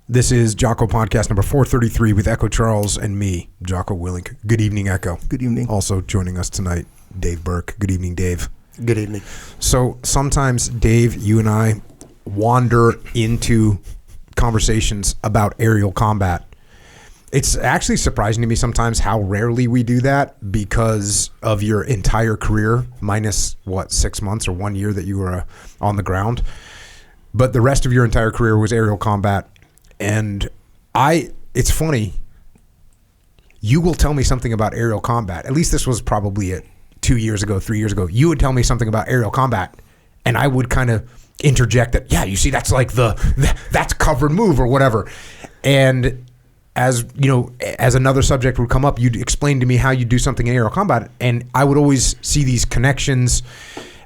This is Jocko podcast number 433 with Echo Charles and me, Jocko Willink. Good evening, Echo. Good evening. Also joining us tonight, Dave Berke. Good evening, Dave. Good evening. So sometimes, Dave, you and I wander into conversations about aerial combat. It's actually surprising to me sometimes how rarely we do that because of your entire career, minus, 6 months or 1 year that you were on the ground. But the rest of your entire career was aerial combat. And it's funny, you will tell me something about aerial combat. At least this was probably 2 years ago, 3 years ago. You would tell me something about aerial combat, and I would kind of interject that, yeah, you see, that's like that's covered move or whatever. And as you know, as another subject would come up, you'd explain to me how you do something in aerial combat, and I would always see these connections,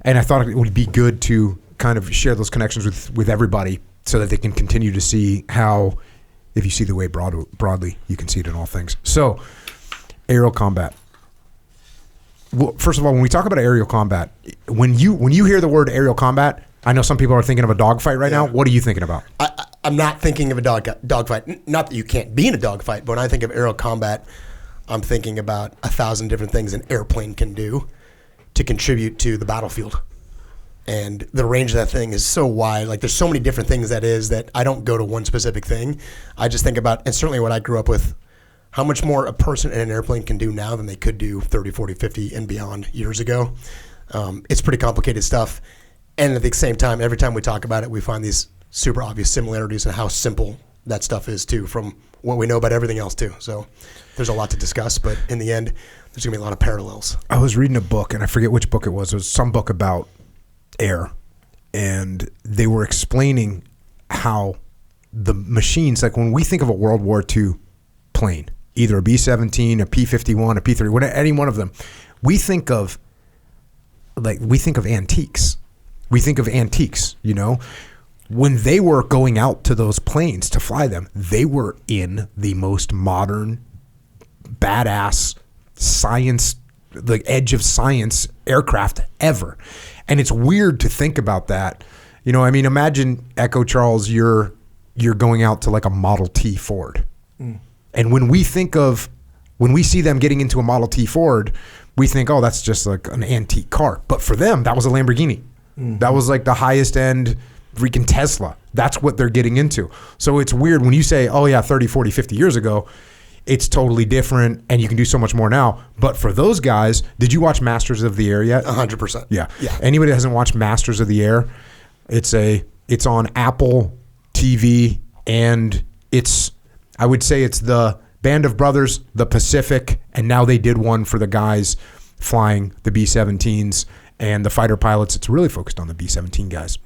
and I thought it would be good to kind of share those connections with everybody, so that they can continue to see how, if you see the way broadly, you can see it in all things. So, aerial combat. Well, first of all, when we talk about aerial combat, when you hear the word aerial combat, I know some people are thinking of a dogfight right now. What are you thinking about? I'm not thinking of a dogfight. Not that you can't be in a dogfight, but when I think of aerial combat, I'm thinking about 1,000 different things an airplane can do to contribute to the battlefield. And the range of that thing is so wide. Like, there's so many different things that I don't go to one specific thing. I just think about, and certainly what I grew up with, how much more a person in an airplane can do now than they could do 30, 40, 50 and beyond years ago. It's pretty complicated stuff. And at the same time, every time we talk about it, we find these super obvious similarities in how simple that stuff is too, from what we know about everything else too. So there's a lot to discuss, but in the end, there's gonna be a lot of parallels. I was reading a book, and I forget which book it was. It was some book about air, and they were explaining how the machines, like when we think of a World War II plane, either a B-17, a P-51, a P-30, any one of them, we think of antiques. We think of antiques, you know? When they were going out to those planes to fly them, they were in the most modern, badass science, the edge of science aircraft ever. And it's weird to think about that. You know, I mean, imagine, Echo Charles, you're going out to like a Model T Ford. And when we see them getting into a Model T Ford, we think, oh, that's just like an antique car. But for them, that was a Lamborghini. That was like the highest end freaking Tesla. That's what they're getting into. So it's weird when you say, oh yeah, 30, 40, 50 years ago, it's totally different and you can do so much more now. But for those guys, did you watch Masters of the Air yet? 100%. Yeah. Anybody that hasn't watched Masters of the Air, it's on Apple TV, and I would say it's the Band of Brothers, the Pacific, and now they did one for the guys flying the B-17s and the fighter pilots. It's really focused on the B-17 guys.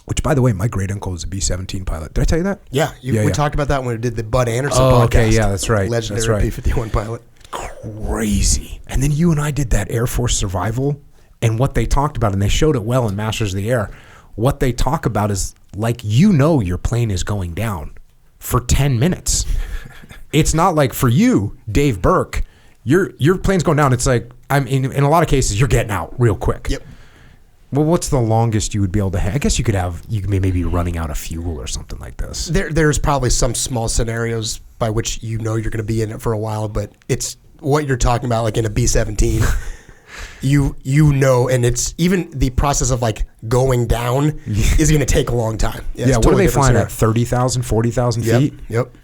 Which, by the way, my great uncle is a B-17 pilot. Did I tell you that? Yeah, we talked about that when we did the Bud Anderson podcast. Oh, okay, yeah, that's right. Legendary P-51 pilot. Crazy. And then you and I did that Air Force survival, and what they talked about, and they showed it well in Masters of the Air, what they talk about is, like, your plane is going down for 10 minutes. It's not like for you, Dave Berke, your plane's going down. It's like, in a lot of cases, you're getting out real quick. Yep. Well, what's the longest you would be able to have? I guess you could maybe be running out of fuel or something like this. There's probably some small scenarios by which you're going to be in it for a while, but it's what you're talking about, like in a B-17. you know, and it's even the process of like going down is going to take a long time. Yeah, what are they flying at? 30,000, 40,000 feet? Yep.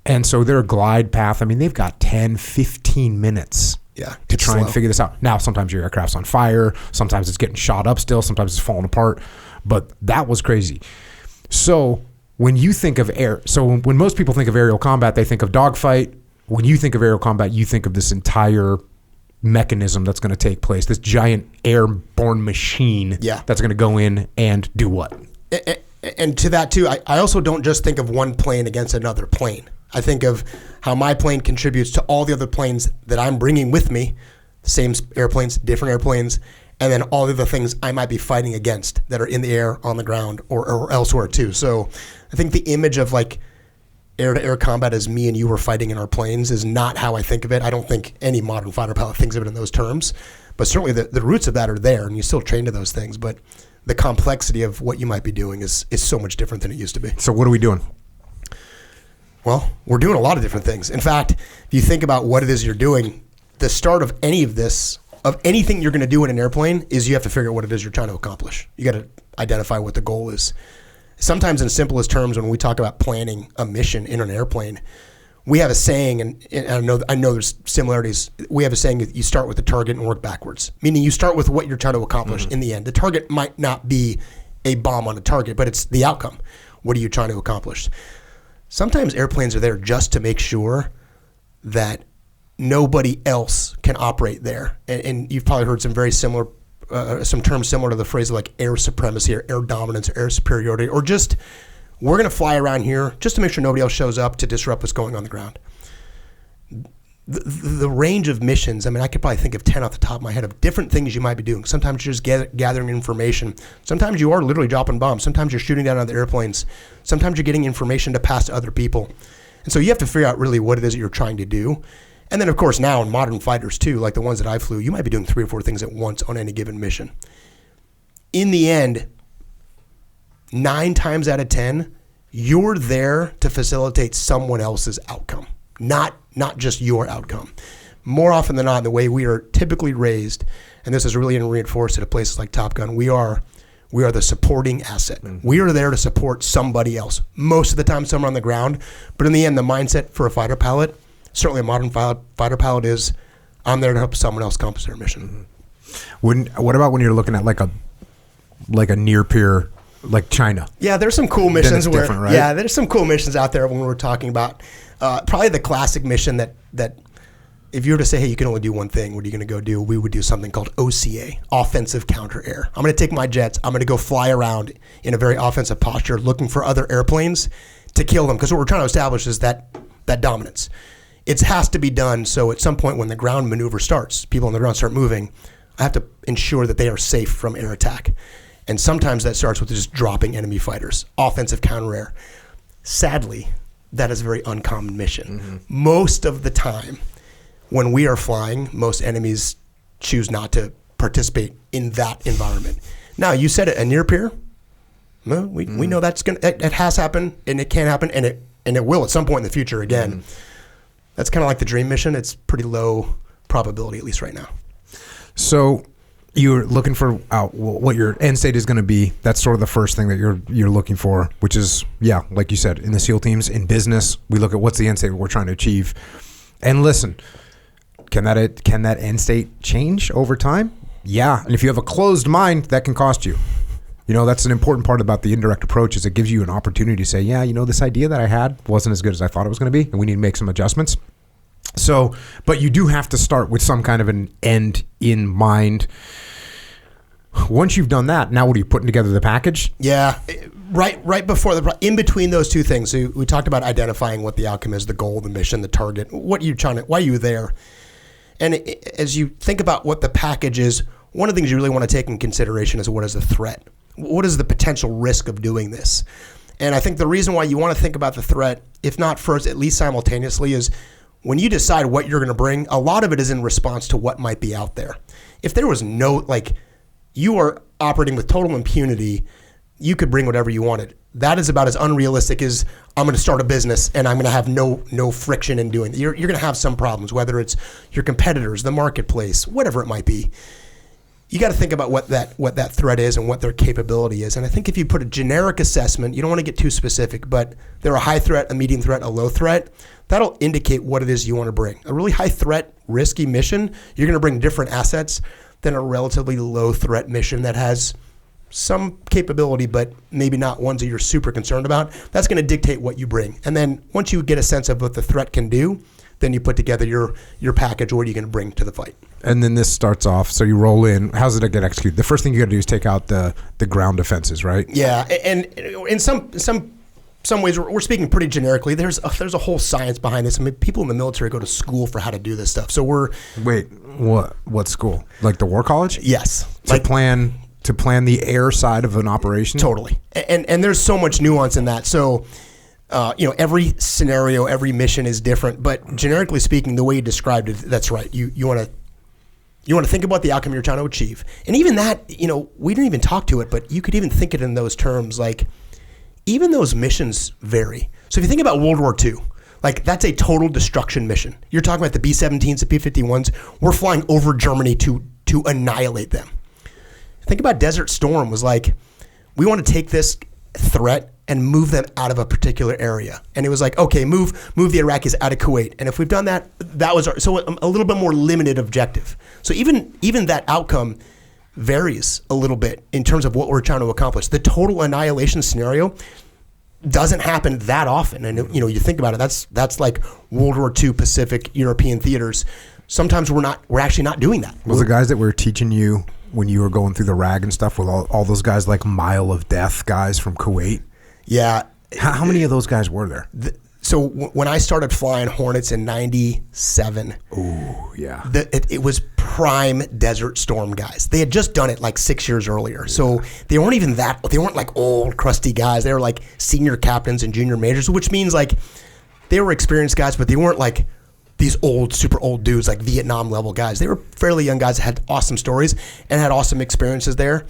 And so their glide path, I mean, they've got 10, 15 minutes. To try and figure this out. Now, sometimes your aircraft's on fire. Sometimes it's getting shot up still. Sometimes it's falling apart. But that was crazy. So when you think of when most people think of aerial combat, they think of dogfight. When you think of aerial combat, you think of this entire mechanism that's going to take place, this giant airborne machine that's going to go in and do what? And to that, too, I also don't just think of one plane against another plane. I think of how my plane contributes to all the other planes that I'm bringing with me, the same airplanes, different airplanes, and then all the other things I might be fighting against that are in the air, on the ground, or elsewhere too. So I think the image of like air-to-air combat as me and you were fighting in our planes is not how I think of it. I don't think any modern fighter pilot thinks of it in those terms, but certainly the roots of that are there, and you still train to those things. But the complexity of what you might be doing is so much different than it used to be. So what are we doing? Well, we're doing a lot of different things. In fact, if you think about what it is you're doing, the start of any of this, of anything you're going to do in an airplane, is you have to figure out what it is you're trying to accomplish. You got to identify what the goal is. Sometimes in simplest terms, when we talk about planning a mission in an airplane, we have a saying, and I know there's similarities. We have a saying that you start with the target and work backwards, meaning you start with what you're trying to accomplish in the end. The target might not be a bomb on a target, but it's the outcome. What are you trying to accomplish? Sometimes airplanes are there just to make sure that nobody else can operate there. And you've probably heard some very similar, some terms similar to the phrase like air supremacy or air dominance or air superiority, or just we're going to fly around here just to make sure nobody else shows up to disrupt what's going on the ground. The range of missions, I mean, I could probably think of 10 off the top of my head of different things you might be doing. Sometimes you're just gathering information. Sometimes you are literally dropping bombs. Sometimes you're shooting down other airplanes. Sometimes you're getting information to pass to other people. And so you have to figure out really what it is that you're trying to do. And then, of course, now in modern fighters, too, like the ones that I flew, you might be doing 3 or 4 things at once on any given mission. In the end, 9 times out of 10, you're there to facilitate someone else's outcome, not just your outcome. More often than not, the way we are typically raised, and this is really reinforced at places like Top Gun, we are the supporting asset. Mm-hmm. We are there to support somebody else. Most of the time, someone on the ground. But in the end, the mindset for a fighter pilot, certainly a modern fighter pilot, is I'm there to help someone else accomplish their mission. Mm-hmm. What about when you're looking at like a near peer, like China? Yeah, there's some cool missions where, right? Yeah, there's some cool missions out there when we're talking about probably the classic mission that if you were to say, hey, you can only do one thing, what are you going to go do? We would do something called OCA, offensive counter air. I'm going to take my jets. I'm going to go fly around in a very offensive posture, looking for other airplanes to kill them. Because what we're trying to establish is that dominance. It has to be done so at some point when the ground maneuver starts, people on the ground start moving, I have to ensure that they are safe from air attack. And sometimes that starts with just dropping enemy fighters, offensive counter air. Sadly, that is a very uncommon mission. Mm-hmm. Most of the time, when we are flying, most enemies choose not to participate in that environment. Now, you said it, a near peer. Well, we know it has happened, and it can happen, and it will at some point in the future again. Mm-hmm. That's kind of like the dream mission. It's pretty low probability, at least right now. So you're looking for what your end state is going to be. That's sort of the first thing that you're looking for, which is, yeah, like you said, in the SEAL teams, in business, we look at what's the end state we're trying to achieve. And listen, can that end state change over time? Yeah. And if you have a closed mind, that can cost you. You know, that's an important part about the indirect approach, is it gives you an opportunity to say, yeah, you know, this idea that I had wasn't as good as I thought it was going to be, and we need to make some adjustments. So, but you do have to start with some kind of an end in mind. Once you've done that, now what are you putting together, the package? Yeah, right before in between those two things. So we talked about identifying what the outcome is, the goal, the mission, the target. What are you trying to? Why are you there? And as you think about what the package is, one of the things you really want to take in consideration is what is the threat? What is the potential risk of doing this? And I think the reason why you want to think about the threat, if not first, at least simultaneously, is when you decide what you're going to bring, a lot of it is in response to what might be out there. If there was you are operating with total impunity, you could bring whatever you wanted. That is about as unrealistic as I'm going to start a business and I'm going to have no friction in doing it. You're going to have some problems, whether it's your competitors, the marketplace, whatever it might be. You got to think about what that threat is and what their capability is. And I think if you put a generic assessment, you don't want to get too specific, but they're a high threat, a medium threat, a low threat. That'll indicate what it is you want to bring. A really high threat, risky mission, you're going to bring different assets than a relatively low threat mission that has some capability, but maybe not ones that you're super concerned about. That's going to dictate what you bring. And then once you get a sense of what the threat can do, then you put together your package. What are you going to bring to the fight? And then this starts off. So you roll in. How's it get executed? The first thing you got to do is take out the ground defenses, right? Yeah, and in some ways we're speaking pretty generically. There's a whole science behind this. I mean, people in the military go to school for how to do this stuff. So what school? Like the War College? Yes. To plan the air side of an operation? Totally. And there's so much nuance in that. So every scenario, every mission is different, but generically speaking, the way you described it, that's right. You want to think about the outcome you're trying to achieve. And even that, we didn't even talk to it, but you could even think it in those terms. Like, even those missions vary. So if you think about World War II, Like, that's a total destruction mission. You're talking about the B-17s, the P-51s. We're flying over Germany to annihilate them. Think about Desert Storm was like, we want to take this threat and move them out of a particular area. And it was like, okay, move the Iraqis out of Kuwait. And if we've done that, that was so a little bit more limited objective. So even that outcome varies a little bit in terms of what we're trying to accomplish. The total annihilation scenario doesn't happen that often. And you think about it, that's like World War II Pacific European theaters. Sometimes we're actually not doing that. Was the guys that were teaching you when you were going through the RAG and stuff with all those guys like Mile of Death guys from Kuwait? Yeah. How many of those guys were there? So when I started flying Hornets in 97, oh yeah, it was prime Desert Storm guys. They had just done it like 6 years earlier. Yeah. So they weren't like old crusty guys. They were like senior captains and junior majors, which means like they were experienced guys, but they weren't like these super old dudes, like Vietnam level guys. They were fairly young guys that had awesome stories and had awesome experiences there.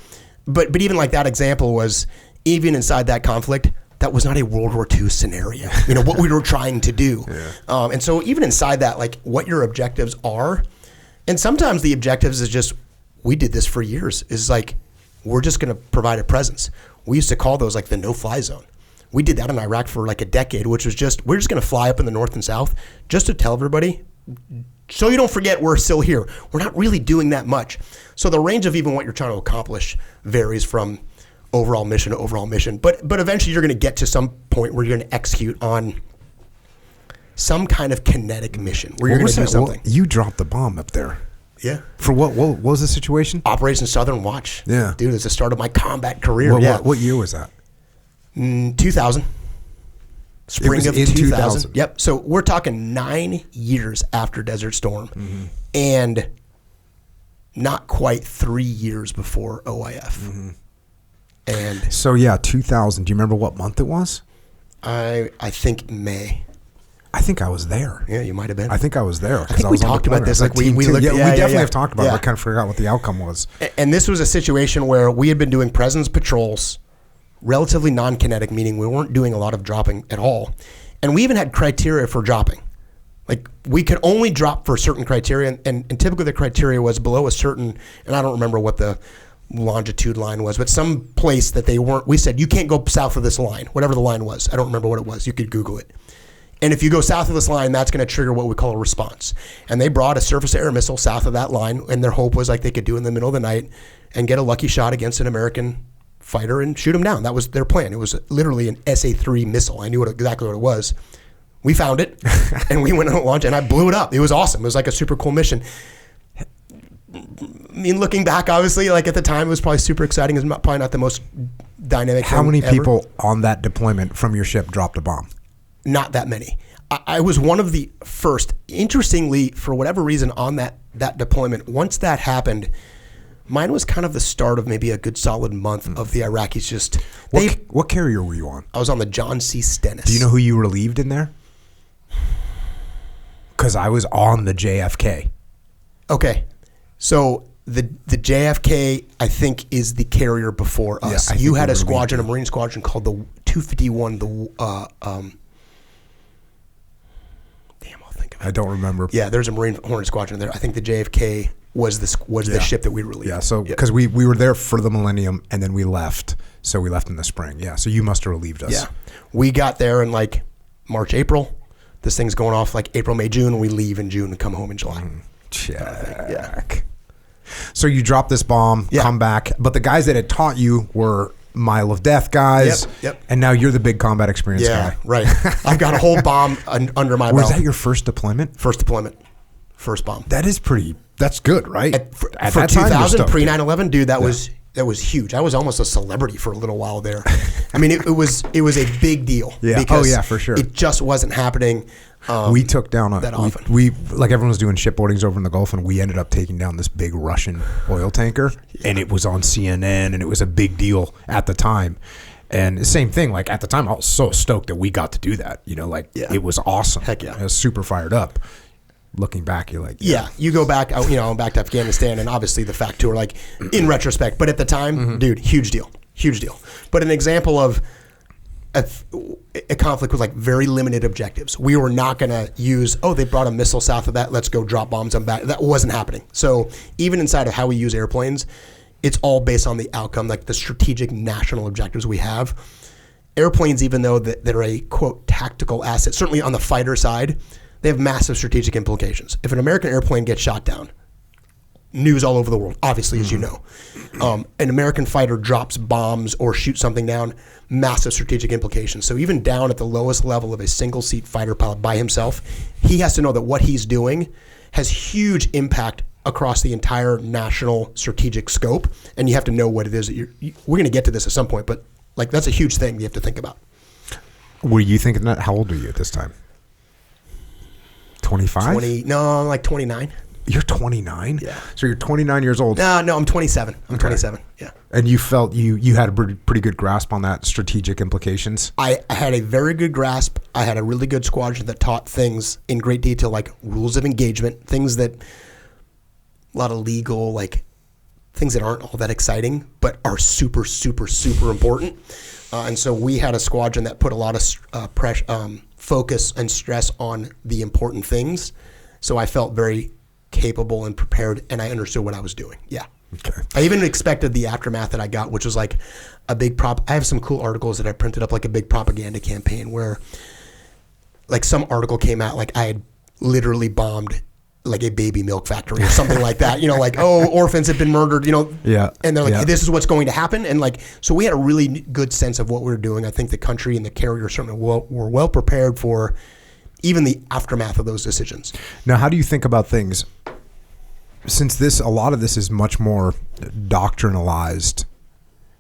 But even like that example was, even inside that conflict, that was not a World War II scenario. What we were trying to do. Yeah. And so even inside that, like what your objectives are, and sometimes the objectives is just, we did this for years, is like, we're just going to provide a presence. We used to call those like the no-fly zone. We did that in Iraq for like a decade, which was just, we're just going to fly up in the north and south just to tell everybody, so you don't forget we're still here. We're not really doing that much. So the range of even what you're trying to accomplish varies from overall mission to overall mission. But eventually you're going to get to some point where you're going to execute on some kind of kinetic mission where you're going to do something. You dropped the bomb up there. Yeah. For what was the situation? Operation Southern Watch. Yeah. Dude, it's the start of my combat career. What year was that? 2000. Spring of 2000. Yep. So we're talking 9 years after Desert Storm, and not quite 3 years before OIF. Mm-hmm. And so 2000. Do you remember what month it was? I think May. I think I was there. Yeah, you might have been. I think I was there. I think we talked about this. Like we looked. Yeah, we definitely have talked about it. I kind of forgot what the outcome was. And this was a situation where we had been doing presence patrols, relatively non-kinetic, meaning we weren't doing a lot of dropping at all. And we even had criteria for dropping. Like, we could only drop for certain criteria, and typically the criteria was below a certain, and I don't remember what the longitude line was, but some place that they weren't, we said, you can't go south of this line, whatever the line was. I don't remember what it was. You could Google it. And if you go south of this line, that's going to trigger what we call a response. And they brought a surface-to-air missile south of that line, and their hope was like they could do it in the middle of the night and get a lucky shot against an American fighter and shoot him down. That was their plan. It was literally an SA-3 missile. I knew exactly what it was. We found it, and we went on a launch, and I blew it up. It was awesome. It was like a super cool mission. I mean, looking back, obviously, like at the time, it was probably super exciting. It's probably not the most dynamic How many ever. people on that deployment from your ship dropped a bomb? Not that many. I was one of the first. Interestingly, for whatever reason, on that deployment, once that happened, mine was kind of the start of maybe a good solid month of the Iraqis just... What carrier were you on? I was on the John C. Stennis. Do you know who you relieved in there? Because I was on the JFK. Okay. So the JFK, I think, is the carrier before us. You had a squadron, a Marine squadron called the 251, I'll think of it. I don't remember. Yeah, there's a Marine Hornet squadron there. I think the JFK was the ship that we relieved. Yeah, so because we were there for the Millennium and then we left. So we left in the spring. Yeah, so you must have relieved us. Yeah. We got there in like March, April. This thing's going off like April, May, June. And we leave in June and come home in July. Check. So you drop this bomb, come back. But the guys that had taught you were Mile of Death guys. Yep. And now you're the big combat experience guy. Yeah, right. I've got a whole bomb under my belt. Was that your first deployment? First deployment. First bomb. That's good, right? For 2000, pre 9/11, dude, that was huge. I was almost a celebrity for a little while there. I mean, it was a big deal. Yeah. Because for sure. It just wasn't happening. We took down that often. We like everyone was doing shipboardings over in the Gulf, and we ended up taking down this big Russian oil tanker, and it was on CNN, and it was a big deal at the time. And the same thing, like at the time, I was so stoked that we got to do that. It was awesome. Heck yeah. I was super fired up. Looking back, you're like, you go back, back to Afghanistan, and obviously the fact too, like in retrospect, but at the time, dude, huge deal. But an example of a conflict with like very limited objectives. We were not going to use, they brought a missile south of that, let's go drop bombs on that. That wasn't happening. So even inside of how we use airplanes, it's all based on the outcome, like the strategic national objectives we have. Airplanes, even though they're a, quote, tactical asset, certainly on the fighter side, they have massive strategic implications. If an American airplane gets shot down, news all over the world, obviously, as you know. An American fighter drops bombs or shoots something down, massive strategic implications. So even down at the lowest level of a single-seat fighter pilot by himself, he has to know that what he's doing has huge impact across the entire national strategic scope, and you have to know what it is that we're going to get to this at some point, but like that's a huge thing you have to think about. Were you thinking that? How old are you at this time? 25? No, I'm like 29. You're 29? Yeah. So you're 29 years old. No, I'm 27. I'm 27. Yeah. And you felt you had a pretty good grasp on that strategic implications? I had a very good grasp. I had a really good squadron that taught things in great detail, like rules of engagement, things that a lot of legal, like things that aren't all that exciting, but are super, super, super important. And so we had a squadron that put a lot of focus and stress on the important things. So I felt very capable and prepared, and I understood what I was doing. Yeah. Okay. I even expected the aftermath that I got, which was like a big I have some cool articles that I printed up, like a big propaganda campaign where like some article came out like I had literally bombed like a baby milk factory or something like that, like, orphans have been murdered, Yeah. And they're like, hey, this is what's going to happen. And like, so we had a really good sense of what we were doing. I think the country and the carrier certainly were well prepared for even the aftermath of those decisions. Now, how do you think about things? Since a lot of this is much more doctrinalized,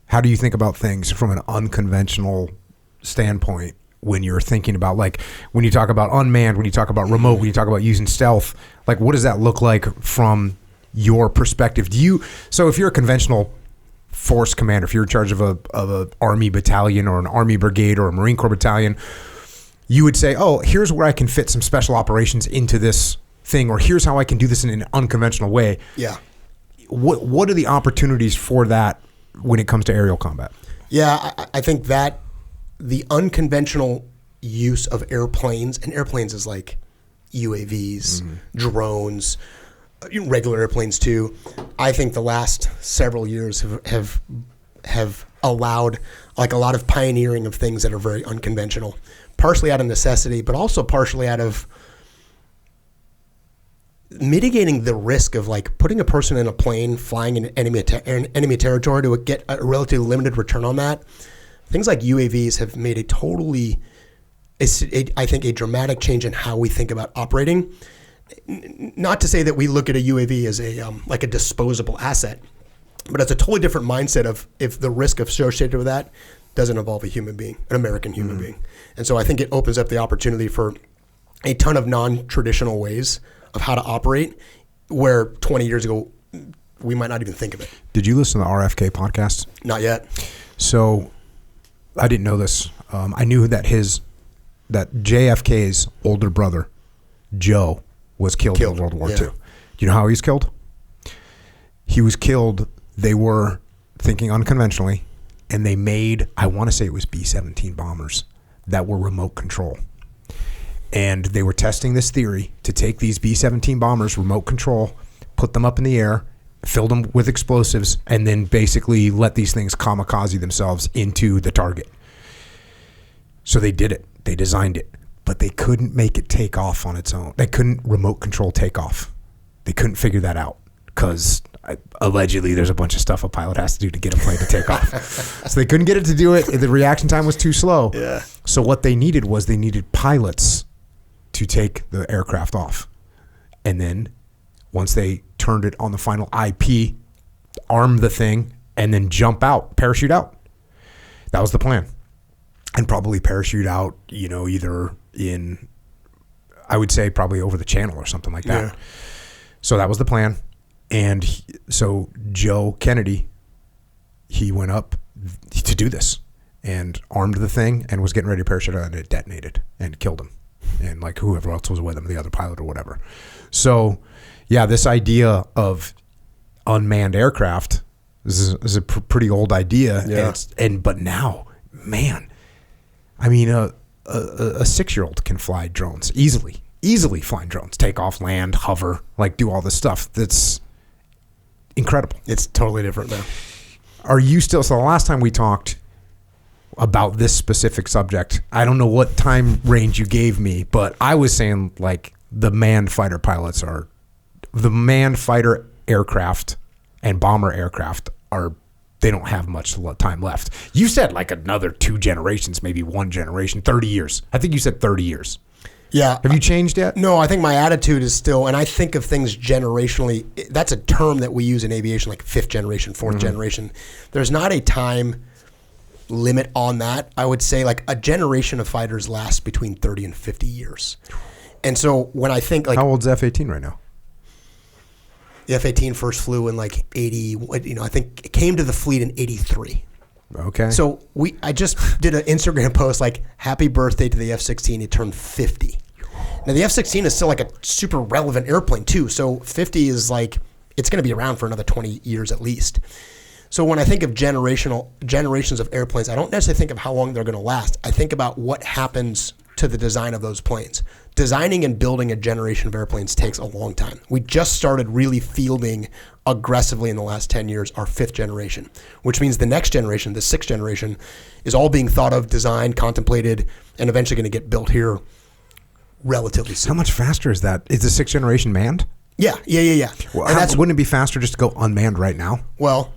how do you think about things from an unconventional standpoint when you're thinking about, like, when you talk about unmanned, when you talk about remote, when you talk about using stealth, like, what does that look like from your perspective? So if you're a conventional force commander, if you're in charge of a Army battalion or an Army brigade or a Marine Corps battalion, you would say, here's where I can fit some special operations into this thing, or here's how I can do this in an unconventional way. Yeah. What are the opportunities for that when it comes to aerial combat? Yeah, I think that the unconventional use of airplanes, and airplanes is like UAVs, drones, regular airplanes too. I think the last several years have allowed like a lot of pioneering of things that are very unconventional, partially out of necessity, but also partially out of mitigating the risk of like putting a person in a plane flying in enemy territory to get a relatively limited return on that. Things like UAVs have made I think a dramatic change in how we think about operating. Not to say that we look at a UAV as like a disposable asset, but it's a totally different mindset of if the risk associated with that doesn't involve a human being, an American human being. And so I think it opens up the opportunity for a ton of non-traditional ways of how to operate where 20 years ago we might not even think of it. Did you listen to the RFK podcast? Not yet. So I didn't know this. I knew that JFK's older brother, Joe, was killed in World War II. Do you know how he was killed? He was killed, they were thinking unconventionally, and they made, I want to say it was B-17 bombers that were remote control. And they were testing this theory to take these B-17 bombers, remote control, put them up in the air, fill them with explosives, and then basically let these things kamikaze themselves into the target. So they did it. They designed it. But they couldn't make it take off on its own. They couldn't remote control takeoff. They couldn't figure that out because allegedly there's a bunch of stuff a pilot has to do to get a plane to take off. So they couldn't get it to do it. The reaction time was too slow. Yeah. So what they needed was they needed pilots to take the aircraft off. And then once they turned it on the final IP, arm the thing, and then jump out, parachute out. That was the plan. And probably parachute out, either in, I would say probably over the channel or something like that. Yeah. So that was the plan. And so Joe Kennedy, he went up to do this and armed the thing and was getting ready to parachute out, and it detonated and killed him. And like whoever else was with him, the other pilot or whatever. So yeah, this idea of unmanned aircraft is a pretty old idea. Yeah. But now, man, I mean, a 6-year-old can fly drones easily flying drones, take off, land, hover, like do all this stuff. That's incredible. It's totally different now. Are you still, so the last time we talked about this specific subject, I don't know what time range you gave me, but I was saying like the manned fighter aircraft and bomber aircraft they don't have much time left. You said like another 2 generations, maybe 1 generation, 30 years. I think you said 30 years. Yeah. Have you changed yet? No, I think my attitude is still, and I think of things generationally. That's a term that we use in aviation, like 5th generation, 4th generation. There's not a time limit on that. I would say like a generation of fighters lasts between 30 and 50 years. And so when I think like... How old's F-18 right now? The F-18 first flew in like 80, I think it came to the fleet in 83. Okay. So I just did an Instagram post like, happy birthday to the F-16. It turned 50. Now the F-16 is still like a super relevant airplane too. So 50 is like, it's going to be around for another 20 years at least. So when I think of generations of airplanes, I don't necessarily think of how long they're going to last. I think about what happens to the design of those planes. Designing and building a generation of airplanes takes a long time. We just started really fielding aggressively in the last 10 years our 5th generation, which means the next generation, the 6th generation, is all being thought of, designed, contemplated, and eventually going to get built here relatively soon. How much faster is that? Is the 6th generation manned? Yeah. Well, wouldn't it be faster just to go unmanned right now? Well,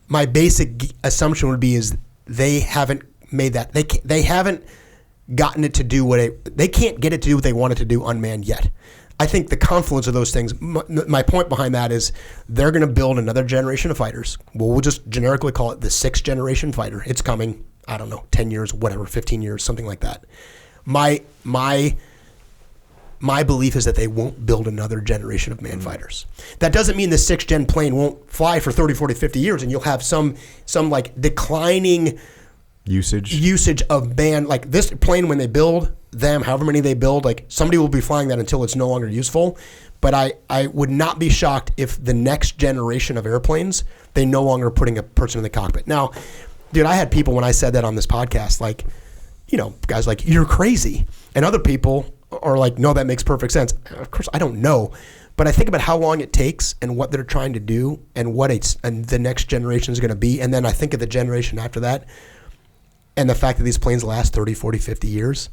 my basic assumption would be is they haven't made that. They haven't gotten it to do they can't get it to do what they want it to do unmanned yet. I think the confluence of those things, my point behind that is they're going to build another generation of fighters. We'll just generically call it the 6th generation fighter. It's coming, I don't know, 10 years, whatever, 15 years, something like that. My belief is that they won't build another generation of manned fighters. That doesn't mean the 6th gen plane won't fly for 30, 40, 50 years and you'll have some like declining usage of manned, like this plane when they build them, however many they build, like somebody will be flying that until it's no longer useful. But I would not be shocked if the next generation of airplanes, they no longer are putting a person in the cockpit. Now, dude, I had people when I said that on this podcast, like, guys like, you're crazy. And other people are like, no, that makes perfect sense. Of course, I don't know. But I think about how long it takes and what they're trying to do and and the next generation is going to be. And then I think of the generation after that and the fact that these planes last 30, 40, 50 years.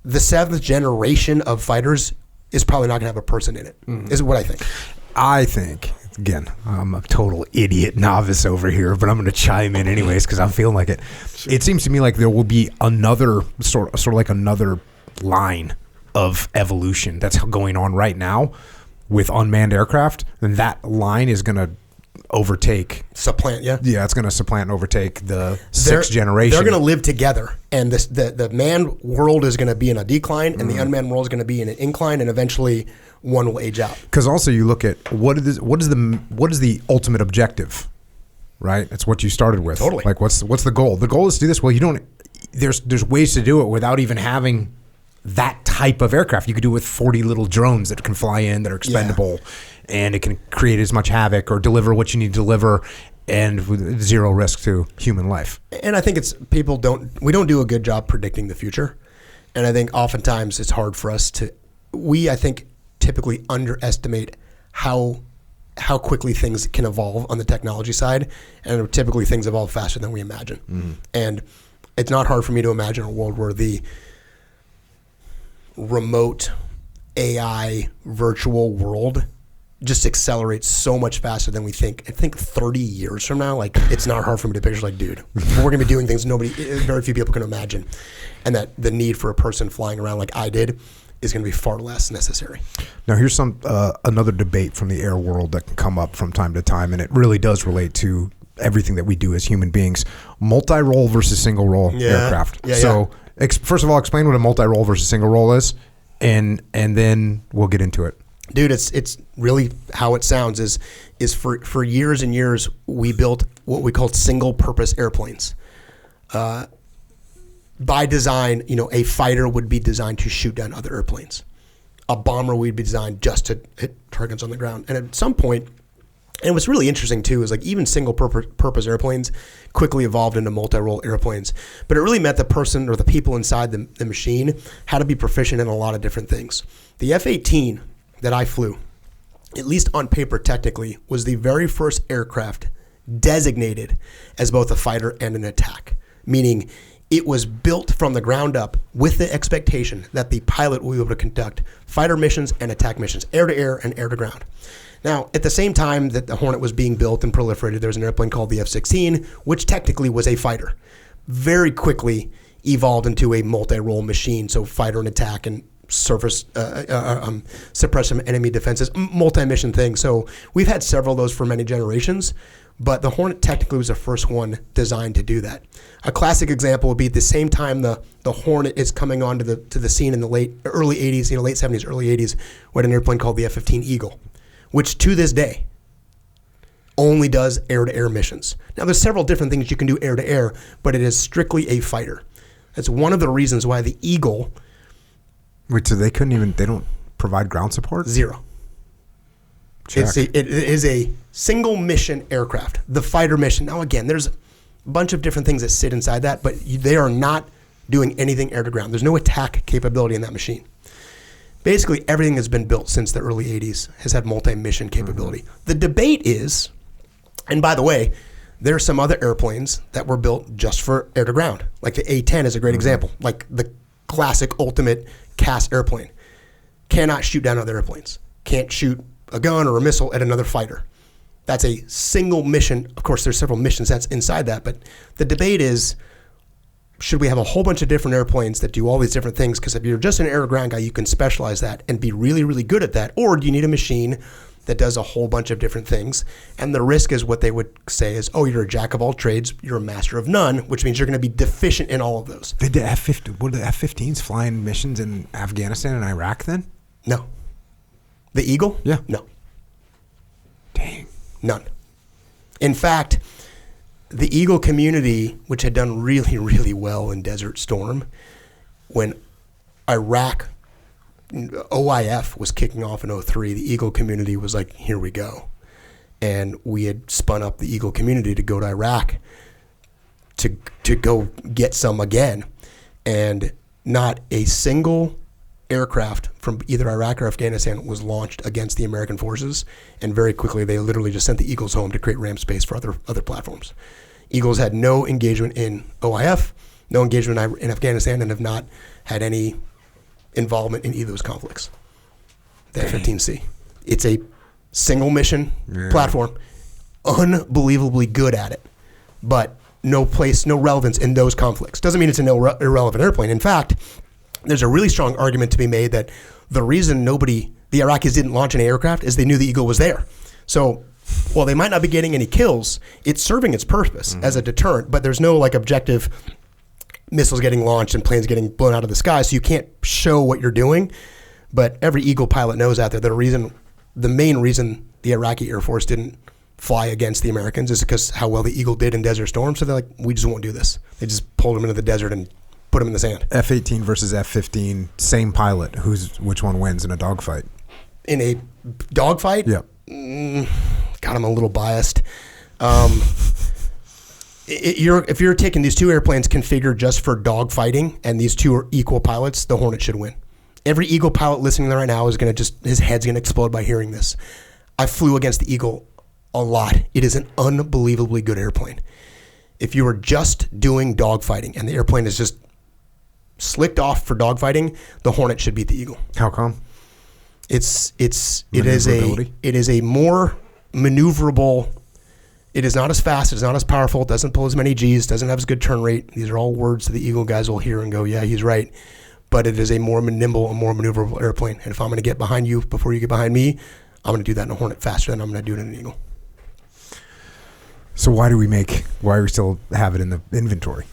The 7th generation of fighters is probably not going to have a person in it, is what I think. I think, again, I'm a total idiot novice over here, but I'm going to chime in anyways because I'm feeling like it. It seems to me like there will be another sort of like another line of evolution that's going on right now with unmanned aircraft, and that line is going to supplant, yeah, it's going to supplant and overtake the 6th generation. They're going to live together, and the manned world is going to be in a decline, and the unmanned world is going to be in an incline, and eventually one will age out. Because also you look at what is the ultimate objective, right? That's what you started with. Totally. Like what's the goal? The goal is to do this. Well, there's ways to do it without even having that type of aircraft. You could do it with 40 little drones that can fly in that are expendable. Yeah. And it can create as much havoc or deliver what you need to deliver and with zero risk to human life. And I think we don't do a good job predicting the future. And I think oftentimes it's hard for us I think typically underestimate how quickly things can evolve on the technology side. And typically things evolve faster than we imagine. Mm-hmm. And it's not hard for me to imagine a world where the remote AI virtual world just accelerates so much faster than we think. I think 30 years from now, like it's not hard for me to picture like, dude, we're going to be doing things very few people can imagine. And that the need for a person flying around like I did is going to be far less necessary. Now here's another debate from the air world that can come up from time to time, and it really does relate to everything that we do as human beings. Multi-role versus single-role aircraft. Yeah, so first of all, explain what a multi-role versus single-role is, and then we'll get into it. Dude, it's really how it sounds is for years and years we built what we called single purpose airplanes. By design, a fighter would be designed to shoot down other airplanes. A bomber would be designed just to hit targets on the ground. And at some point, And what's really interesting too is like even single purpose airplanes quickly evolved into multi-role airplanes. But it really meant the person or the people inside the machine had to be proficient in a lot of different things. The F-18 that I flew, at least on paper technically, was the very first aircraft designated as both a fighter and an attack, meaning it was built from the ground up with the expectation that the pilot will be able to conduct fighter missions and attack missions, air-to-air and air-to-ground. Now, at the same time that the Hornet was being built and proliferated, there was an airplane called the F-16, which technically was a fighter. Very quickly evolved into a multi-role machine, so fighter and attack and surface suppress some enemy defenses, multi-mission thing. So we've had several of those for many generations, but the Hornet technically was the first one designed to do that. A classic example would be at the same time the Hornet is coming onto the scene in the early 80s, late 70s, early 80s, we had an airplane called the F-15 Eagle, which to this day only does air-to-air missions. Now, there's several different things you can do air-to-air, but it is strictly a fighter. That's one of the reasons why the Eagle... Wait, so they don't provide ground support? Zero. It is a single mission aircraft, the fighter mission. Now, again, there's a bunch of different things that sit inside that, but they are not doing anything air-to-ground. There's no attack capability in that machine. Basically, everything that's been built since the early 80s has had multi-mission capability. Mm-hmm. The debate is, and by the way, there are some other airplanes that were built just for air-to-ground. Like the A-10 is a great example. Like the classic ultimate cast airplane. Cannot shoot down other airplanes. Can't shoot a gun or a missile at another fighter. That's a single mission. Of course, there's several mission sets inside that, but the debate is, should we have a whole bunch of different airplanes that do all these different things? Because if you're just an air-to-ground guy, you can specialize that and be really, really good at that. Or do you need a machine that does a whole bunch of different things? And the risk is what they would say is, oh, you're a jack of all trades, you're a master of none, which means you're going to be deficient in all of those. Did the F-15s flying missions in Afghanistan and Iraq then? No. The Eagle? Yeah. No. Dang. None. In fact, the Eagle community, which had done really, really well in Desert Storm, when Iraq, OIF was kicking off in 2003, the Eagle community was like, here we go. And we had spun up the Eagle community to go to Iraq to go get some again. And not a single aircraft from either Iraq or Afghanistan was launched against the American forces, and very quickly they literally just sent the Eagles home to create ramp space for other platforms. Eagles had no engagement in OIF, no engagement in Afghanistan, and have not had any involvement in either of those conflicts. The F-15C. It's a single mission platform, unbelievably good at it, but no place, no relevance in those conflicts. Doesn't mean it's an irrelevant airplane. In fact, there's a really strong argument to be made that the reason the Iraqis didn't launch any aircraft is they knew the Eagle was there. So while they might not be getting any kills, it's serving its purpose as a deterrent, but there's no like objective missiles getting launched and planes getting blown out of the sky, so you can't show what you're doing. But every Eagle pilot knows out there that the main reason the Iraqi Air Force didn't fly against the Americans is because how well the Eagle did in Desert Storm. So they're like, we just won't do this. They just pulled them into the desert and put them in the sand. F-18 versus F-15, same pilot. Which one wins in a dogfight? In a dogfight? Yeah. God, I'm a little biased. If you're taking these two airplanes configured just for dogfighting and these two are equal pilots, the Hornet should win. Every Eagle pilot listening right now is his head's going to explode by hearing this. I flew against the Eagle a lot. It is an unbelievably good airplane. If you were just doing dogfighting and the airplane is just slicked off for dogfighting, the Hornet should beat the Eagle. How come? It is a more maneuverable. It is not as fast. It is not as powerful. It doesn't pull as many G's. Doesn't have as good turn rate. These are all words that the Eagle guys will hear and go, yeah, he's right. But it is a more nimble, a more maneuverable airplane. And if I'm going to get behind you before you get behind me, I'm going to do that in a Hornet faster than I'm going to do it in an Eagle. So why do we still have it in the inventory?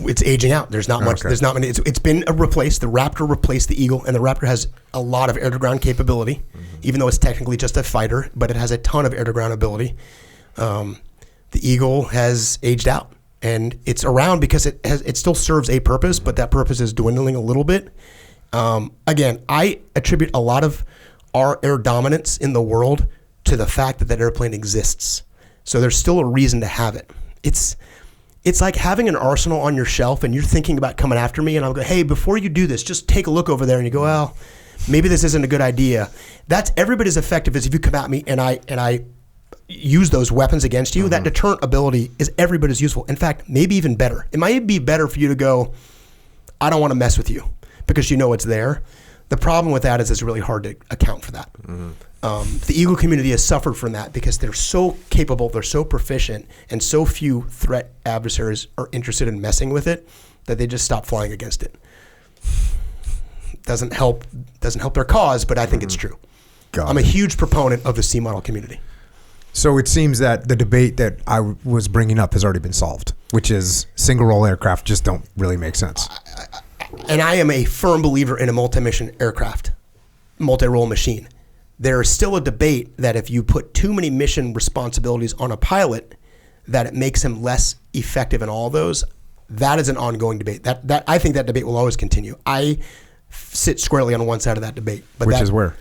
It's aging out. There's not much. Okay. There's not many. It's been replaced. The Raptor replaced the Eagle, and the Raptor has a lot of air-to-ground capability, even though it's technically just a fighter, but it has a ton of air-to-ground ability. The Eagle has aged out, and it's around because it still serves a purpose, but that purpose is dwindling a little bit. Again, I attribute a lot of our air dominance in the world to the fact that that airplane exists. So there's still a reason to have it. It's like having an arsenal on your shelf and you're thinking about coming after me, and I'll go, hey, before you do this, just take a look over there, and you go, well, maybe this isn't a good idea. That's every bit as effective as if you come at me and I use those weapons against you. That deterrent ability is every bit as useful. In fact, maybe even better. It might be better for you to go, I don't want to mess with you, because you know it's there. The problem with that is it's really hard to account for that. The Eagle community has suffered from that because they're so capable, they're so proficient, and so few threat adversaries are interested in messing with it that they just stop flying against it. Doesn't help their cause, but I think it's true. I'm a huge proponent of the C model community. So it seems that the debate that I was bringing up has already been solved, which is single role aircraft just don't really make sense. And I am a firm believer in a multi-mission aircraft, multi-role machine. There is still a debate that if you put too many mission responsibilities on a pilot, that it makes him less effective in all those. That is an ongoing debate. That I think that debate will always continue. I sit squarely on one side of that debate. But which is where?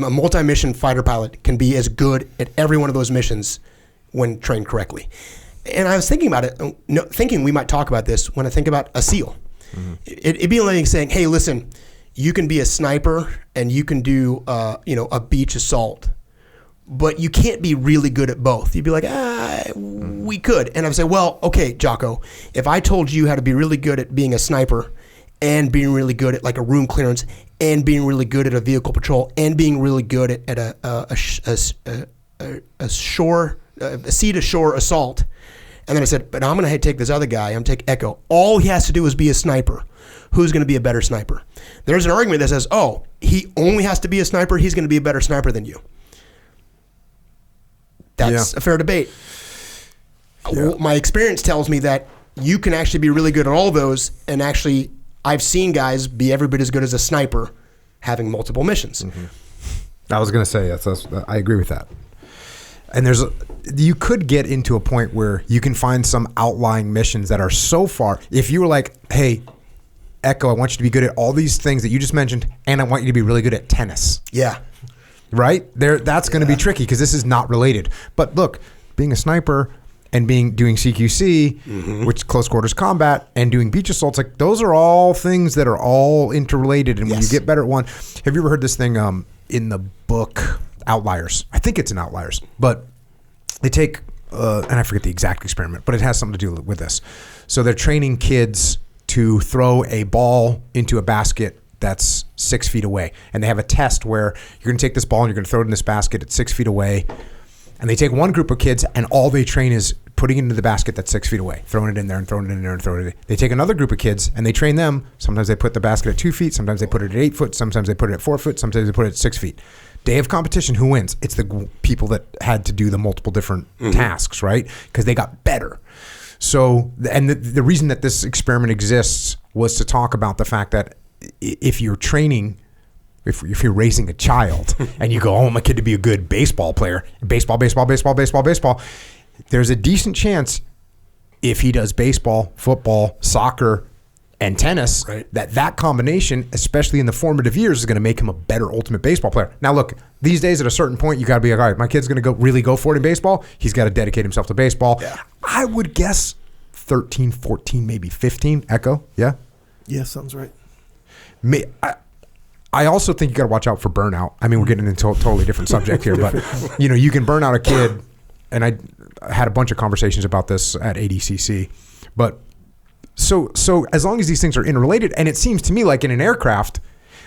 A multi-mission fighter pilot can be as good at every one of those missions when trained correctly. And I was thinking about it, thinking we might talk about this when I think about a SEAL. It'd be like saying, hey, listen, you can be a sniper and you can do a beach assault, but you can't be really good at both. You'd be like, we could. And I would say, well, okay, Jocko, if I told you how to be really good at being a sniper and being really good at like a room clearance and being really good at a vehicle patrol and being really good at a sea to shore assault. And then I said, but I'm going to take this other guy. I'm going to take Echo. All he has to do is be a sniper. Who's going to be a better sniper? There's an argument that says, oh, he only has to be a sniper. He's going to be a better sniper than you. That's a fair debate. Yeah. My experience tells me that you can actually be really good at all those, and actually I've seen guys be every bit as good as a sniper having multiple missions. I was going to say, I agree with that. And you could get into a point where you can find some outlying missions that are so far. If you were like, hey, Echo, I want you to be good at all these things that you just mentioned, and I want you to be really good at tennis. Yeah. Right? That's going to be tricky because this is not related. But look, being a sniper and doing CQC, which close quarters combat, and doing beach assaults, like those are all things that are all interrelated. And when you get better at one, have you ever heard this thing in the book Outliers? I think it's in Outliers, but they take and I forget the exact experiment, but it has something to do with this. So they're training kids to throw a ball into a basket that's 6 feet away, and they have a test where you're going to take this ball and you're going to throw it in this basket at 6 feet away. And they take one group of kids, and all they train is putting it into the basket that's 6 feet away, throwing it in there and throwing it in there and throwing it in. They take another group of kids, and they train them. Sometimes they put the basket at 2 feet. Sometimes they put it at 8 foot. Sometimes they put it at 4 foot. Sometimes they put it at 6 feet. Day of competition, who wins? It's the people that had to do the multiple different tasks, right? Because they got better. So, and the reason that this experiment exists was to talk about the fact that if you're training, if you're raising a child and you go, I want my kid to be a good baseball player, baseball, there's a decent chance if he does baseball, football, soccer, and tennis, that combination, especially in the formative years, is going to make him a better ultimate baseball player. Now, look, these days at a certain point, you got to be like, all right, my kid's going to really go for it in baseball. He's got to dedicate himself to baseball. Yeah. I would guess 13, 14, maybe 15. Echo, yeah? Yeah, sounds right. I also think you got to watch out for burnout. I mean, we're getting into a totally different subject here, but you can burn out a kid, and I had a bunch of conversations about this at ADCC, but so as long as these things are interrelated, and it seems to me like in an aircraft,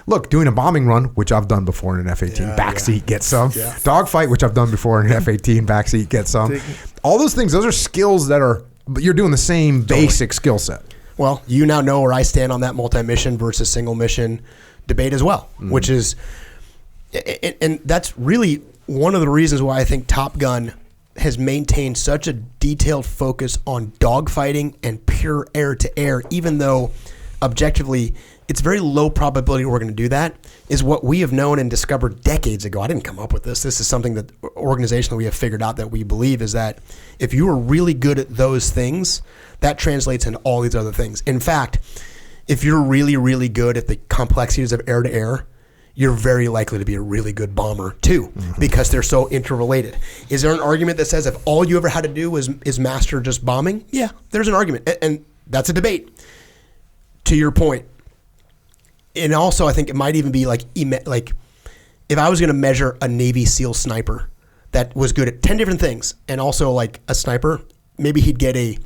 look, doing a bombing run, which I've done before in an F-18, backseat, get some. Yeah. Dogfight, which I've done before in an F-18, backseat, get some. All those things, those are skills that you're doing the same basic skill set. Well, you now know where I stand on that multi-mission versus single mission debate as well, which is, and that's really one of the reasons why I think Top Gun has maintained such a detailed focus on dogfighting and pure air-to-air, even though objectively it's very low probability we're going to do that, is what we have known and discovered decades ago. I didn't come up with this. This is something that organizationally we have figured out that we believe is that if you are really good at those things, that translates into all these other things. In fact, if you're really, really good at the complexities of air-to-air, you're very likely to be a really good bomber too, because they're so interrelated. Is there an argument that says if all you ever had to do is master just bombing? Yeah, there's an argument, and that's a debate. To your point, and also I think it might even be like if I was going to measure a Navy SEAL sniper that was good at 10 different things, and also like a sniper, maybe he'd get a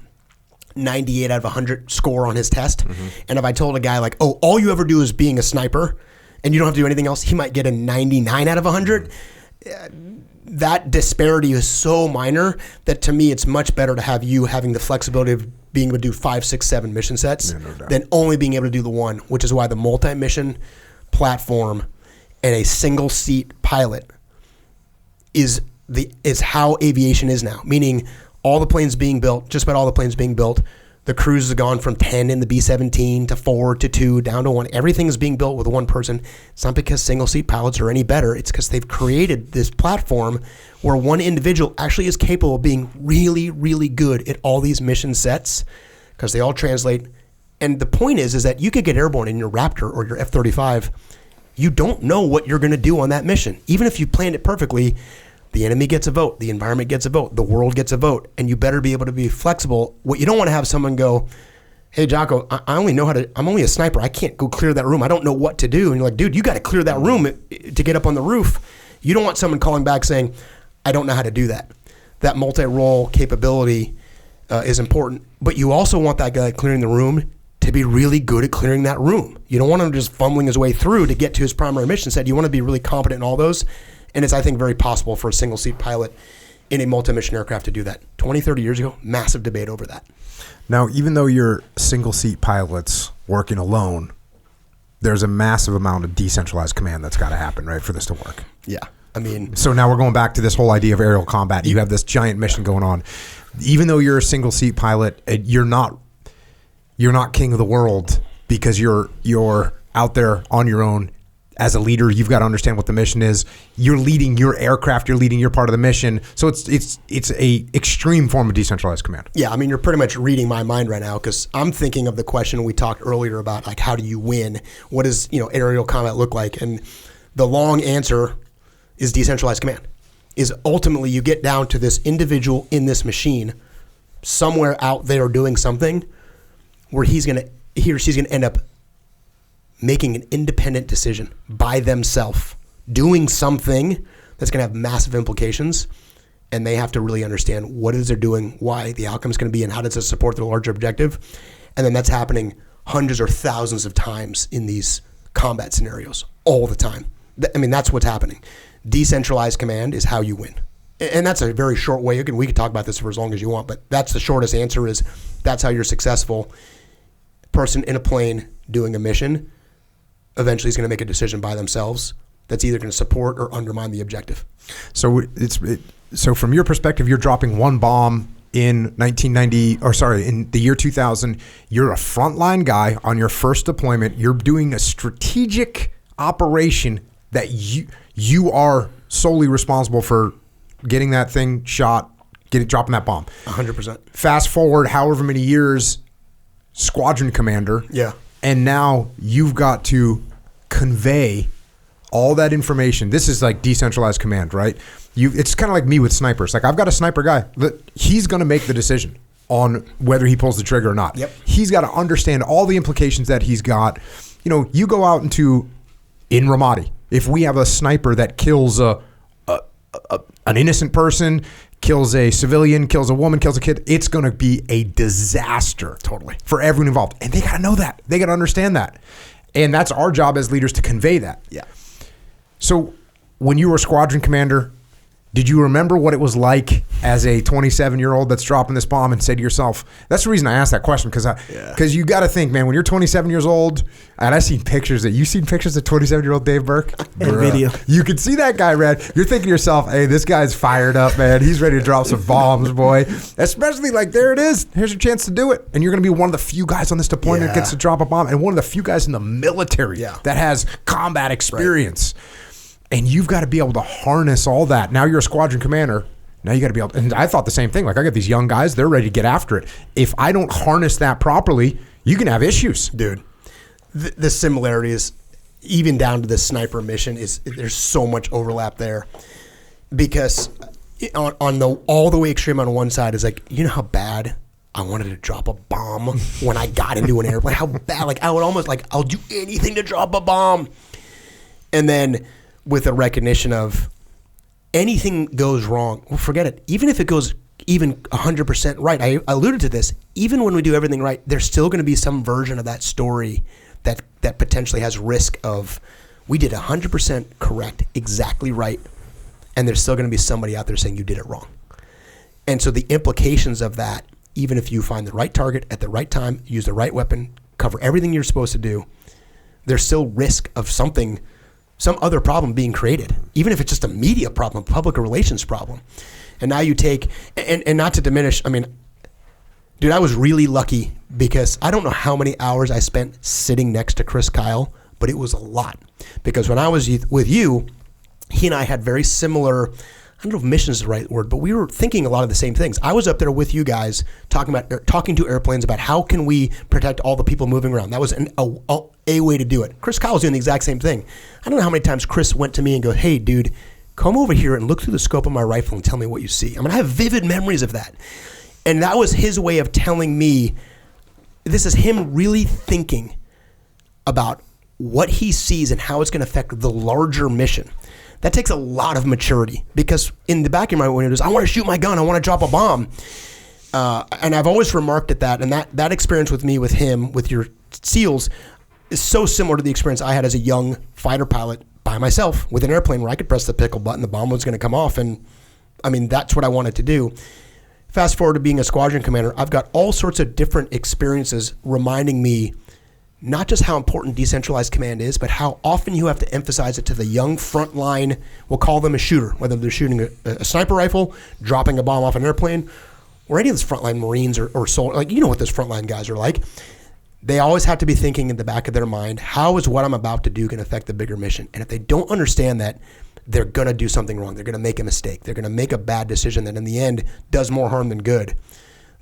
98 out of 100 score on his test. And if I told a guy like, oh, all you ever do is being a sniper and you don't have to do anything else, he might get a 99 out of 100. That disparity is so minor that to me it's much better to have you having the flexibility of being able to do 5, 6, 7 mission sets than only being able to do the one, which is why the multi-mission platform and a single seat pilot is how aviation is now. Meaning all the planes being built, just about all the planes being built, the crews have gone from 10 in the B-17 to 4 to 2 down to 1. Everything is being built with one person. It's not because single seat pilots are any better. It's because they've created this platform where one individual actually is capable of being really, really good at all these mission sets because they all translate. And the point is that you could get airborne in your Raptor or your F-35. You don't know what you're going to do on that mission. Even if you planned it perfectly, the enemy gets a vote, the environment gets a vote, the world gets a vote, and you better be able to be flexible. What you don't want to have someone go, hey, Jocko, I'm only a sniper. I can't go clear that room. I don't know what to do. And you're like, dude, you got to clear that room to get up on the roof. You don't want someone calling back saying, I don't know how to do that. That multi-role capability is important, but you also want that guy clearing the room to be really good at clearing that room. You don't want him just fumbling his way through to get to his primary mission set. You want to be really competent in all those. And it's, I think, very possible for a single-seat pilot in a multi-mission aircraft to do that. 20, 30 years ago, massive debate over that. Now, even though you're single-seat pilots working alone, there's a massive amount of decentralized command that's got to happen, right, for this to work. Yeah. I mean... So now we're going back to this whole idea of aerial combat. You have this giant mission going on. Even though you're a single-seat pilot, you're not king of the world because you're out there on your own. As a leader, you've got to understand what the mission is. You're leading your aircraft. You're leading your part of the mission. So it's a extreme form of decentralized command. Yeah, I mean, you're pretty much reading my mind right now because I'm thinking of the question we talked earlier about, like, how do you win? What does aerial combat look like? And the long answer is decentralized command. Is ultimately you get down to this individual in this machine somewhere out there doing something where he or she's gonna end up making an independent decision by themselves, doing something that's going to have massive implications, and they have to really understand what it is they're doing, why the outcome is going to be, and how does it support their larger objective. And then that's happening hundreds or thousands of times in these combat scenarios all the time. I mean, that's what's happening. Decentralized command is how you win. And that's a very short way. We could talk about this for as long as you want, but that's the shortest answer is that's how you're successful. Person in a plane doing a mission eventually is going to make a decision by themselves that's either going to support or undermine the objective. So so from your perspective, you're dropping one bomb in in the year 2000. You're a frontline guy on your first deployment. You're doing a strategic operation that you are solely responsible for getting that thing shot, dropping that bomb. 100%. Fast forward however many years, squadron commander. Yeah. And now you've got to convey all that information. This is like decentralized command, right? It's kind of like me with snipers. Like I've got a sniper guy. He's going to make the decision on whether he pulls the trigger or not. Yep. He's got to understand all the implications that he's got. You go out in Ramadi. If we have a sniper that kills an innocent person, kills a civilian, kills a woman, kills a kid, it's going to be a disaster. Totally. For everyone involved. And they got to know that. They got to understand that. And that's our job as leaders to convey that. Yeah. So when you were a squadron commander, did you remember what it was like as a 27-year-old that's dropping this bomb and say to yourself, that's the reason I asked that question, because you got to think, man, when you're 27 years old, and I've seen pictures of 27-year-old Dave Burke? And video. You can see that guy, Red. You're thinking to yourself, hey, this guy's fired up, man. He's ready to drop some bombs, boy. Especially like, there it is. Here's your chance to do it. And you're going to be one of the few guys on this deployment that gets to drop a bomb, and one of the few guys in the military that has combat experience. Right. And you've got to be able to harness all that. Now you're a squadron commander. Now you got to be able to, and I thought the same thing. Like I got these young guys, they're ready to get after it. If I don't harness that properly, you can have issues. Dude, the similarities, even down to the sniper mission, there's so much overlap there. Because on the all the way extreme on one side is like, you know how bad I wanted to drop a bomb when I got into an airplane? How bad? Like, I would almost, like, I'll do anything to drop a bomb. And then with a recognition of anything goes wrong, well, forget it. Even if it goes even 100% right, I alluded to this, even when we do everything right, there's still going to be some version of that story that potentially has risk of, we did 100% correct, exactly right, and there's still going to be somebody out there saying you did it wrong. And so the implications of that, even if you find the right target at the right time, use the right weapon, cover everything you're supposed to do, there's still risk of some other problem being created, even if it's just a media problem, public relations problem. And now you take, and not to diminish, I mean, dude, I was really lucky because I don't know how many hours I spent sitting next to Chris Kyle, but it was a lot. Because when I was with you, he and I had very similar, I don't know if mission is the right word, but we were thinking a lot of the same things. I was up there with you guys talking to airplanes about how can we protect all the people moving around. That was a way to do it. Chris Kyle was doing the exact same thing. I don't know how many times Chris went to me and go, hey, dude, come over here and look through the scope of my rifle and tell me what you see. I mean, I have vivid memories of that. And that was his way of telling me, this is him really thinking about what he sees and how it's going to affect the larger mission. That takes a lot of maturity, because in the back of my mind is, I want to shoot my gun, I want to drop a bomb. And I've always remarked at that, and that experience with me, with him, with your SEALs, is so similar to the experience I had as a young fighter pilot by myself with an airplane where I could press the pickle button, the bomb was going to come off, and I mean, that's what I wanted to do. Fast forward to being a squadron commander, I've got all sorts of different experiences reminding me not just how important decentralized command is, but how often you have to emphasize it to the young frontline, we'll call them a shooter, whether they're shooting a sniper rifle, dropping a bomb off an airplane, or any of those frontline Marines or soldiers, like, you know what those frontline guys are like. They always have to be thinking in the back of their mind, how is what I'm about to do going to affect the bigger mission? And if they don't understand that, they're going to do something wrong. They're going to make a mistake. They're going to make a bad decision that in the end does more harm than good.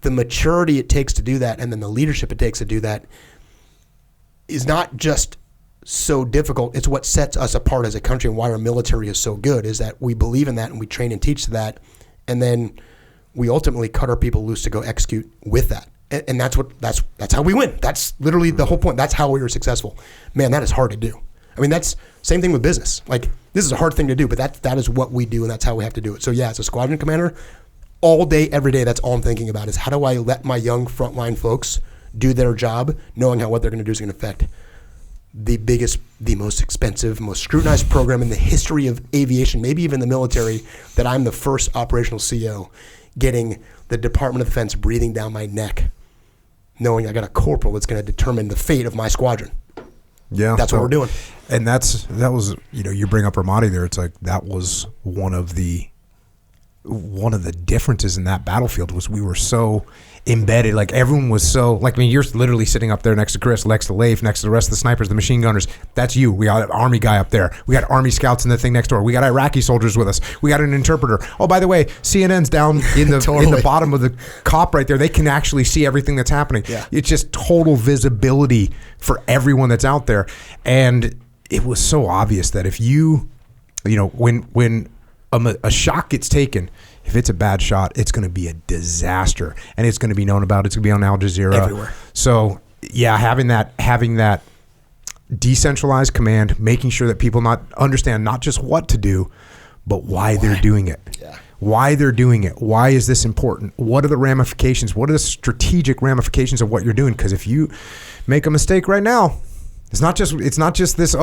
The maturity it takes to do that, and then the leadership it takes to do that, is not just so difficult. It's what sets us apart as a country, and why our military is so good, is that we believe in that and we train and teach to that. And then we ultimately cut our people loose to go execute with that. And that's how we win. That's literally the whole point. That's how we were successful. Man, that is hard to do. I mean, that's same thing with business. Like, this is a hard thing to do, but that is what we do, and that's how we have to do it. So yeah, as a squadron commander, all day, every day, that's all I'm thinking about is how do I let my young frontline folks do their job, knowing how what they're going to do is going to affect the biggest, the most expensive, most scrutinized program in the history of aviation, maybe even the military, that I'm the first operational CEO, getting the Department of Defense breathing down my neck, knowing I got a corporal that's going to determine the fate of my squadron. Yeah, that's what we're doing. And that was, you bring up Ramadi there. It's like that was one of the differences in that battlefield was we were so embedded. Like, everyone was so, like, I mean, you're literally sitting up there next to Chris, next to Leif, next to the rest of the snipers, the machine gunners. That's you. We got an Army guy up there. We got Army scouts in the thing next door. We got Iraqi soldiers with us. We got an interpreter. Oh, by the way, CNN's down in the totally. In the bottom of the cop right there. They can actually see everything that's happening. Yeah. It's just total visibility for everyone that's out there. And it was so obvious that if when a shot gets taken, if it's a bad shot, it's going to be a disaster, and it's going to be known about. It's going to be on Al Jazeera everywhere. So yeah, having that decentralized command, making sure that people understand not just what to do, but why they're doing it. Yeah. Why they're doing it. Why is this important? What are the ramifications? What are the strategic ramifications of what you're doing? Because if you make a mistake right now, it's not just this.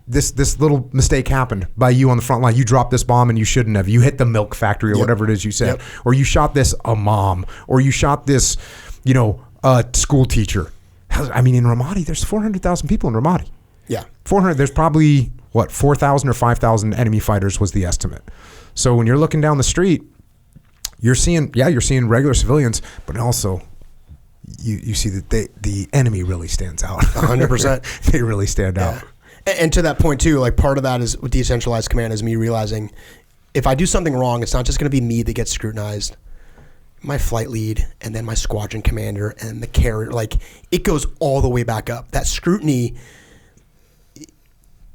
This little mistake happened by you on the front line. You dropped this bomb and you shouldn't have. You hit the milk factory or whatever it is you said. Yep. Or you shot this a mom. Or you shot this, school teacher. I mean, in Ramadi, there's 400,000 people in Ramadi. Yeah. 400. There's probably, 4,000 or 5,000 enemy fighters was the estimate. So when you're looking down the street, you're seeing regular civilians, but also you see that the enemy really stands out. 100%. They really stand out. And to that point too, like, part of that is with decentralized command is me realizing if I do something wrong, it's not just going to be me that gets scrutinized. My flight lead, and then my squadron commander, and the carrier, like, it goes all the way back up. That scrutiny,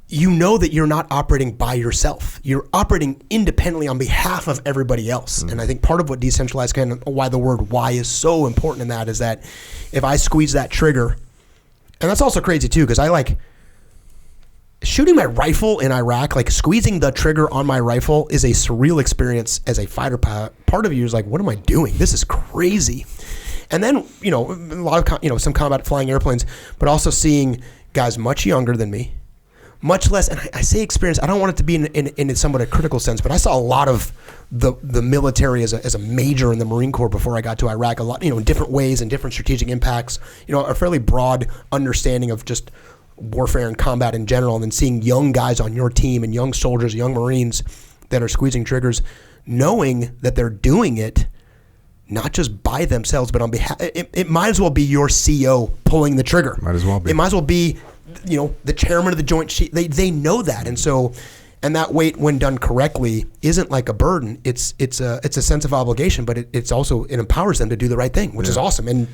you know that you're not operating by yourself. You're operating independently on behalf of everybody else. And I think part of what decentralized why the word why is so important in that is that if I squeeze that trigger, and that's also crazy too, because I like shooting my rifle in Iraq, like squeezing the trigger on my rifle is a surreal experience as a fighter pilot. Part of you is like, what am I doing? This is crazy. And then, a lot of, some combat flying airplanes, but also seeing guys much younger than me, much less, and I say experience, I don't want it to be in somewhat a critical sense, but I saw a lot of the military as a major in the Marine Corps before I got to Iraq, a lot, in different ways and different strategic impacts, a fairly broad understanding of just warfare and combat in general, and then seeing young guys on your team and young soldiers, young Marines that are squeezing triggers, knowing that they're doing it not just by themselves, but on behalf. It might as well be your CO pulling the trigger. Might as well be. It might as well be, the chairman of the Joint Chiefs. They know that, and that weight, when done correctly, isn't like a burden. It's a sense of obligation, but it empowers them to do the right thing, which is awesome. And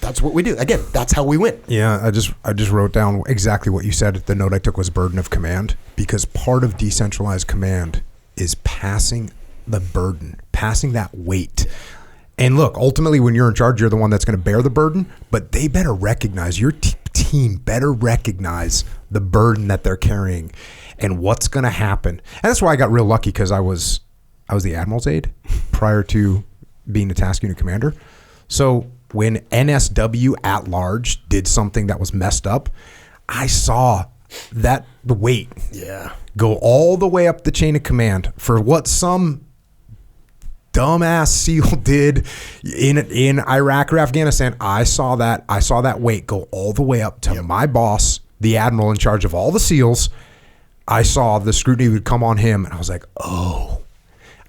that's what we do. Again, that's how we win. Yeah, I just wrote down exactly what you said. The note I took was burden of command, because part of decentralized command is passing the burden, passing that weight. And look, ultimately, when you're in charge, you're the one that's going to bear the burden, but they better recognize, your team better recognize the burden that they're carrying and what's going to happen. And that's why I got real lucky, because I was the admiral's aide prior to being the task unit commander. So when NSW at large did something that was messed up, I saw the weight go all the way up the chain of command for what some dumbass SEAL did in Iraq or Afghanistan. I saw that weight go all the way up to my boss, the admiral in charge of all the SEALs. I saw the scrutiny would come on him, and I was like, oh,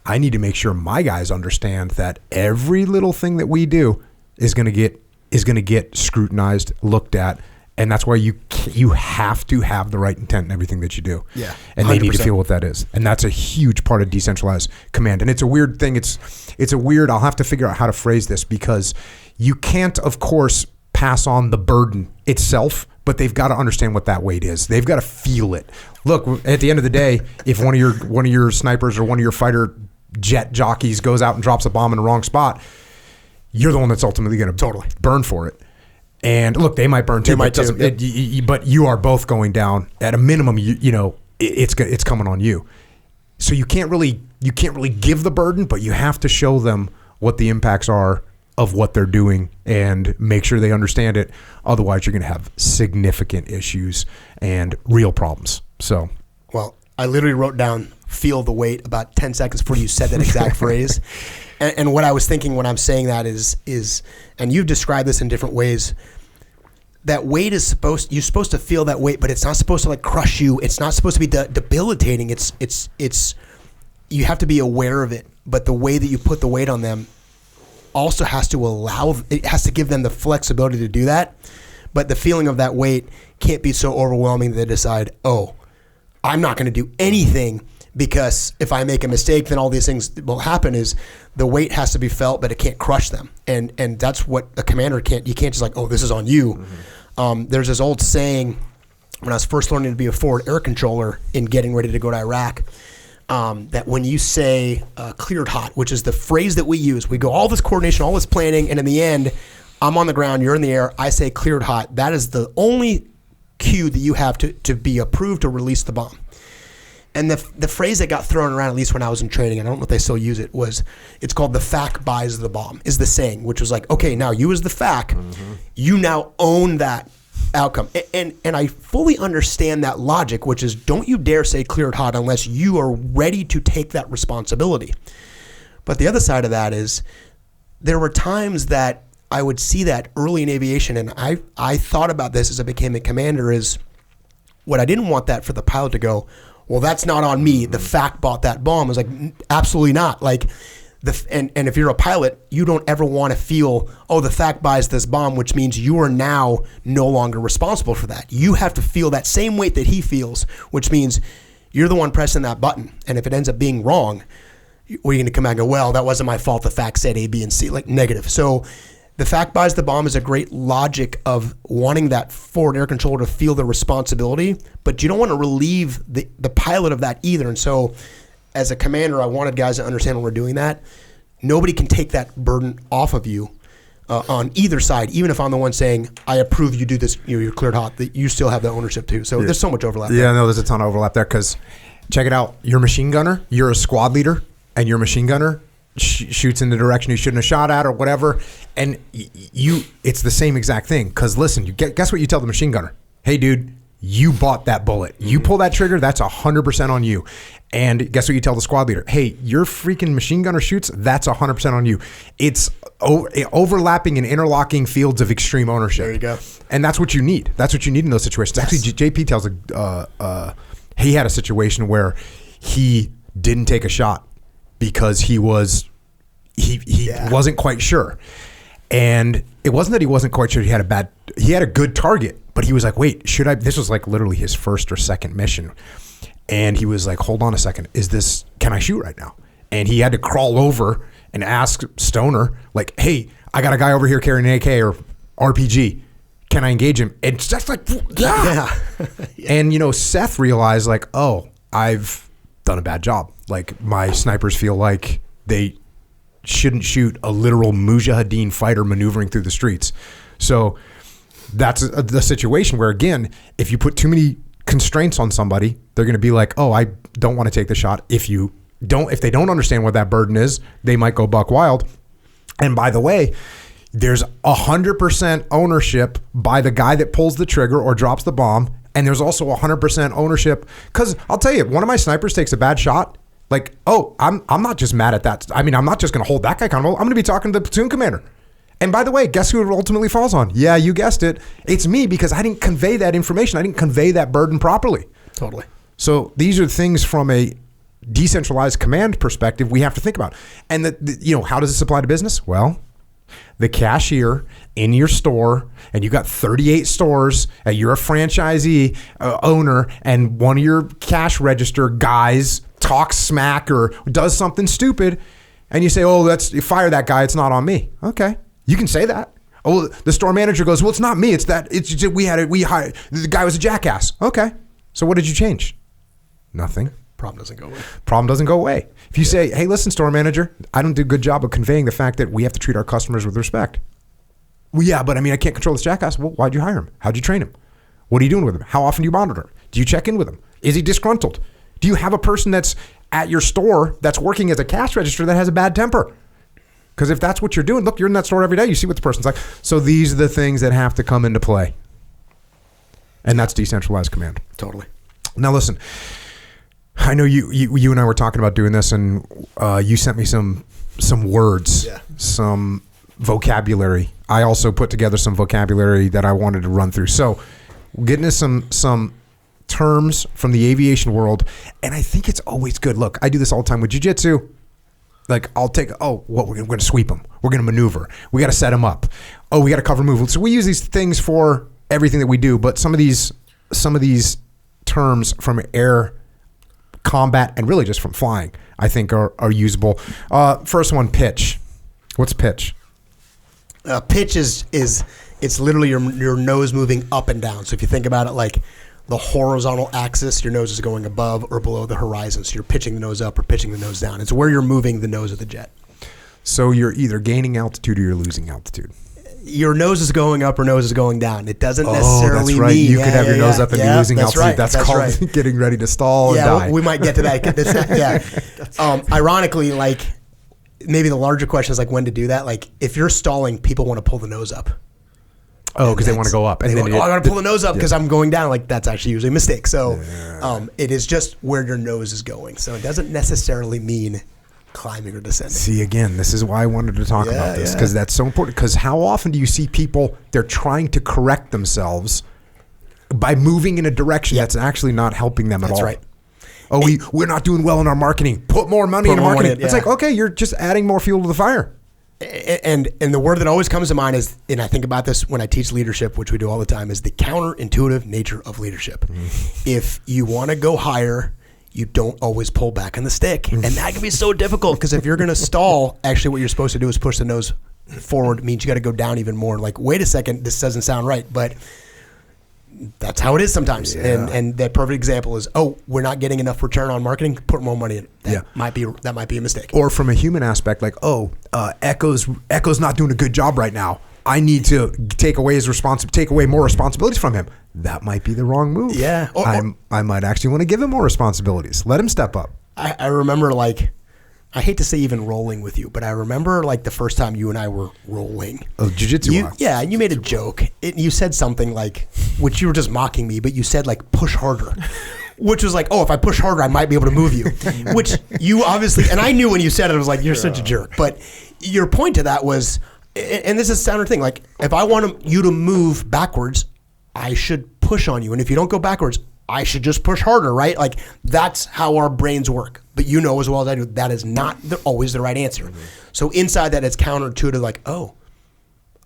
I need to make sure my guys understand that every little thing that we do is going to get scrutinized, looked at, and that's why you have to have the right intent in everything that you do. Yeah, and 100%. They need to feel what that is, and that's a huge part of decentralized command. And it's a weird thing. It's a weird. I'll have to figure out how to phrase this, because you can't, of course, pass on the burden itself, but they've got to understand what that weight is. They've got to feel it. Look, at the end of the day, if one of your snipers or one of your fighter jet jockeys goes out and drops a bomb in the wrong spot, you're the one that's ultimately going to burn for it. And look, they might burn too, but you are both going down at a minimum. It's coming on you. So you can't really give the burden, but you have to show them what the impacts are of what they're doing and make sure they understand it. Otherwise, you're going to have significant issues and real problems. So, well, I literally wrote down "feel the weight" about 10 seconds before you said that exact phrase. And what I was thinking when I'm saying that is, and you've described this in different ways, that weight is you're supposed to feel that weight, but it's not supposed to like crush you. It's not supposed to be debilitating. It's you have to be aware of it, but the way that you put the weight on them also has to give them the flexibility to do that. But the feeling of that weight can't be so overwhelming that they decide, oh, I'm not going to do anything, because if I make a mistake, then all these things will happen. Is the weight has to be felt, but it can't crush them. And that's what a commander can't. You can't just like, oh, this is on you. Mm-hmm. There's this old saying when I was first learning to be a forward air controller in getting ready to go to Iraq, that when you say cleared hot, which is the phrase that we use, we go all this coordination, all this planning, and in the end, I'm on the ground, you're in the air, I say cleared hot. That is the only cue that you have to be approved to release the bomb. And the phrase that got thrown around, at least when I was in training, and I don't know if they still use it, it's called the FAC buys the bomb, is the saying, which was like, okay, now you as the FAC, you now own that outcome. And I fully understand that logic, which is don't you dare say cleared hot unless you are ready to take that responsibility. But the other side of that is there were times that I would see that early in aviation, and I thought about this as I became a commander, is what I didn't want that for the pilot to go, well, that's not on me. The FAC bought that bomb. I was like, absolutely not. Like, and if you're a pilot, you don't ever want to feel, oh, the FAC buys this bomb, which means you are now no longer responsible for that. You have to feel that same weight that he feels, which means you're the one pressing that button. And if it ends up being wrong, what are you going to come out and go, well, that wasn't my fault. The FAC said A, B, and C, like negative. So the fact buys the bomb is a great logic of wanting that forward air controller to feel the responsibility, but you don't want to relieve the pilot of that either. And so as a commander, I wanted guys to understand when we're doing that, nobody can take that burden off of you on either side. Even if I'm the one saying, I approve you do this, you're cleared hot, that you still have the ownership too. So there's so much overlap there. Yeah, no, there's a ton of overlap there because check it out. You're a machine gunner, you're a squad leader, and your machine gunner shoots in the direction you shouldn't have shot at or whatever, and it's the same exact thing. Because listen, guess what you tell the machine gunner? Hey, dude, you bought that bullet. You pull that trigger, that's 100% on you. And guess what you tell the squad leader? Hey, your freaking machine gunner shoots, that's 100% on you. It's overlapping and interlocking fields of extreme ownership. There you go. And that's what you need. That's what you need in those situations. Yes. Actually, JP tells he had a situation where he didn't take a shot because he wasn't quite sure. And it wasn't that he wasn't quite sure he had a good target, but he was like, wait, should I? This was like literally his first or second mission. And he was like, hold on a second. Can I shoot right now? And he had to crawl over and ask Stoner, like, hey, I got a guy over here carrying an AK or RPG. Can I engage him? And it's just like, yeah. And, Seth realized like, oh, I've done a bad job. Like my snipers feel like they shouldn't shoot a literal mujahideen fighter maneuvering through the streets. So that's the situation where, again, if you put too many constraints on somebody, they're going to be like, oh, I don't want to take the shot. If they don't understand what that burden is, they might go buck wild. And by the way, there's 100% ownership by the guy that pulls the trigger or drops the bomb. And there's also 100% ownership. Because I'll tell you, one of my snipers takes a bad shot. Like, oh, I'm not just mad at that. I mean, I'm not just going to hold that guy accountable. I'm going to be talking to the platoon commander. And by the way, guess who it ultimately falls on? Yeah, you guessed it. It's me, because I didn't convey that information. I didn't convey that burden properly. Totally. So these are things from a decentralized command perspective we have to think about. And how does this apply to business? Well, the cashier in your store, and you got 38 stores, and you're a franchisee owner, and one of your cash register guys talks smack or does something stupid, and you say, oh, you fire that guy, it's not on me. Okay, you can say that. Oh, the store manager goes, well, it's not me, we hired, the guy was a jackass. Okay, so what did you change? Nothing. Problem doesn't go away. If you say, hey, listen, store manager, I don't do a good job of conveying the fact that we have to treat our customers with respect. Well, yeah, but I mean, I can't control this jackass. Well, why'd you hire him? How'd you train him? What are you doing with him? How often do you monitor him? Do you check in with him? Is he disgruntled? Do you have a person that's at your store that's working as a cash register that has a bad temper? Because if that's what you're doing, look, you're in that store every day. You see what the person's like. So these are the things that have to come into play. And that's decentralized command. Totally. Now, listen, I know you and I were talking about doing this, and you sent me some words, some vocabulary. I also put together some vocabulary that I wanted to run through. So getting into some terms from the aviation world, and I think it's always good. Look, I do this all the time with jiu-jitsu. Like we're going to sweep them. We're going to maneuver. We got to set them up. Oh, we got to cover move. So we use these things for everything that we do, but some of these terms from air combat and really just from flying, I think are usable. First one, pitch. What's pitch? Pitch is it's literally your nose moving up and down. So if you think about it like the horizontal axis, your nose is going above or below the horizon. So you're pitching the nose up or pitching the nose down. It's where you're moving the nose of the jet. So you're either gaining altitude or you're losing altitude. Your nose is going up or nose is going down. It doesn't necessarily that's right. mean You could have your nose up and be losing altitude. Right. That's called getting ready to stall and die. We might get to that. Ironically, like maybe the larger question is like when to do that. Like if you're stalling, people want to pull the nose up. Oh, because they want to go up. And then I got to pull the nose up because I'm going down. Like that's actually usually a mistake. So it is just where your nose is going. So it doesn't necessarily mean climbing or descending. See, again, this is why I wanted to talk about this, because that's so important. Because how often do you see people, they're trying to correct themselves by moving in a direction that's actually not helping them at all? That's right. Oh, we're not doing well in our marketing. Put more money into marketing. It's like, okay, you're just adding more fuel to the fire. And the word that always comes to mind is, and I think about this when I teach leadership, which we do all the time, is the counterintuitive nature of leadership. If you want to go higher, you don't always pull back on the stick. And that can be so difficult because if you're going to stall, actually what you're supposed to do is push the nose forward means you got to go down even more. Like, wait a second, this doesn't sound right, but that's how it is sometimes. Yeah. And that perfect example is, we're not getting enough return on marketing. Put more money in. That might be a mistake. Or from a human aspect, like, Echo's not doing a good job right now. I need to take away more responsibilities from him. That might be the wrong move. Yeah. I might actually want to give him more responsibilities. Let him step up. I remember, like, I hate to say even rolling with you, but I remember, like, the first time you and I were rolling. Oh, jiu-jitsu. Yeah, and you made a joke. You said something like, which you were just mocking me, but you said, like, push harder. Which was like, if I push harder, I might be able to move you. Which you obviously, and I knew when you said it, I was like, you're such a jerk. But your point to that was, and this is a standard thing, like, if I want you to move backwards, I should push on you. And if you don't go backwards, I should just push harder, right? Like, that's how our brains work. But you know as well as I do, that is not always the right answer. Mm-hmm. So inside that, it's counterintuitive, like,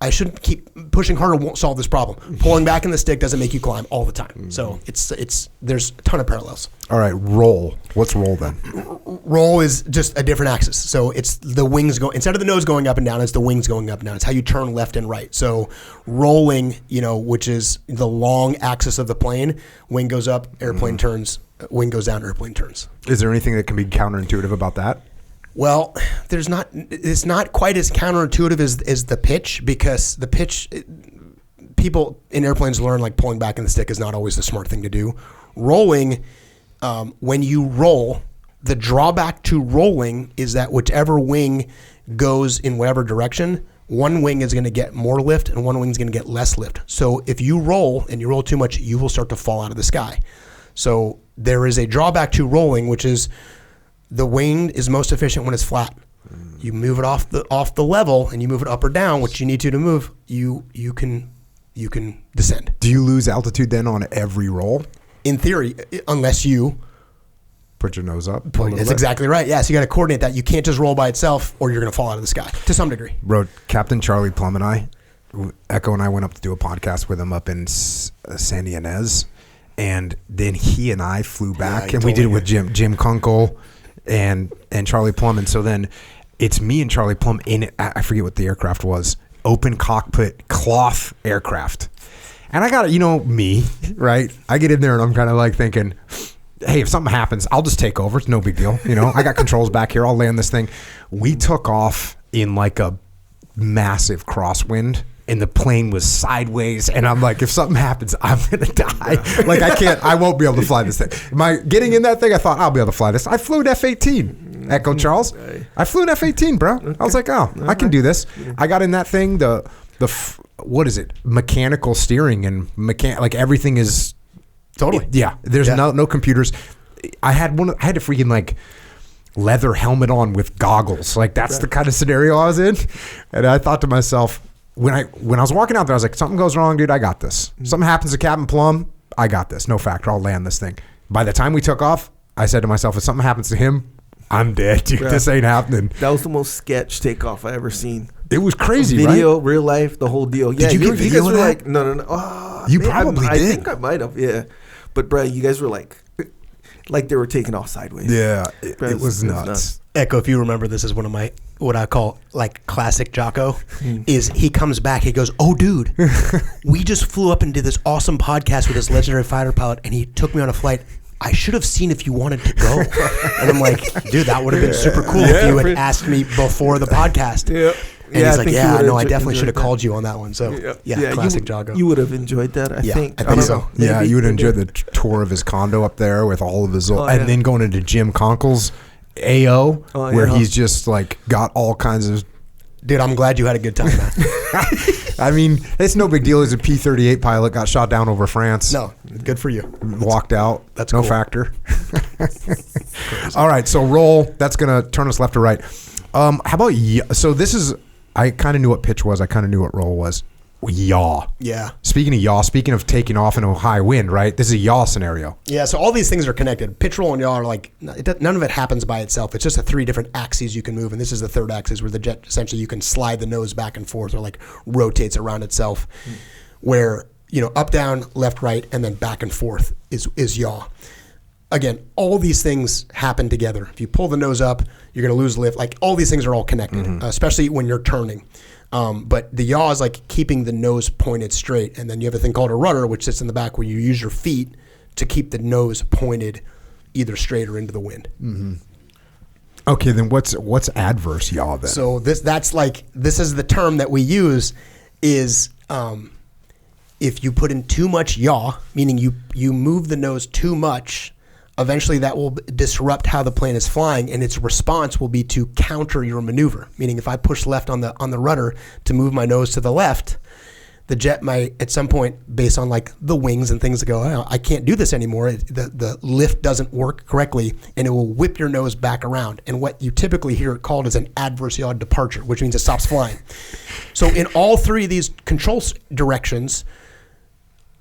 I shouldn't keep pushing harder, won't solve this problem. Pulling back in the stick doesn't make you climb all the time. Mm-hmm. So there's a ton of parallels. All right, roll. What's roll then? Roll is just a different axis. So it's the wings instead of the nose going up and down, it's the wings going up and down. It's how you turn left and right. So rolling, which is the long axis of the plane, wing goes up, airplane turns, wing goes down, airplane turns. Is there anything that can be counterintuitive about that? Well, it's not quite as counterintuitive as the pitch, because the pitch, people in airplanes learn, like, pulling back in the stick is not always the smart thing to do. Rolling, when you roll, the drawback to rolling is that whichever wing goes in whatever direction, one wing is going to get more lift and one wing is going to get less lift. So if you roll and you roll too much, you will start to fall out of the sky. So there is a drawback to rolling, which is the wing is most efficient when it's flat. You move it off the level and you move it up or down, which you need to move, you can descend. Do you lose altitude then on every roll? In theory, unless you put your nose up. That's exactly right. Yeah, so you got to coordinate that. You can't just roll by itself or you're going to fall out of the sky to some degree. Bro, Captain Charlie Plum and I, Echo and I went up to do a podcast with him up in San Ynez, and then he and I flew back and we did it with Jim Kunkel and Charlie Plum. And so then it's me and Charlie Plum in, I forget what the aircraft was, open cockpit cloth aircraft. And I got, me, right? I get in there and I'm kind of like thinking, hey, if something happens, I'll just take over. It's no big deal. I got controls back here. I'll land this thing. We took off in like a massive crosswind and the plane was sideways. And I'm like, if something happens, I'm going to die. Like, I won't be able to fly this thing. Getting in that thing, I thought, I'll be able to fly this. I flew an F-18, Echo Charles. I flew an F-18, bro. Okay. I was like, I can do this. I got in that thing, what is it? Mechanical steering and like everything is totally. There's no computers. I had to freaking like leather helmet on with goggles. Like that's the kind of scenario I was in. And I thought to myself, when I was walking out there, I was like, something goes wrong, dude, I got this. Something happens to Captain Plum, I got this. No factor, I'll land this thing. By the time we took off, I said to myself, if something happens to him, I'm dead, dude. This ain't happening. That was the most sketch takeoff I ever seen. It was crazy, video, right? Real life, the whole deal. Did you get video guys of were that? like, no. Oh, you probably did. I think I might have, yeah. But, bro, you guys were like they were taking off sideways. Yeah, it was nuts. Echo, if you remember, this is one of my, what I call like classic Jocko, is he comes back, he goes, oh, dude, we just flew up and did this awesome podcast with this legendary fighter pilot, and he took me on a flight. I should have seen if you wanted to go. And I'm like, dude, that would have been super cool if you had asked me before the podcast. Yeah. And he's like, I definitely should have called you on that one. So, classic Jocko. You would have enjoyed that, I think. I think so. Yeah, you would have enjoyed the tour of his condo up there with all of his, and then going into Jim Kunkel's AO, where he's just like got all kinds of. Dude, I'm glad you had a good time, man. I mean, it's no big deal. He's a P-38 pilot, got shot down over France. No, good for you. Walked out. That's no cool. factor. All right, so roll. That's going to turn us left or right. How about so this is, I kind of knew what pitch was. I kind of knew what roll was. Yaw. Yeah. Speaking of yaw, speaking of taking off in a high wind, right? This is a yaw scenario. Yeah, so all these things are connected. Pitch, roll, and yaw are like, none of it happens by itself. It's just the three different axes you can move, and this is the third axis where the jet, essentially you can slide the nose back and forth or like rotates around itself, where, up, down, left, right, and then back and forth is yaw. Again, all these things happen together. If you pull the nose up, you're going to lose lift. Like all these things are all connected, especially when you're turning. But the yaw is like keeping the nose pointed straight. And then you have a thing called a rudder, which sits in the back where you use your feet to keep the nose pointed either straight or into the wind. Mm-hmm. Okay, then what's adverse yaw then? So this is the term that we use is if you put in too much yaw, meaning you move the nose too much, eventually that will disrupt how the plane is flying, and its response will be to counter your maneuver. Meaning if I push left on the rudder to move my nose to the left, the jet might at some point, based on like the wings and things, go, oh, I can't do this anymore. The lift doesn't work correctly, and it will whip your nose back around. And what you typically hear it called is an adverse yaw departure, which means it stops flying. So in all three of these control directions,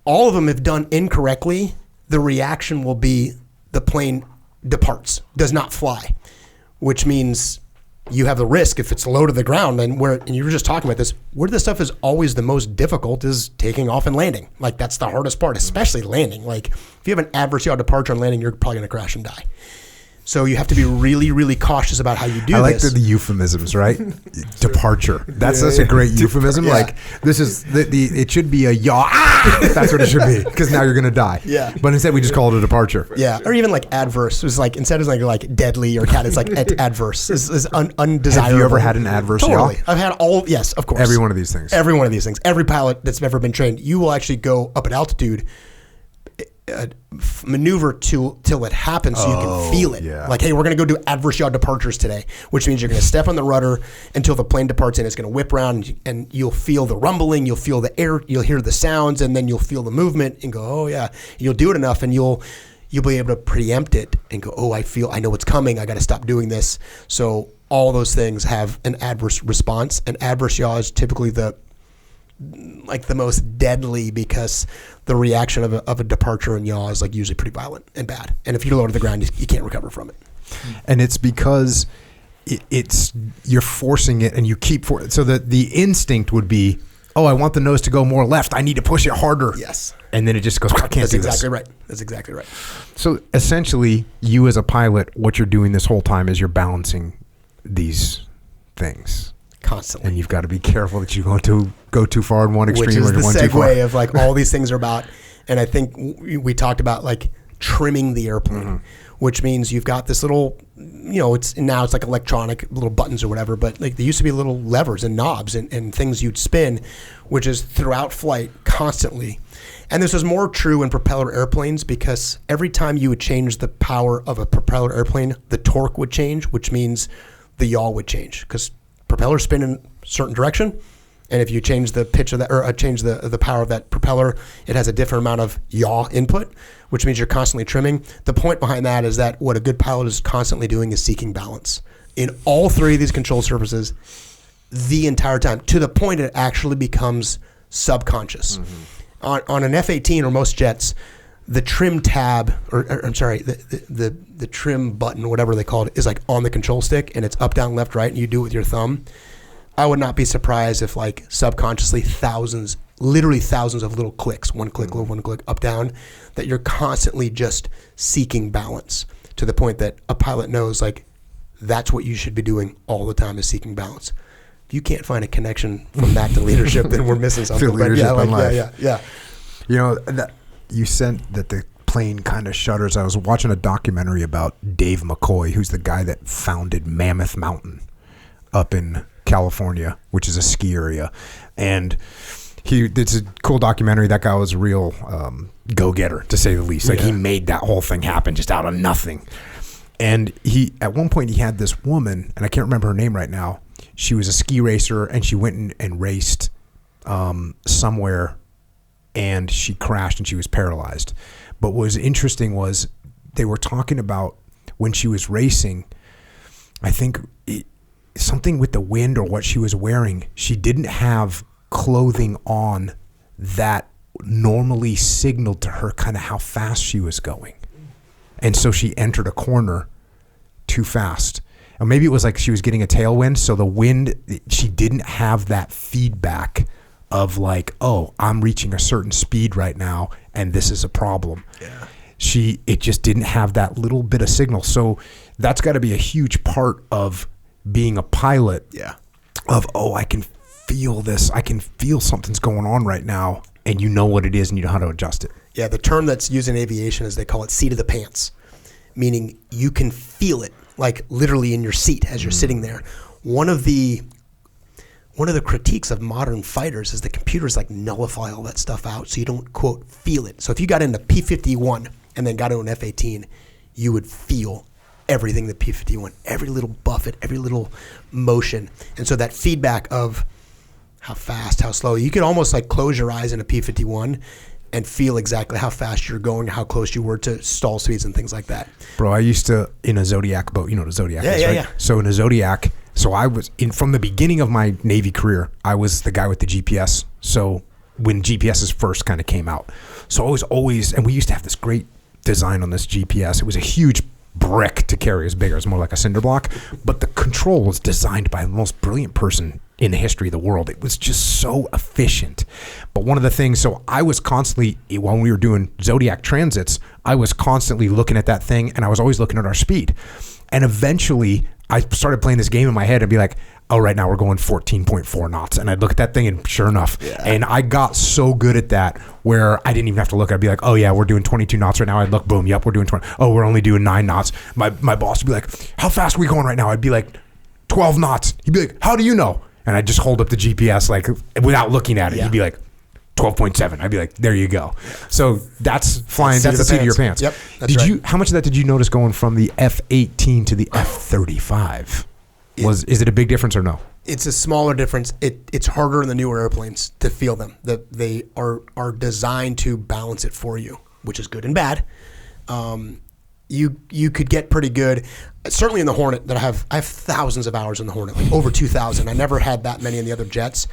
all of them, if done incorrectly, the reaction will be the plane departs, does not fly, which means you have the risk if it's low to the ground. And you were just talking about this, where this stuff is always the most difficult is taking off and landing. Like that's the hardest part, especially landing. Like if you have an adverse yaw departure on landing, you're probably going to crash and die. So you have to be really, really cautious about how you do this. I like the euphemisms, right? Departure. That's such a great euphemism. Yeah. Like this is it should be a yaw. Ah! That's what it should be, because now you're going to die. Yeah. But instead we just call it a departure. Yeah. Or even like adverse. It was like, instead of like deadly or cat, it's like adverse. Is undesirable. Have you ever had an adverse Totally. yaw? I've had yes, of course. Every one of these things. Every one of these things. Every pilot that's ever been trained, you will actually go up at altitude, maneuver till it happens so you can feel it. Yeah. Like, hey, we're going to go do adverse yaw departures today, which means you're going to step on the rudder until the plane departs, and it's going to whip around, and you'll feel the rumbling, you'll feel the air, you'll hear the sounds, and then you'll feel the movement and go, oh yeah. You'll do it enough and you'll be able to preempt it and go, oh, I know it's coming, I got to stop doing this. So all those things have an adverse response, and adverse yaw is typically the most deadly, because the reaction of a departure and yaw is like usually pretty violent and bad. And if you're low to the ground, you can't recover from it. And it's because it's you're forcing it, and you keep so that the instinct would be, oh, I want the nose to go more left, I need to push it harder. Yes. And then it just goes, I can't do this. That's exactly right. That's exactly right. So essentially, you as a pilot, what you're doing this whole time is you're balancing these things constantly. And you've got to be careful that you don't go too far in one extreme, which is or the one too far. segue of like all these things are about. And I think we talked about like trimming the airplane, which means you've got this little, it's like electronic little buttons or whatever, but like there used to be little levers and knobs and things you'd spin, which is throughout flight constantly. And this was more true in propeller airplanes, because every time you would change the power of a propeller airplane, the torque would change, which means the yaw would change, because propellers spin in a certain direction. And if you change the pitch of that, or change the power of that propeller, it has a different amount of yaw input, which means you're constantly trimming. The point behind that is that what a good pilot is constantly doing is seeking balance in all three of these control surfaces the entire time, to the point it actually becomes subconscious. On an F-18 or most jets, the trim tab, the trim button, whatever they call it, is like on the control stick, and it's up, down, left, right, and you do it with your thumb. I would not be surprised if like subconsciously literally thousands of little clicks, one click, one click, up, down, that you're constantly just seeking balance, to the point that a pilot knows like that's what you should be doing all the time, is seeking balance. If you can't find a connection from that to leadership, then we're missing something. Yeah. You said that the plane kind of shudders. I was watching a documentary about Dave McCoy, who's the guy that founded Mammoth Mountain up in California, which is a ski area. And it's a cool documentary. That guy was a real go-getter, to say the least. Like he made that whole thing happen just out of nothing. And at one point he had this woman, and I can't remember her name right now. She was a ski racer, and she went and raced somewhere, and she crashed and she was paralyzed. But what was interesting was they were talking about when she was racing, I think something with the wind or what she was wearing, she didn't have clothing on that normally signaled to her kind of how fast she was going. And so she entered a corner too fast. Or maybe it was like she was getting a tailwind, so the wind, she didn't have that feedback of like, oh, I'm reaching a certain speed right now, and this is a problem. Yeah. It just didn't have that little bit of signal. So that's got to be a huge part of being a pilot. Yeah. Of, oh, I can feel this. I can feel something's going on right now, and you know what it is, and you know how to adjust it. Yeah, the term that's used in aviation is they call it seat of the pants, meaning you can feel it, like literally in your seat as you're sitting there. One of the critiques of modern fighters is the computers like nullify all that stuff out, so you don't, quote, feel it. So if you got into P-51 and then got into an F-18, you would feel everything the P-51, every little buffet, every little motion. And so that feedback of how fast, how slow, you could almost like close your eyes in a P-51 and feel exactly how fast you're going, how close you were to stall speeds and things like that. Bro, I used to, in a Zodiac boat, you know what a Zodiac is, right? Yeah. So in a Zodiac, so I was, from the beginning of my Navy career, I was the guy with the GPS. So when GPSs first kind of came out. So I was always, and we used to have this great design on this GPS. It was a huge brick to carry, as big, it was more like a cinder block, but the control was designed by the most brilliant person in the history of the world. It was just so efficient. But one of the things, so I was constantly, when we were doing Zodiac transits, I was constantly looking at that thing, and I was always looking at our speed. And eventually I started playing this game in my head and be like, oh, right now we're going 14.4 knots. And I'd look at that thing, and sure enough, and I got so good at that where I didn't even have to look. I'd be like, oh yeah, we're doing 22 knots right now. I'd look, boom, yep, we're doing 20. Oh, we're only doing 9 knots. My boss would be like, how fast are we going right now? I'd be like, 12 knots. He'd be like, how do you know? And I'd just hold up the GPS like without looking at it. He'd be like, 12.7. I'd be like, there you go. So that's flying to the seat of your pants. Yep. That's how much of that did you notice going from the F-18 to the F-35? Is it a big difference or no? It's a smaller difference. It's harder in the newer airplanes to feel them. They are designed to balance it for you, which is good and bad. You could get pretty good. Certainly in the Hornet, that I have thousands of hours in the Hornet, like over 2,000. I never had that many in the other jets.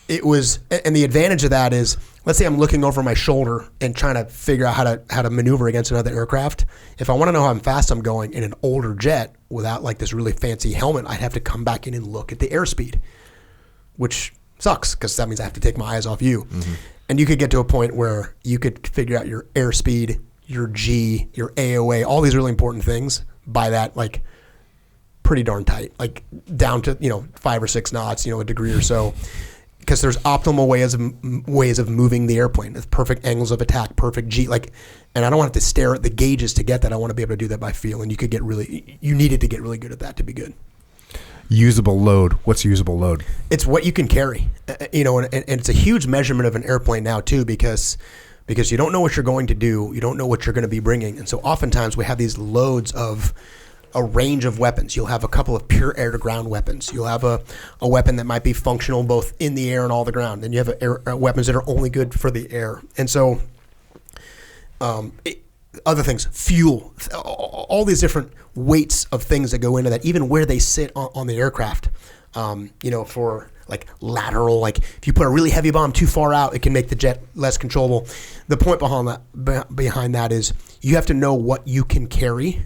It was, and the advantage of that is, let's say I'm looking over my shoulder and trying to figure out how to maneuver against another aircraft. If I want to know how fast I'm going in an older jet without like this really fancy helmet, I'd have to come back in and look at the airspeed, which sucks because that means I have to take my eyes off you. Mm-hmm. And you could get to a point where you could figure out your airspeed, your G, your AOA, all these really important things by that, like pretty darn tight, like down to 5 or 6 knots, a degree or so. Because there's optimal ways of moving the airplane with perfect angles of attack, perfect G, and I don't want to stare at the gauges to get that. I want to be able to do that by feel, and you needed to get really good at that to be good. Usable load. What's usable load? It's what you can carry, and it's a huge measurement of an airplane now too, because you don't know what you're going to do, you don't know what you're going to be bringing, and so oftentimes we have these loads of a range of weapons. You'll have a couple of pure air-to-ground weapons. You'll have a weapon that might be functional both in the air and all the ground. And you have weapons that are only good for the air. And so other things, fuel, all these different weights of things that go into that, even where they sit on the aircraft. For like lateral, like if you put a really heavy bomb too far out, it can make the jet less controllable. The point behind that is you have to know what you can carry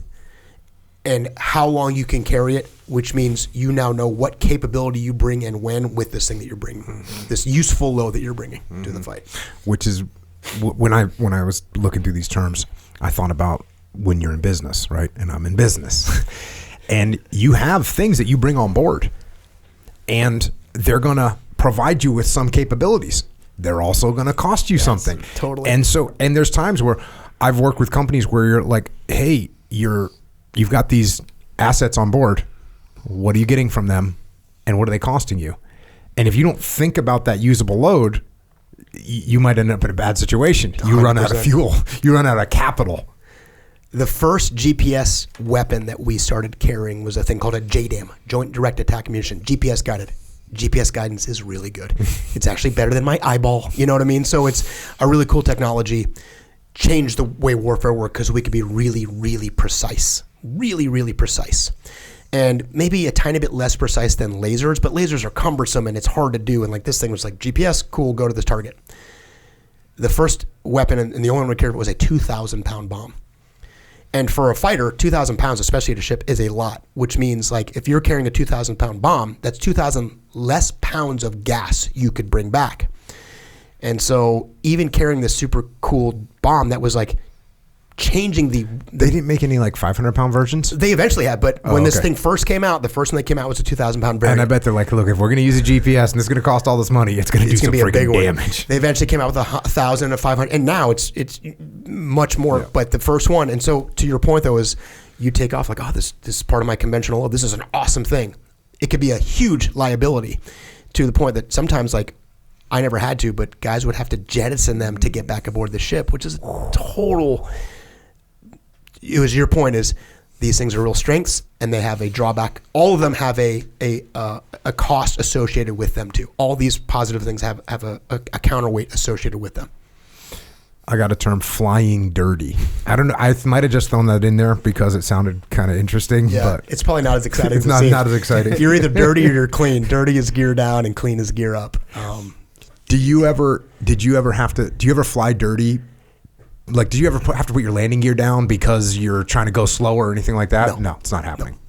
and how long you can carry it, which means you now know what capability you bring and when with this thing that you're bringing, this useful load that you're bringing to the fight. Which is, when I was looking through these terms, I thought about when you're in business, right? And I'm in business. And you have things that you bring on board, and they're going to provide you with some capabilities. They're also going to cost you something. Totally. And there's times where I've worked with companies where you're like, hey, you've got these assets on board. What are you getting from them, and what are they costing you? And if you don't think about that usable load, you might end up in a bad situation. You 100%. Run out of fuel. You run out of capital. The first GPS weapon that we started carrying was a thing called a JDAM, Joint Direct Attack Munition, GPS guided. GPS guidance is really good. It's actually better than my eyeball. You know what I mean? So it's a really cool technology. Changed the way warfare worked because we could be really, really precise. Really, really precise. And maybe a tiny bit less precise than lasers, but lasers are cumbersome and it's hard to do. And like this thing was like, GPS, cool, go to this target. The first weapon, and the only one we carried, was a 2,000-pound bomb. And for a fighter, 2,000 pounds, especially at a ship, is a lot, which means like if you're carrying a 2,000-pound bomb, that's 2,000 less pounds of gas you could bring back. And so even carrying this super cool bomb that was like changing the. They didn't make any like 500-pound versions. They eventually had, but when this okay. thing first came out, the first one that came out was a 2,000-pound variant. And I bet they're like, look, if we're going to use a GPS and it's going to cost all this money, it's going to do some be a big freaking one. damage. They eventually came out with 1,000, a 500, and now it's much more. Yeah. But the first one, and so to your point though, is you take off like, oh, this is part of my conventional. Oh, this is an awesome thing. It could be a huge liability to the point that sometimes like I never had to, but guys would have to jettison them to get back aboard the ship, which is a total. It was your point is these things are real strengths and they have a drawback. All of them have a cost associated with them too. All these positive things have a counterweight associated with them. I got a term, flying dirty. I don't know. I might have just thrown that in there because it sounded kind of interesting. Yeah, but it's probably not as exciting. it's not as exciting. You're either dirty or you're clean. Dirty is gear down and clean is gear up. Did you ever fly dirty? Like, did you ever have to put your landing gear down because you're trying to go slower or anything like that? No, it's not happening. No.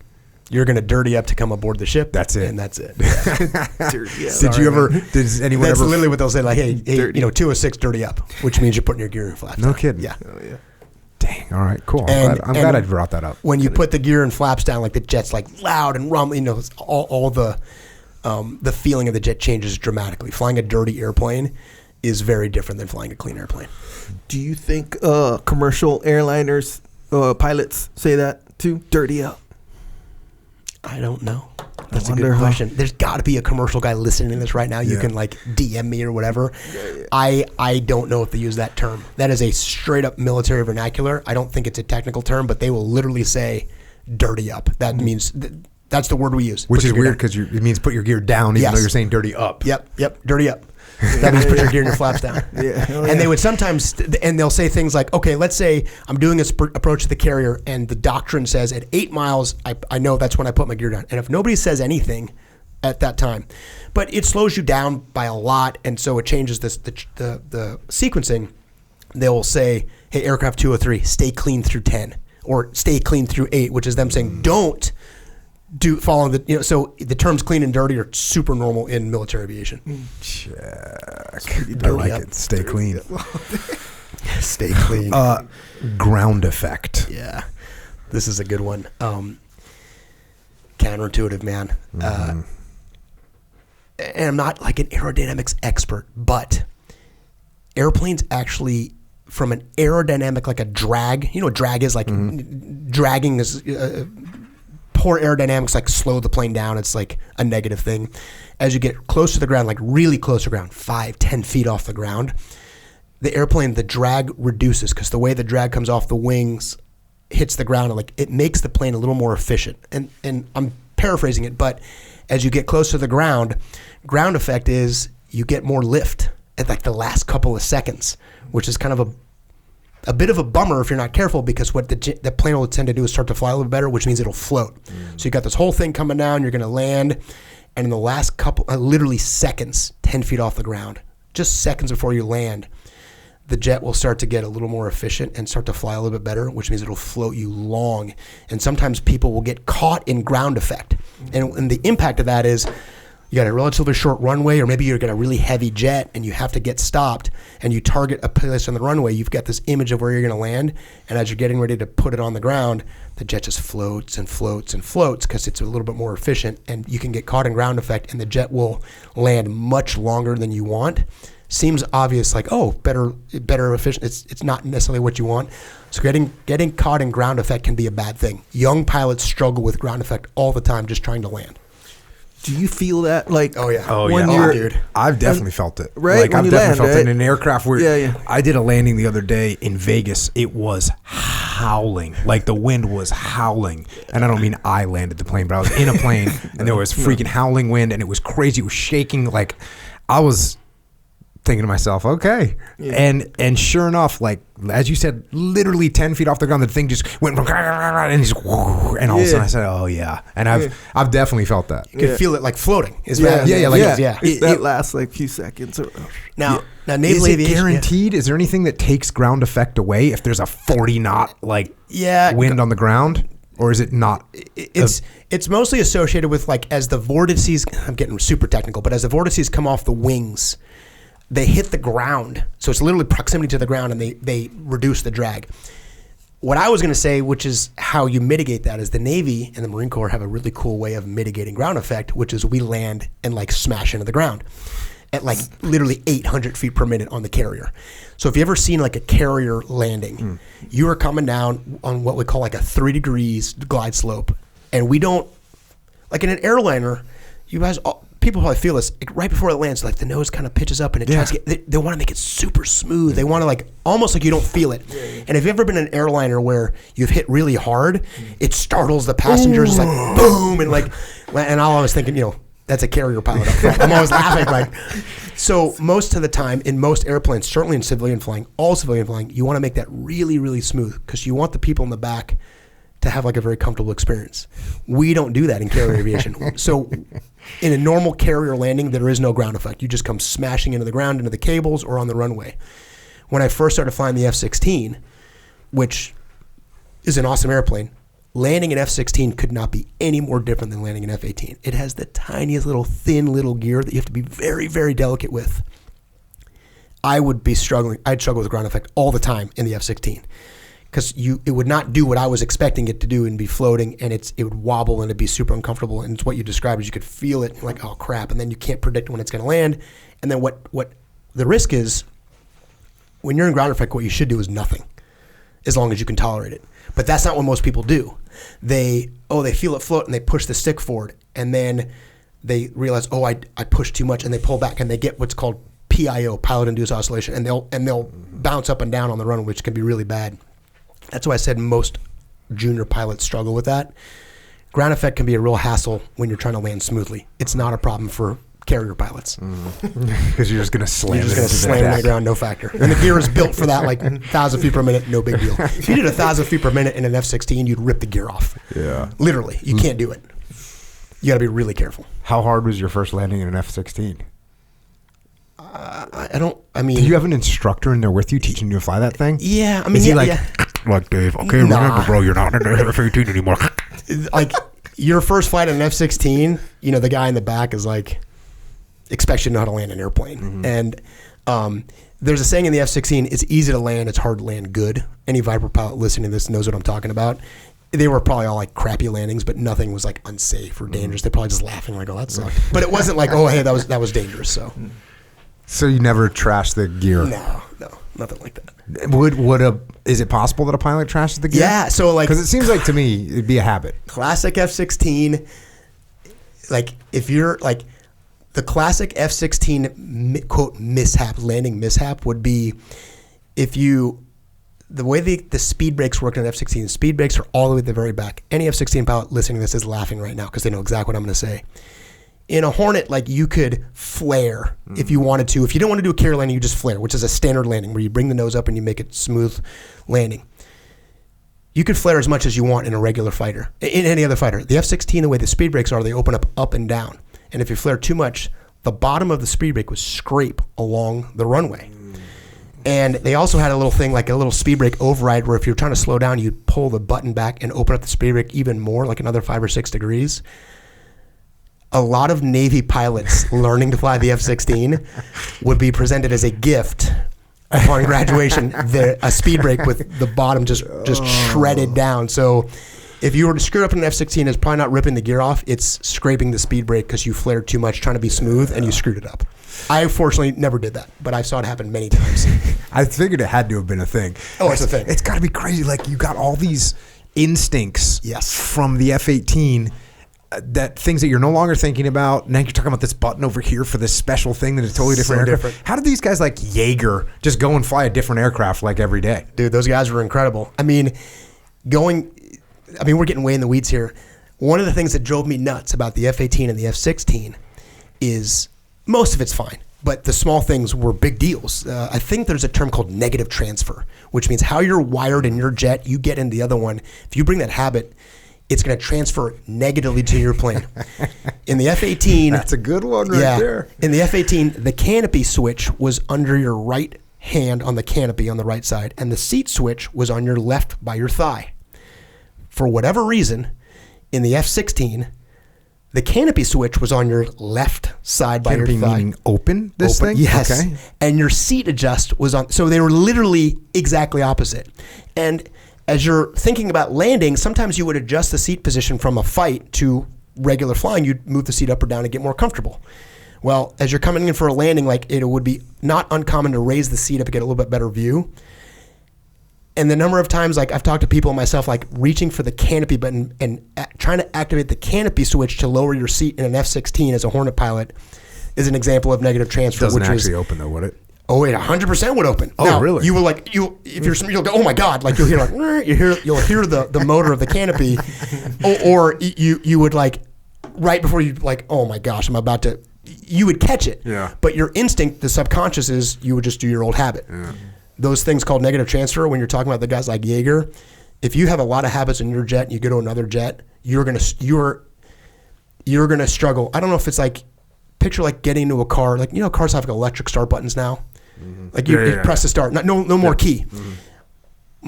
You're going to dirty up to come aboard the ship. That's it. And that's it. Did you ever, does anyone That's ever? literally what they'll say, like, hey 206 dirty up, which means you're putting your gear in flaps. No kidding. Yeah. Oh, yeah. Dang. All right, cool. And- I'm glad I brought that up. When you put the gear and flaps down, like the jet's like loud and rumbling, it's all the feeling of the jet changes dramatically. Flying a dirty airplane is very different than flying a clean airplane. Do you think commercial airliners, pilots say that too? Dirty up. I don't know. That's a good question. There's got to be a commercial guy listening to this right now. You can like DM me or whatever. Yeah. I don't know if they use that term. That is a straight up military vernacular. I don't think it's a technical term, but they will literally say dirty up. That means that's the word we use. Which is weird because it means put your gear down even though you're saying dirty up. Yep, dirty up. That means put your gear and your flaps down. And they would sometimes, and they'll say things like, okay, let's say I'm doing this approach to the carrier and the doctrine says at 8 miles, I know that's when I put my gear down. And if nobody says anything at that time, but it slows you down by a lot, and so it changes the sequencing, they will say, hey, aircraft 203, stay clean through 10 or stay clean through 8, which is them saying don't following the, so the terms clean and dirty are super normal in military aviation. Check. I like it. Stay clean. Stay clean. Ground effect. Yeah. This is a good one. Counterintuitive, man. And I'm not like an aerodynamics expert, but airplanes actually, from an aerodynamic, like a drag, what drag is? Like dragging is... poor aerodynamics like slow the plane down. It's like a negative thing. As you get close to the ground, like really close to the ground, 5-10 feet off the ground, the drag reduces because the way the drag comes off the wings hits the ground, like it makes the plane a little more efficient. And I'm paraphrasing it, but as you get close to the ground effect is you get more lift at like the last couple of seconds, which is kind of a bit of a bummer if you're not careful, because what the plane will tend to do is start to fly a little bit better, which means it'll float. So you got this whole thing coming down, you're going to land, and in the last couple, literally seconds, 10 feet off the ground, just seconds before you land, the jet will start to get a little more efficient and start to fly a little bit better, which means it'll float you long. And sometimes people will get caught in ground effect. And the impact of that is you got a relatively short runway, or maybe you've got a really heavy jet and you have to get stopped and you target a place on the runway. You've got this image of where you're going to land, and as you're getting ready to put it on the ground, the jet just floats and floats and floats because it's a little bit more efficient, and you can get caught in ground effect and the jet will land much longer than you want. Seems obvious, like, oh, better efficient. It's not necessarily what you want. So getting caught in ground effect can be a bad thing. Young pilots struggle with ground effect all the time just trying to land. Do you feel that? Like, Dude. I've definitely felt it. Right? Like, when I've definitely felt right? it in an aircraft where Yeah. I did a landing the other day in Vegas. It was howling. Like, the wind was howling. And I don't mean I landed the plane, but I was in a plane and there was freaking howling wind and it was crazy. It was shaking. Like, I was thinking to myself, okay. Yeah. And sure enough, like, as you said, literally 10 feet off the ground, the thing just went and just, and all of a sudden I said, oh yeah. And I've definitely felt that. You can feel it like floating. That lasts like a few seconds. Now naval is it aviation, guaranteed? Is there anything that takes ground effect away if there's a 40 knot wind on the ground? Or is it not? It's mostly associated with, like, as the vortices, I'm getting super technical, but as the vortices come off the wings, they hit the ground. So it's literally proximity to the ground, and they reduce the drag. what I was going to say, which is how you mitigate that, is the Navy and the Marine Corps have a really cool way of mitigating ground effect, which is we land and like smash into the ground at like literally 800 feet per minute on the carrier. So if you ever seen like a carrier landing, you are coming down on what we call like a 3 degrees glide slope. And we don't, like in an airliner, you guys, people probably feel this, like right before it lands, like the nose kind of pitches up and it tries to get, they want to make it super smooth. They want to like, almost like you don't feel it. And if you've ever been in an airliner where you've hit really hard, it startles the passengers, it's like boom, and like, and I'm always thinking, you know, that's a carrier pilot up front. I'm always laughing like, so most of the time in most airplanes, certainly in civilian flying, all civilian flying, you want to make that really, really smooth because you want the people in the back to have like a very comfortable experience. We don't do that in carrier aviation. So in a normal carrier landing, there is no ground effect. You just come smashing into the ground, into the cables, or on the runway. When I first started flying the F-16, which is an awesome airplane, landing an F-16 could not be any more different than landing an F-18. It has the tiniest little thin little gear that you have to be very, very delicate with. I'd struggle with ground effect all the time in the F-16 because it would not do what I was expecting it to do and be floating, and it would wobble and it'd be super uncomfortable. And it's what you described is you could feel it like, oh crap, and then you can't predict when it's going to land. And then what the risk is, when you're in ground effect, what you should do is nothing, as long as you can tolerate it. But that's not what most people do. They feel it float and they push the stick forward, and then they realize, I pushed too much, and they pull back and they get what's called PIO, pilot induced oscillation, and they'll bounce up and down on the runway, which can be really bad. That's why I said most junior pilots struggle with that. Ground effect can be a real hassle when you're trying to land smoothly. It's not a problem for carrier pilots. Because you're just going to slam You're just going to slam into the ground, no factor. And the gear is built for that, like 1,000 feet per minute, no big deal. If you did 1,000 feet per minute in an F-16, you'd rip the gear off. Yeah. Literally. You can't do it. You got to be really careful. How hard was your first landing in an F-16? Did you have an instructor in there with you teaching you to fly that thing? Yeah. Is he like, Dave, okay, remember, bro, you're not in the F-18 anymore. Like, your first flight in an F-16, the guy in the back is like, expects you to know how to land an airplane. And there's a saying in the F-16, it's easy to land, it's hard to land good. Any Viper pilot listening to this knows what I'm talking about. They were probably all like crappy landings, but nothing was like unsafe or dangerous. They're probably just laughing like, oh, that sucked. But it wasn't like, oh, hey, that was dangerous. So you never trashed the gear? No, nothing like that. Is it possible that a pilot trashes the gear? Yeah, so like, because it seems like to me it'd be a habit. Classic F-16, like if you're like the classic F-16 quote landing mishap would be the way the speed brakes work in an F-16. Speed brakes are all the way at the very back. Any F-16 pilot listening to this is laughing right now because they know exactly what I'm going to say. In a Hornet, like you could flare if you wanted to. If you don't want to do a carrier landing, you just flare, which is a standard landing where you bring the nose up and you make it smooth landing. You could flare as much as you want in a regular fighter, in any other fighter. The F-16, the way the speed brakes are, they open up and down. And if you flare too much, the bottom of the speed brake would scrape along the runway. And they also had a little thing, like a little speed brake override, where if you're trying to slow down, you'd pull the button back and open up the speed brake even more, like another 5 or 6 degrees. A lot of Navy pilots learning to fly the F-16 would be presented as a gift upon graduation, a speed brake with the bottom just shredded down. So if you were to screw up in an F-16, it's probably not ripping the gear off. It's scraping the speed brake because you flared too much trying to be smooth and you screwed it up. I fortunately never did that, but I saw it happen many times. I figured it had to have been a thing. Oh, it's a thing. It's got to be crazy. Like you got all these instincts from the F-18 that things that you're no longer thinking about. Now you're talking about this button over here for this special thing that is totally different. How did these guys like Jaeger just go and fly a different aircraft like every day? Dude, those guys were incredible. We're getting way in the weeds here. One of the things that drove me nuts about the F-18 and the F-16 is most of it's fine, but the small things were big deals. I think there's a term called negative transfer, which means how you're wired in your jet, you get in the other one. If you bring that habit, it's going to transfer negatively to your plane. In the F-18... That's a good one there. In the F-18, the canopy switch was under your right hand on the canopy on the right side, and the seat switch was on your left by your thigh. For whatever reason, in the F-16, the canopy switch was on your left side by your thigh. Canopy meaning open, thing? Yes. Okay. And your seat adjust was on... So they were literally exactly opposite. And As you're thinking about landing, sometimes you would adjust the seat position from a fight to regular flying. You'd move the seat up or down and get more comfortable. Well, as you're coming in for a landing, like it would be not uncommon to raise the seat up to get a little bit better view. And the number of times, like I've talked to people myself, like reaching for the canopy button and trying to activate the canopy switch to lower your seat in an F-16 as a Hornet pilot is an example of negative transfer. Doesn't actually open though, would it? Oh, it 100% would open. Oh, now, really? You will like you'll go, oh my god! Like you'll hear like you'll hear the motor of the canopy, or you would like right before you like, oh my gosh, I'm about to. You would catch it. Yeah. But your instinct, the subconscious, is you would just do your old habit. Yeah. Those things called negative transfer. When you're talking about the guys like Jaeger, if you have a lot of habits in your jet and you go to another jet, you're gonna struggle. I don't know if it's like. Picture like getting into a car, like cars have like electric start buttons now. Mm-hmm. Like you press the start, no more key. Mm-hmm.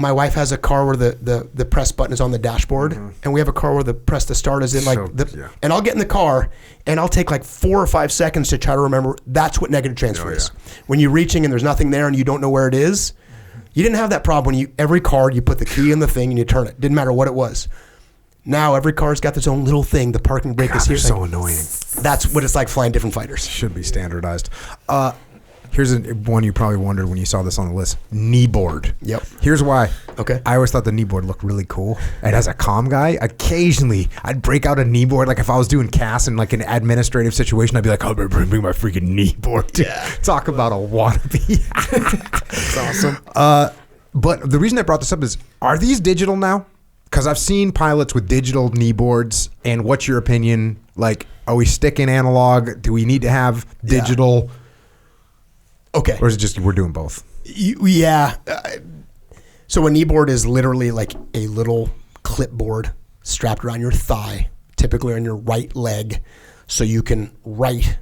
My wife has a car where the press button is on the dashboard, and we have a car where the press to start is in and I'll get in the car and I'll take like 4 or 5 seconds to try to remember that's what negative transfer is. When you're reaching and there's nothing there and you don't know where it is, you didn't have that problem when every car you put the key in the thing and you turn it. Didn't matter what it was. Now every car's got its own little thing. The parking brake is here. They're so annoying. That's what it's like flying different fighters. Should be standardized. Here's one you probably wondered when you saw this on the list. Knee board. Yep. Here's why. Okay. I always thought the knee board looked really cool. And as a comm guy, occasionally I'd break out a knee board. Like if I was doing CAS in like an administrative situation, I'd be like, oh, bring my freaking knee board. Yeah. Talk about a wannabe. That's awesome. But the reason I brought this up is, are these digital now? Because I've seen pilots with digital knee boards, and what's your opinion? Like, are we sticking analog? Do we need to have digital? Yeah. Okay. Or is it just we're doing both? Yeah. So a knee board is literally like a little clipboard strapped around your thigh, typically on your right leg, so you can write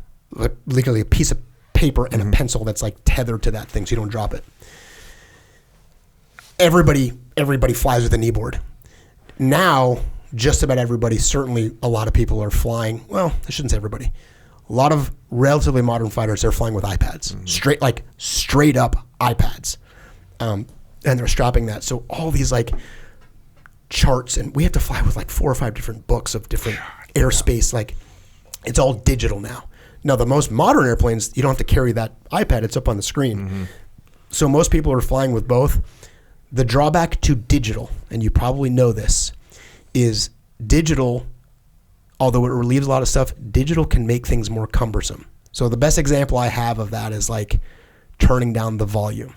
literally a piece of paper and a pencil that's like tethered to that thing so you don't drop it. Everybody flies with a knee board. Now, just about everybody, certainly a lot of people are flying. Well, I shouldn't say everybody. A lot of relatively modern fighters, they're flying with iPads, straight up iPads, and they're strapping that. So all these like charts, and we have to fly with like 4 or 5 different books of different airspace. Like it's all digital now. Now the most modern airplanes, you don't have to carry that iPad; it's up on the screen. Mm-hmm. So most people are flying with both. The drawback to digital, and you probably know this, is digital, although it relieves a lot of stuff, digital can make things more cumbersome. So the best example I have of that is like turning down the volume.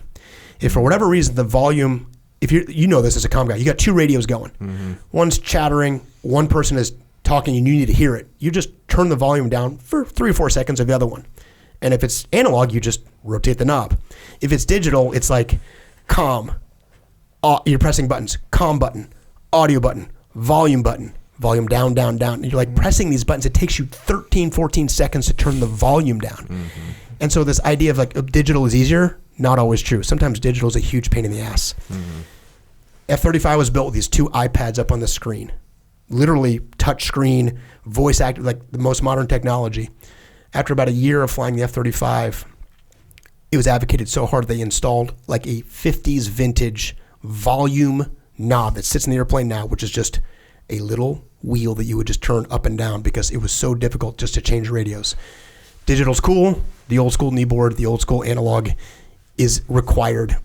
If for whatever reason the volume, if you know this as a comm guy, you got 2 radios going. Mm-hmm. One's chattering, one person is talking and you need to hear it. You just turn the volume down for 3 or 4 seconds of the other one. And if it's analog, you just rotate the knob. If it's digital, it's like comm. You're pressing buttons, comm button, audio button, volume down, down, down. And you're like pressing these buttons. It takes you 13, 14 seconds to turn the volume down. Mm-hmm. And so this idea of like digital is easier, not always true. Sometimes digital is a huge pain in the ass. Mm-hmm. F-35 was built with these 2 iPads up on the screen. Literally touch screen, voice active, like the most modern technology. After about a year of flying the F-35, it was advocated so hard they installed like a 50s vintage volume knob that sits in the airplane now, which is just a little wheel that you would just turn up and down because it was so difficult just to change radios. Digital's cool. The old school knee board, the old school analog is required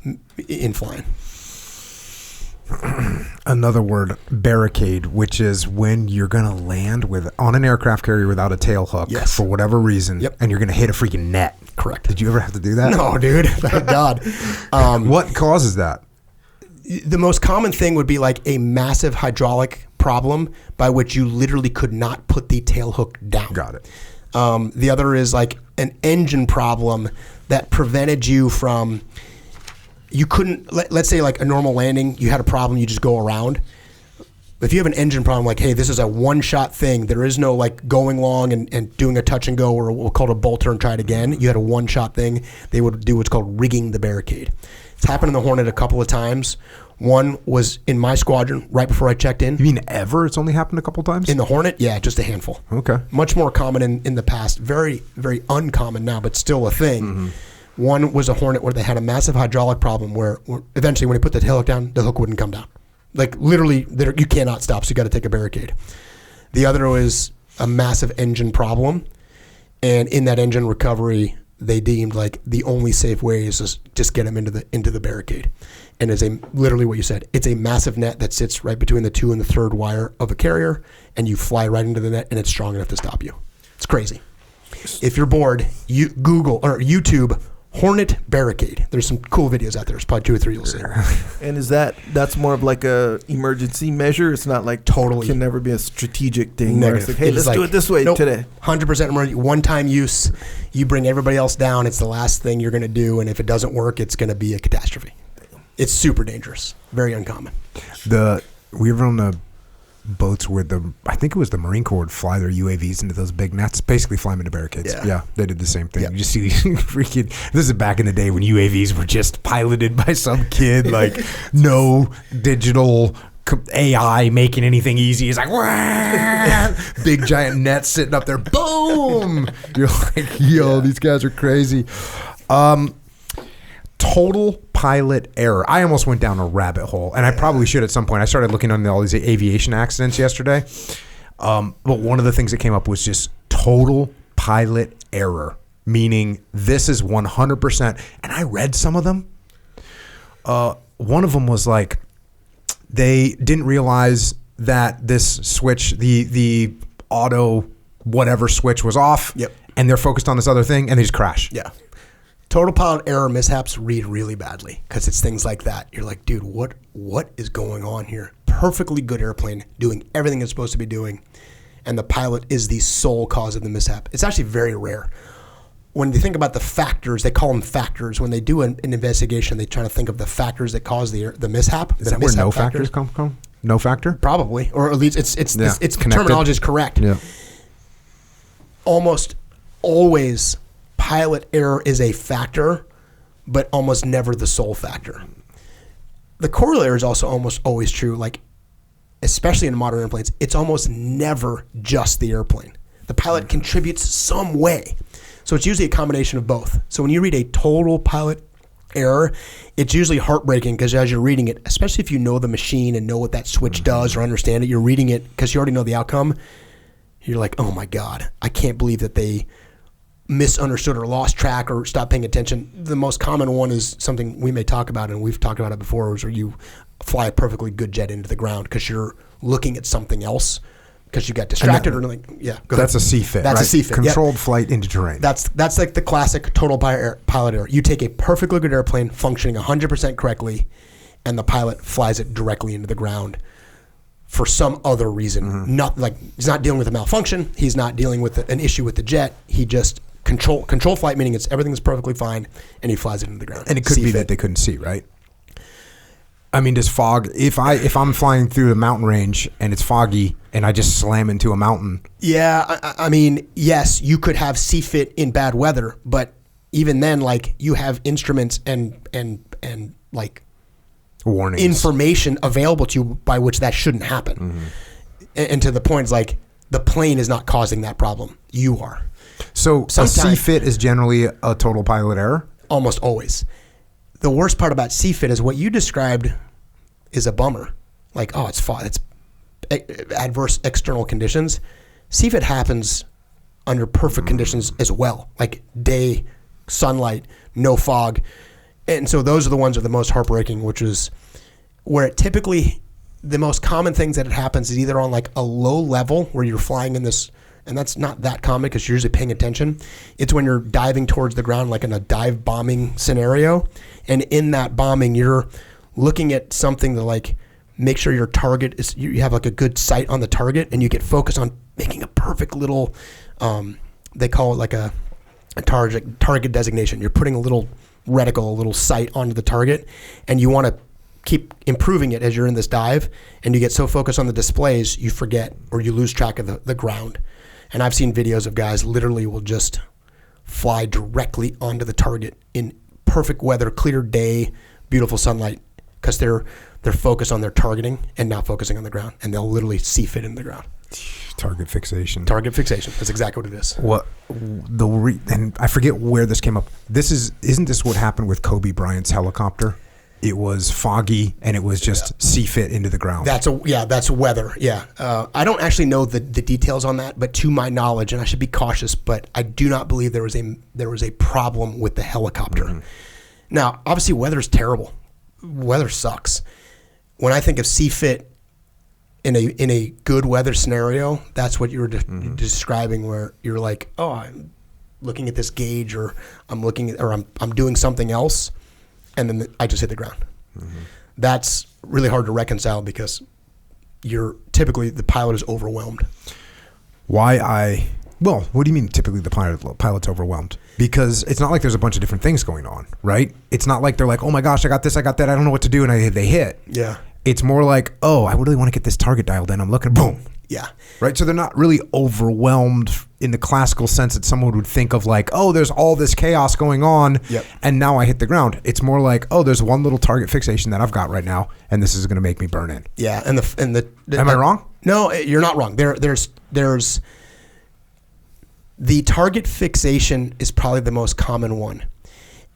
in flying. Another word, barricade, which is when you're going to land on an aircraft carrier without a tail hook for whatever reason, and you're going to hit a freaking net. Correct. Did you ever have to do that? No, dude. Thank God. What causes that? The most common thing would be like a massive hydraulic problem by which you literally could not put the tail hook down. Got it. The other is like an engine problem that prevented you from, you couldn't, let's say like a normal landing, you had a problem, you just go around. If you have an engine problem, like, hey, this is a one-shot thing, there is no like going long and doing a touch and go or we'll call it a bolter and try it again. You had a one-shot thing, they would do what's called rigging the barricade. It's happened in the Hornet a couple of times. One was in my squadron right before I checked in. You mean ever? It's only happened a couple times? In the Hornet? Yeah, just a handful. Okay. Much more common in the past. Very, very uncommon now, but still a thing. Mm-hmm. One was a Hornet where they had a massive hydraulic problem where eventually when they put the tail hook down, the hook wouldn't come down. Like literally, you cannot stop, so you got to take a barricade. The other is a massive engine problem, and in that engine recovery, they deemed like the only safe way is just get them into the barricade. And it's literally what you said. It's a massive net that sits right between the 2 and the 3rd wire of a carrier, and you fly right into the net, and it's strong enough to stop you. It's crazy. If you're bored, you Google or YouTube Hornet barricade. There's some cool videos out there. There's probably 2 or 3 you'll see. And that's more of like a emergency measure? It's not like totally can never be a strategic thing. Negative. Where it's like, hey, let's do it this way today. 100% emergency, one-time use. You bring everybody else down. It's the last thing you're going to do, and if it doesn't work, it's going to be a catastrophe. It's super dangerous. Very uncommon. We were on the boats where I think it was the Marine Corps would fly their UAVs into those big nets, basically fly them into barricades. Yeah, they did the same thing. Yep. You just see these freaking, this is back in the day when UAVs were just piloted by some kid, like no digital AI making anything easy. It's like, wah! Big giant net sitting up there, boom! You're like, yo, these guys are crazy. Total pilot error. I almost went down a rabbit hole, and I probably should at some point. I started looking on all these aviation accidents yesterday. But one of the things that came up was just total pilot error, meaning this is 100%. And I read some of them. One of them was like, they didn't realize that this switch, the auto whatever switch was off. Yep. And they're focused on this other thing, and they just crash. Yeah. Total pilot error mishaps read really badly because it's things like that. You're like, dude, what is going on here? Perfectly good airplane doing everything it's supposed to be doing, and the pilot is the sole cause of the mishap. It's actually very rare. When you think about the factors, they call them factors. When they do an investigation, they try to think of the factors that cause the mishap. Is that where no factors come from? No factor? Probably, or at least it's terminology is correct. Yeah. Almost always, pilot error is a factor, but almost never the sole factor. The corollary is also almost always true, like especially in modern airplanes, it's almost never just the airplane. The pilot contributes some way. So it's usually a combination of both. So when you read a total pilot error, it's usually heartbreaking because as you're reading it, especially if you know the machine and know what that switch does or understand it, you're reading it because you already know the outcome. You're like, oh my God, I can't believe that they misunderstood or lost track or stopped paying attention. The most common one is something we may talk about, and we've talked about it before, is where you fly a perfectly good jet into the ground because you're looking at something else because you got distracted or like, yeah. That's a CFIT, That's right? a CFIT. Controlled flight into terrain. That's like the classic total pilot error. You take a perfectly good airplane functioning 100% correctly, and the pilot flies it directly into the ground for some other reason. Not like he's not dealing with a malfunction. He's not dealing with an issue with the jet. He just control flight, meaning it's everything's perfectly fine, and he flies it into the ground. And it could be that they couldn't see, right? I mean, does fog? If I'm flying through a mountain range and it's foggy and I just slam into a mountain? Yeah, I mean, yes, you could have CFIT in bad weather, but even then, like you have instruments and like warnings, information available to you by which that shouldn't happen. And to the point, it's like the plane is not causing that problem. You are. So a CFIT is generally a total pilot error? Almost always. The worst part about CFIT is what you described is a bummer. Like, oh, it's adverse external conditions. CFIT happens under perfect conditions as well, like day, sunlight, no fog. And so those are the ones that are the most heartbreaking, which is where it typically, the most common things that it happens is either on like a low level where you're flying in this, and that's not that common because you're usually paying attention. It's when you're diving towards the ground, like in a dive bombing scenario. And in that bombing, you're looking at something to like make sure your target is, you have like a good sight on the target, and you get focused on making a perfect little, they call it like a target designation. You're putting a little reticle, a little sight onto the target, and you want to keep improving it as you're in this dive, and you get so focused on the displays, you forget or you lose track of the ground. And I've seen videos of guys literally will just fly directly onto the target in perfect weather, clear day, beautiful sunlight, because they're focused on their targeting and not focusing on the ground, and they'll literally CFIT in the ground. Target fixation. Target fixation. That's exactly what it is. And I forget where this came up. Isn't this what happened with Kobe Bryant's helicopter? it was foggy, and it was just C-fit into the ground. That's weather. Yeah. I don't actually know the details on that, but to my knowledge, and I should be cautious, but I do not believe there was a problem with the helicopter. Mm-hmm. Now, obviously, weather is terrible. Weather sucks. When I think of C-fit in a good weather scenario, that's what you were describing, where you're like, oh, I'm looking at this gauge, or I'm doing something else, and then I just hit the ground. Mm-hmm. That's really hard to reconcile because typically the pilot is overwhelmed. Well, what do you mean typically the pilot's overwhelmed? Because it's not like there's a bunch of different things going on, right? It's not like they're like, oh my gosh, I got this, I got that, I don't know what to do, and they hit. Yeah. It's more like, oh, I really want to get this target dialed in. I'm looking, boom. Yeah. Right? So they're not really overwhelmed in the classical sense that someone would think of like, oh, there's all this chaos going on, and now I hit the ground. It's more like, oh, there's one little target fixation that I've got right now, and this is going to make me burn in. Yeah. Am I wrong? No, you're not wrong. There's the target fixation is probably the most common one.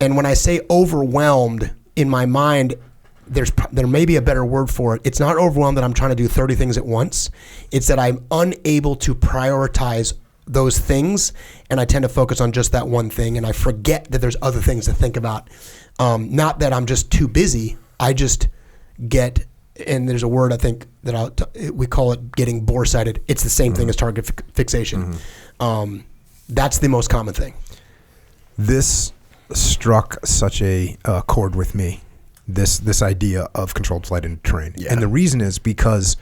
And when I say overwhelmed, in my mind, there may be a better word for it. It's not overwhelmed that I'm trying to do 30 things at once. It's that I'm unable to prioritize those things, and I tend to focus on just that one thing, and I forget that there's other things to think about. Not that I'm just too busy. I just get, and there's a word I think that we call it getting bore-sighted. It's the same thing as target fixation. Mm-hmm. That's the most common thing. This struck such a chord with me. This idea of controlled flight into terrain. Yeah. And the reason is because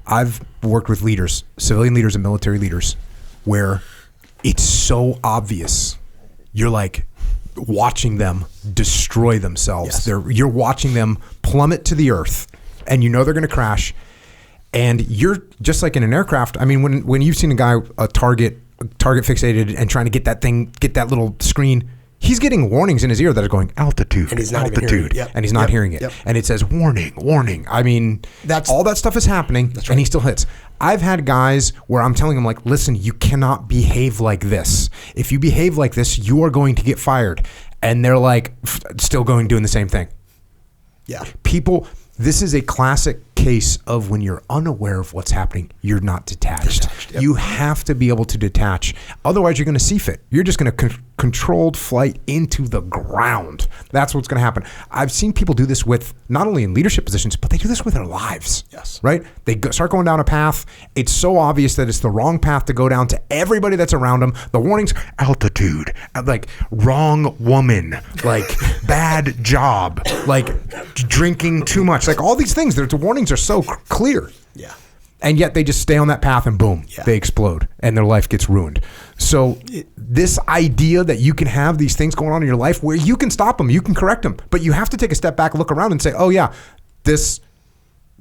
I've worked with leaders, civilian leaders and military leaders, where it's so obvious. You're like watching them destroy themselves. Yes. You're watching them plummet to the earth, and you know they're going to crash. And you're just like in an aircraft. I mean, when you've seen a target fixated and trying to get that little screen, he's getting warnings in his ear that are going altitude, and he's not altitude, even hearing it. Yep. And he's not hearing it. Yep. And it says warning, warning. I mean, all that stuff is happening, right. And he still hits. I've had guys where I'm telling them like, listen, you cannot behave like this. If you behave like this, you are going to get fired. And they're like, still doing the same thing. Yeah. People, this is a classic case of when you're unaware of what's happening, you're not detached. Yep. You have to be able to detach. Otherwise, you're going to C-fit. You're just going to controlled flight into the ground. That's what's going to happen. I've seen people do this with not only in leadership positions, but they do this with their lives. Yes. Right? They start going down a path. It's so obvious that it's the wrong path to go down to everybody that's around them. The warnings, altitude, like wrong woman, like bad job, like drinking too much, like all these things. The warnings are so clear. Yeah. And yet they just stay on that path and boom, they explode and their life gets ruined. So this idea that you can have these things going on in your life where you can stop them, you can correct them, but you have to take a step back, look around and say, oh yeah, this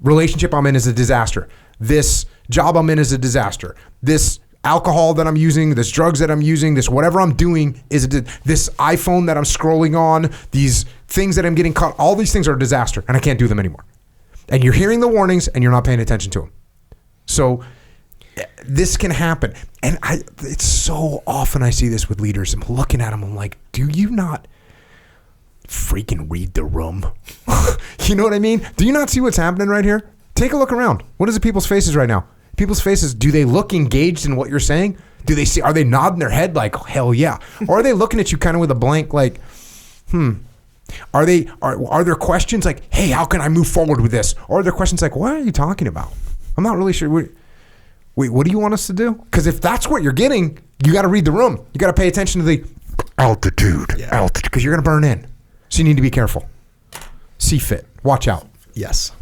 relationship I'm in is a disaster. This job I'm in is a disaster. This alcohol that I'm using, this drugs that I'm using, this whatever I'm doing is this iPhone that I'm scrolling on, these things that I'm getting caught, all these things are a disaster and I can't do them anymore. And you're hearing the warnings and you're not paying attention to them. So this can happen. And it's so often I see this with leaders. I'm looking at them. I'm like, do you not freaking read the room? You know what I mean? Do you not see what's happening right here? Take a look around. What is the people's faces right now? People's faces, do they look engaged in what you're saying? Are they nodding their head like, hell yeah? Or are they looking at you kind of with a blank like, Are there questions like, hey, how can I move forward with this? Or are there questions like, what are you talking about? I'm not really sure. Wait, what do you want us to do? Because if that's what you're getting, you got to read the room. You got to pay attention to the altitude, because you're going to burn in. So you need to be careful. C-fit. Watch out. Yes.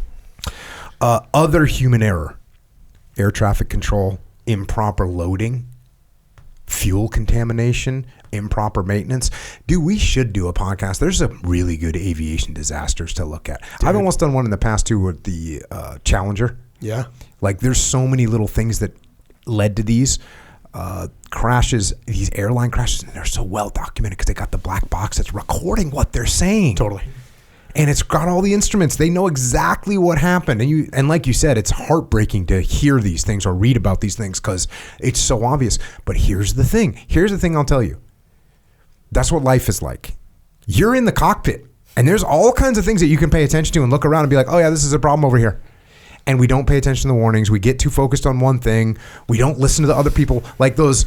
Other human error, air traffic control, improper loading, fuel contamination, improper maintenance. Dude, we should do a podcast. There's some really good aviation disasters to look at. Dude. I've almost done one in the past too with the Challenger. Yeah. Like there's so many little things that led to these crashes, these airline crashes, and they're so well documented because they got the black box that's recording what they're saying. Totally. And it's got all the instruments. They know exactly what happened. And like you said, it's heartbreaking to hear these things or read about these things because it's so obvious. But here's the thing. Here's the thing I'll tell you. That's what life is like. You're in the cockpit. And there's all kinds of things that you can pay attention to and look around and be like, oh yeah, this is a problem over here. And we don't pay attention to the warnings. We get too focused on one thing. We don't listen to the other people. Like those,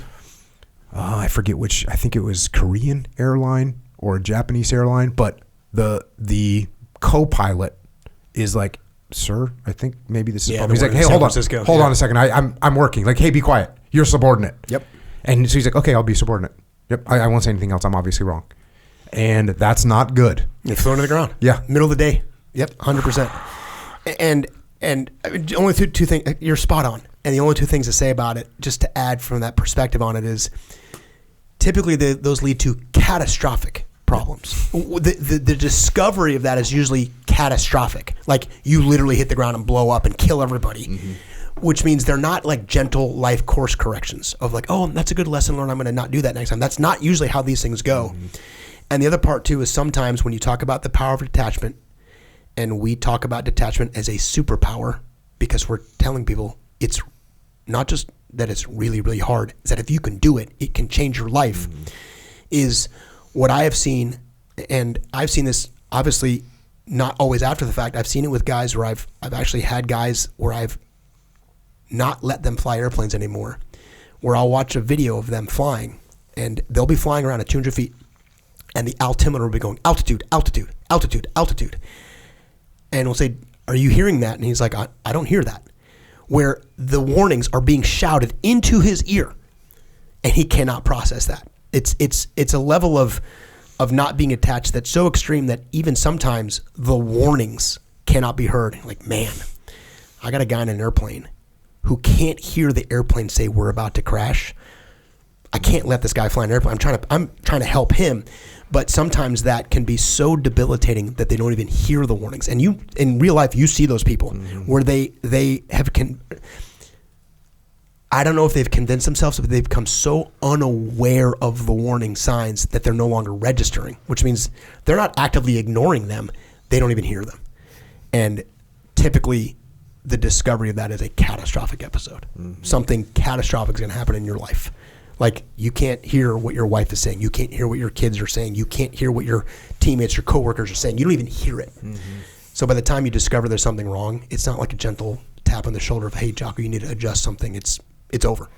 I forget which, I think it was Korean airline or a Japanese airline, but the co-pilot is like, sir, I think maybe this is a problem. He's like, hey, hold on a second. I'm working. Like, hey, be quiet. You're subordinate. Yep. And so he's like, okay, I'll be subordinate. Yep. I won't say anything else. I'm obviously wrong. And that's not good. You're thrown to the ground. Yeah. Middle of the day. Yep. 100%. And only two things, you're spot on. And the only two things to say about it, just to add from that perspective on it, is typically those lead to catastrophic problems. The discovery of that is usually catastrophic. Like you literally hit the ground and blow up and kill everybody, which means they're not like gentle life course corrections of like, oh, that's a good lesson learned. I'm going to not do that next time. That's not usually how these things go. And the other part too is sometimes when you talk about the power of detachment, and we talk about detachment as a superpower because we're telling people it's not just that it's really, really hard, it's that if you can do it, it can change your life, is what I have seen. And I've seen this obviously not always after the fact. I've seen it with guys where I've actually had guys where I've not let them fly airplanes anymore, where I'll watch a video of them flying and they'll be flying around at 200 feet and the altimeter will be going altitude, altitude, altitude, altitude. And we'll say, are you hearing that? And he's like, I don't hear that. Where the warnings are being shouted into his ear and he cannot process that. It's a level of not being attached that's so extreme that even sometimes the warnings cannot be heard. Like, man, I got a guy in an airplane who can't hear the airplane say we're about to crash. I can't let this guy fly an airplane. I'm trying to help him. But sometimes that can be so debilitating that they don't even hear the warnings. And you, in real life, you see those people where they have I don't know if they've convinced themselves, but they've become so unaware of the warning signs that they're no longer registering, which means they're not actively ignoring them. They don't even hear them. And typically the discovery of that is a catastrophic episode. Something catastrophic is going to happen in your life. Like you can't hear what your wife is saying. You can't hear what your kids are saying. You can't hear what your teammates, your coworkers are saying. You don't even hear it. So by the time you discover there's something wrong, it's not like a gentle tap on the shoulder of, hey, Jocko, you need to adjust something. It's over.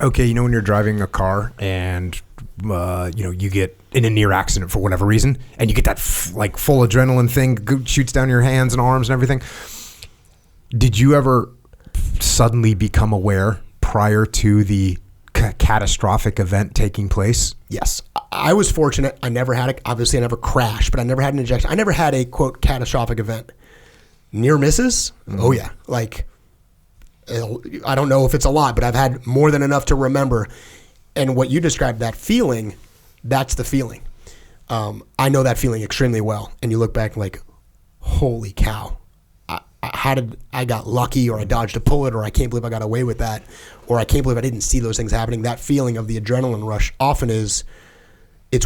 Okay, you know when you're driving a car and you get in a near accident for whatever reason, and you get that like full adrenaline thing shoots down your hands and arms and everything. Did you ever suddenly become aware prior to the catastrophic event taking place? Yes. I was fortunate. I never had obviously I never crashed, but I never had an injection. I never had a quote catastrophic event. Near misses? Oh yeah. Like I don't know if it's a lot, but I've had more than enough to remember. And what you described, that feeling, that's the feeling. I know that feeling extremely well. And you look back like, holy cow. How did I got lucky, or I dodged a bullet, or I can't believe I got away with that, or I can't believe I didn't see those things happening. That feeling of the adrenaline rush often it's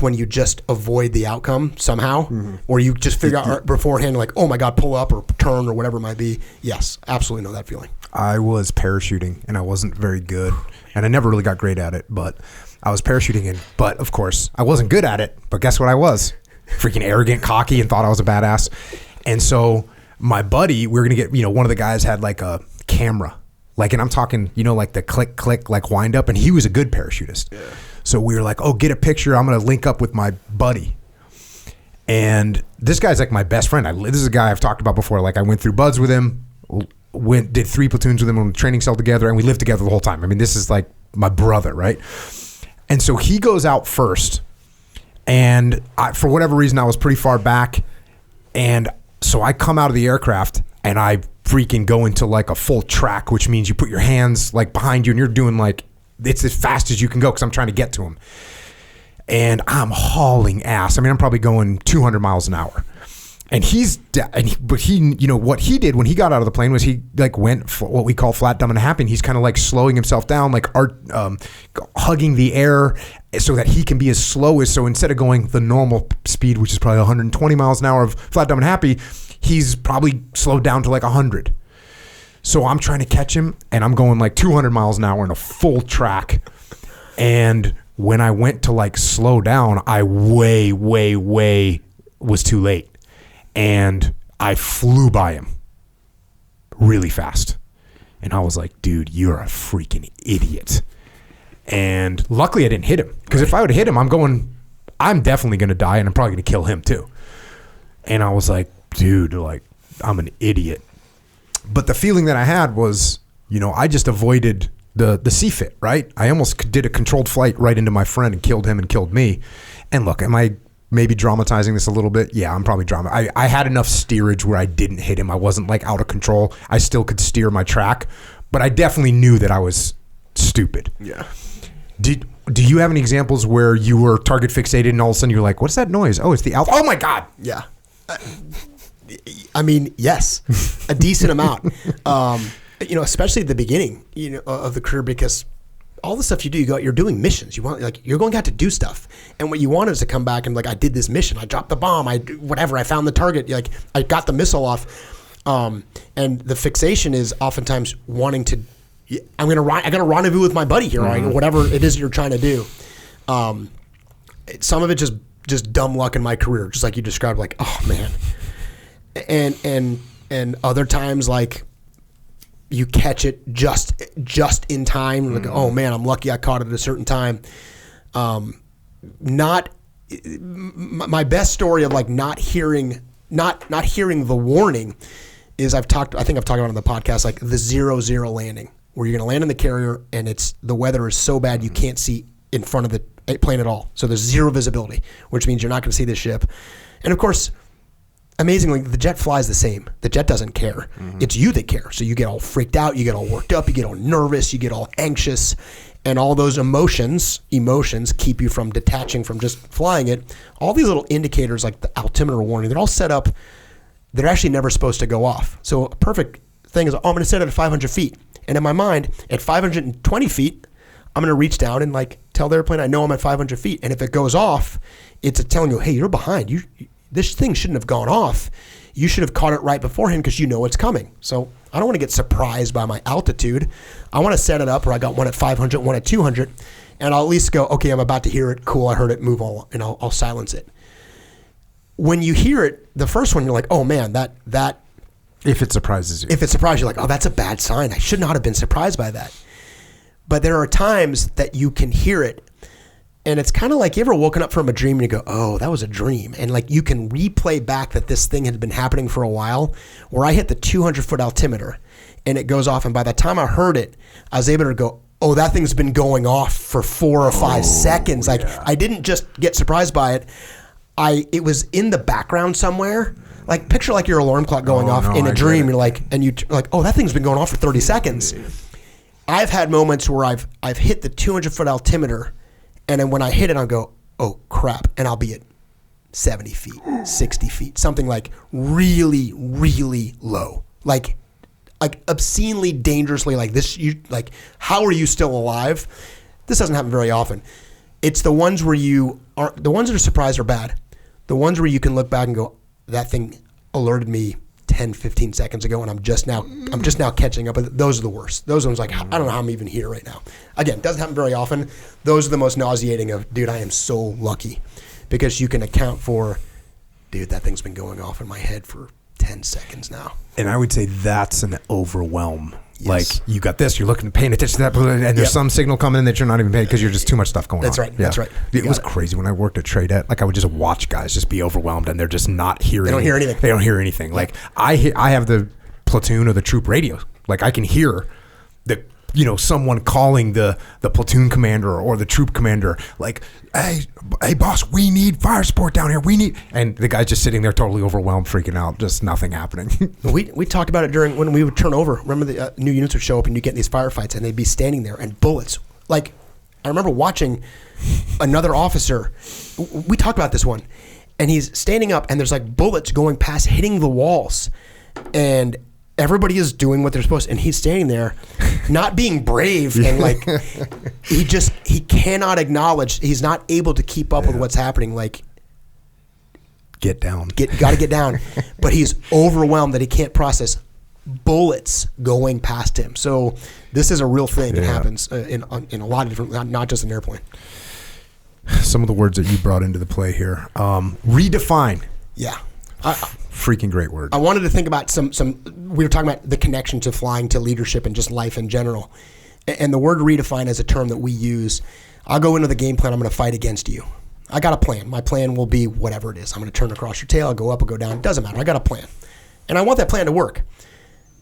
when you just avoid the outcome somehow, or you just figure out beforehand, like, oh my God, pull up or turn or whatever it might be. Yes, absolutely know that feeling. I was parachuting and I wasn't very good, and I never really got great at it, but I was parachuting but of course I wasn't good at it, but guess what I was? Freaking arrogant, cocky, and thought I was a badass. And so my buddy, we were going to get, one of the guys had like a camera, like, and I'm talking, like the click, click, like wind up, and he was a good parachutist. Yeah. So we were like, oh, get a picture. I'm going to link up with my buddy. And this guy's like my best friend. This is a guy I've talked about before. Like I went through buds with him, did 3 platoons with him on the training cell together, and we lived together the whole time. I mean, this is like my brother, right? And so he goes out first, and for whatever reason, I was pretty far back, and so I come out of the aircraft and I freaking go into like a full track, which means you put your hands like behind you and you're doing like, it's as fast as you can go because I'm trying to get to him. And I'm hauling ass. I mean, I'm probably going 200 miles an hour. And what he did when he got out of the plane was he like went for what we call flat, dumb, and happy. And he's kind of like slowing himself down, like hugging the air so that he can be as slow as, so instead of going the normal speed, which is probably 120 miles an hour of flat, dumb, and happy, he's probably slowed down to like 100. So I'm trying to catch him and I'm going like 200 miles an hour in a full track. And when I went to like slow down, I way was too late. And I flew by him really fast. And I was like, dude, you're a freaking idiot. And luckily I didn't hit him. Because if I would have hit him, I'm definitely going to die, and I'm probably going to kill him too. And I was like, dude, like, I'm an idiot. But the feeling that I had was, I just avoided the CFIT, right? I almost did a controlled flight right into my friend and killed him and killed me. And look, am I maybe dramatizing this a little bit? Yeah, I'm probably I had enough steerage where I didn't hit him. I wasn't like out of control. I still could steer my track, but I definitely knew that I was stupid. Yeah. Do you have any examples where you were target fixated and all of a sudden you're like, what's that noise? Oh, it's the alpha. Oh my God. Yeah. I mean, yes, a decent amount. Especially at the beginning, of the career, because all the stuff you do, you're doing missions. You're going out to do stuff, and what you want is to come back and I did this mission. I dropped the bomb. I found the target. I got the missile off. And the fixation is oftentimes wanting to. I got to rendezvous with my buddy here, right? Whatever it is you're trying to do. Some of it just dumb luck in my career, just like you described. Like, oh man, and other times you catch it just in time. Like, oh man, I'm lucky I caught it at a certain time. My best story of not hearing the warning is I think I've talked about it on the podcast, like the 0-0 landing, where you're going to land in the carrier and the weather is so bad you can't see in front of the plane at all. So there's zero visibility, which means you're not going to see the ship. And of course, amazingly, the jet flies the same. The jet doesn't care. It's you that care. So you get all freaked out, you get all worked up, you get all nervous, you get all anxious, and all those emotions keep you from detaching from just flying it. All these little indicators like the altimeter warning, they're all set up. They're actually never supposed to go off. So a perfect thing is, I'm going to set it at 500 feet. And in my mind, at 520 feet, I'm going to reach down and tell the airplane I know I'm at 500 feet. And if it goes off, it's telling you, hey, you're behind. This thing shouldn't have gone off. You should have caught it right beforehand because you know it's coming. So I don't want to get surprised by my altitude. I want to set it up where I got one at 500, one at 200, and I'll at least go, okay, I'm about to hear it. Cool, I heard it. Move on, and I'll silence it. When you hear it, the first one, you're like, oh man, that. If it surprises you. If it surprises you, like, oh, that's a bad sign. I should not have been surprised by that. But there are times that you can hear it. And it's kind of like, you ever woken up from a dream and you go, oh, that was a dream. And you can replay back that this thing had been happening for a while, where I hit the 200-foot altimeter and it goes off. And by the time I heard it, I was able to go, oh, that thing's been going off for 4 or 5 seconds. Yeah. I didn't just get surprised by it. It was in the background somewhere. Picture your alarm clock going off in a dream. You're like, oh, that thing's been going off for 30 seconds. I've had moments where I've hit the 200-foot altimeter, and then when I hit it, I'll go, oh, crap. And I'll be at 70 feet, 60 feet, something really, really low. Obscenely, dangerously this. How are you still alive? This doesn't happen very often. It's the ones where the ones that are surprised are bad. The ones where you can look back and go, that thing alerted me 10, 15 seconds ago, and I'm just now catching up. But those are the worst. Those ones, I don't know how I'm even here right now. Again, doesn't happen very often. Those are the most nauseating of, dude, I am so lucky, because you can account for, dude, that thing's been going off in my head for 10 seconds now. And I would say that's an overwhelm. Yes. You got this, you're looking, paying attention to that, and there's some signal coming in that you're not even paying because you're just too much stuff going on. That's right. Yeah. That's right. It was crazy when I worked at Tradette. I would just watch guys just be overwhelmed and they're just not hearing. They don't hear anything. They don't hear anything. I have the platoon or the troop radio. I can hear the someone calling the platoon commander or the troop commander, hey boss, we need fire support down here. And the guy's just sitting there totally overwhelmed, freaking out, just nothing happening. We talked about it during when we would turn over. Remember the new units would show up and you get in these firefights and they'd be standing there and bullets. I remember watching another officer. We talked about this one, and he's standing up and there's bullets going past, hitting the walls, and everybody is doing what they're supposed to, and he's standing there not being brave, and he cannot acknowledge, he's not able to keep up with what's happening. Get down. Got to get down. But he's overwhelmed that he can't process bullets going past him. So this is a real thing. It happens in a lot of different, not just an airplane. Some of the words that you brought into the play here. Redefine. Yeah. Freaking great word. I wanted to think about some. We were talking about the connection to flying, to leadership, and just life in general. And the word redefine is a term that we use. I'll go into the game plan. I'm going to fight against you. I got a plan. My plan will be whatever it is. I'm going to turn across your tail. I'll go up, I'll go down. It doesn't matter. I got a plan. And I want that plan to work.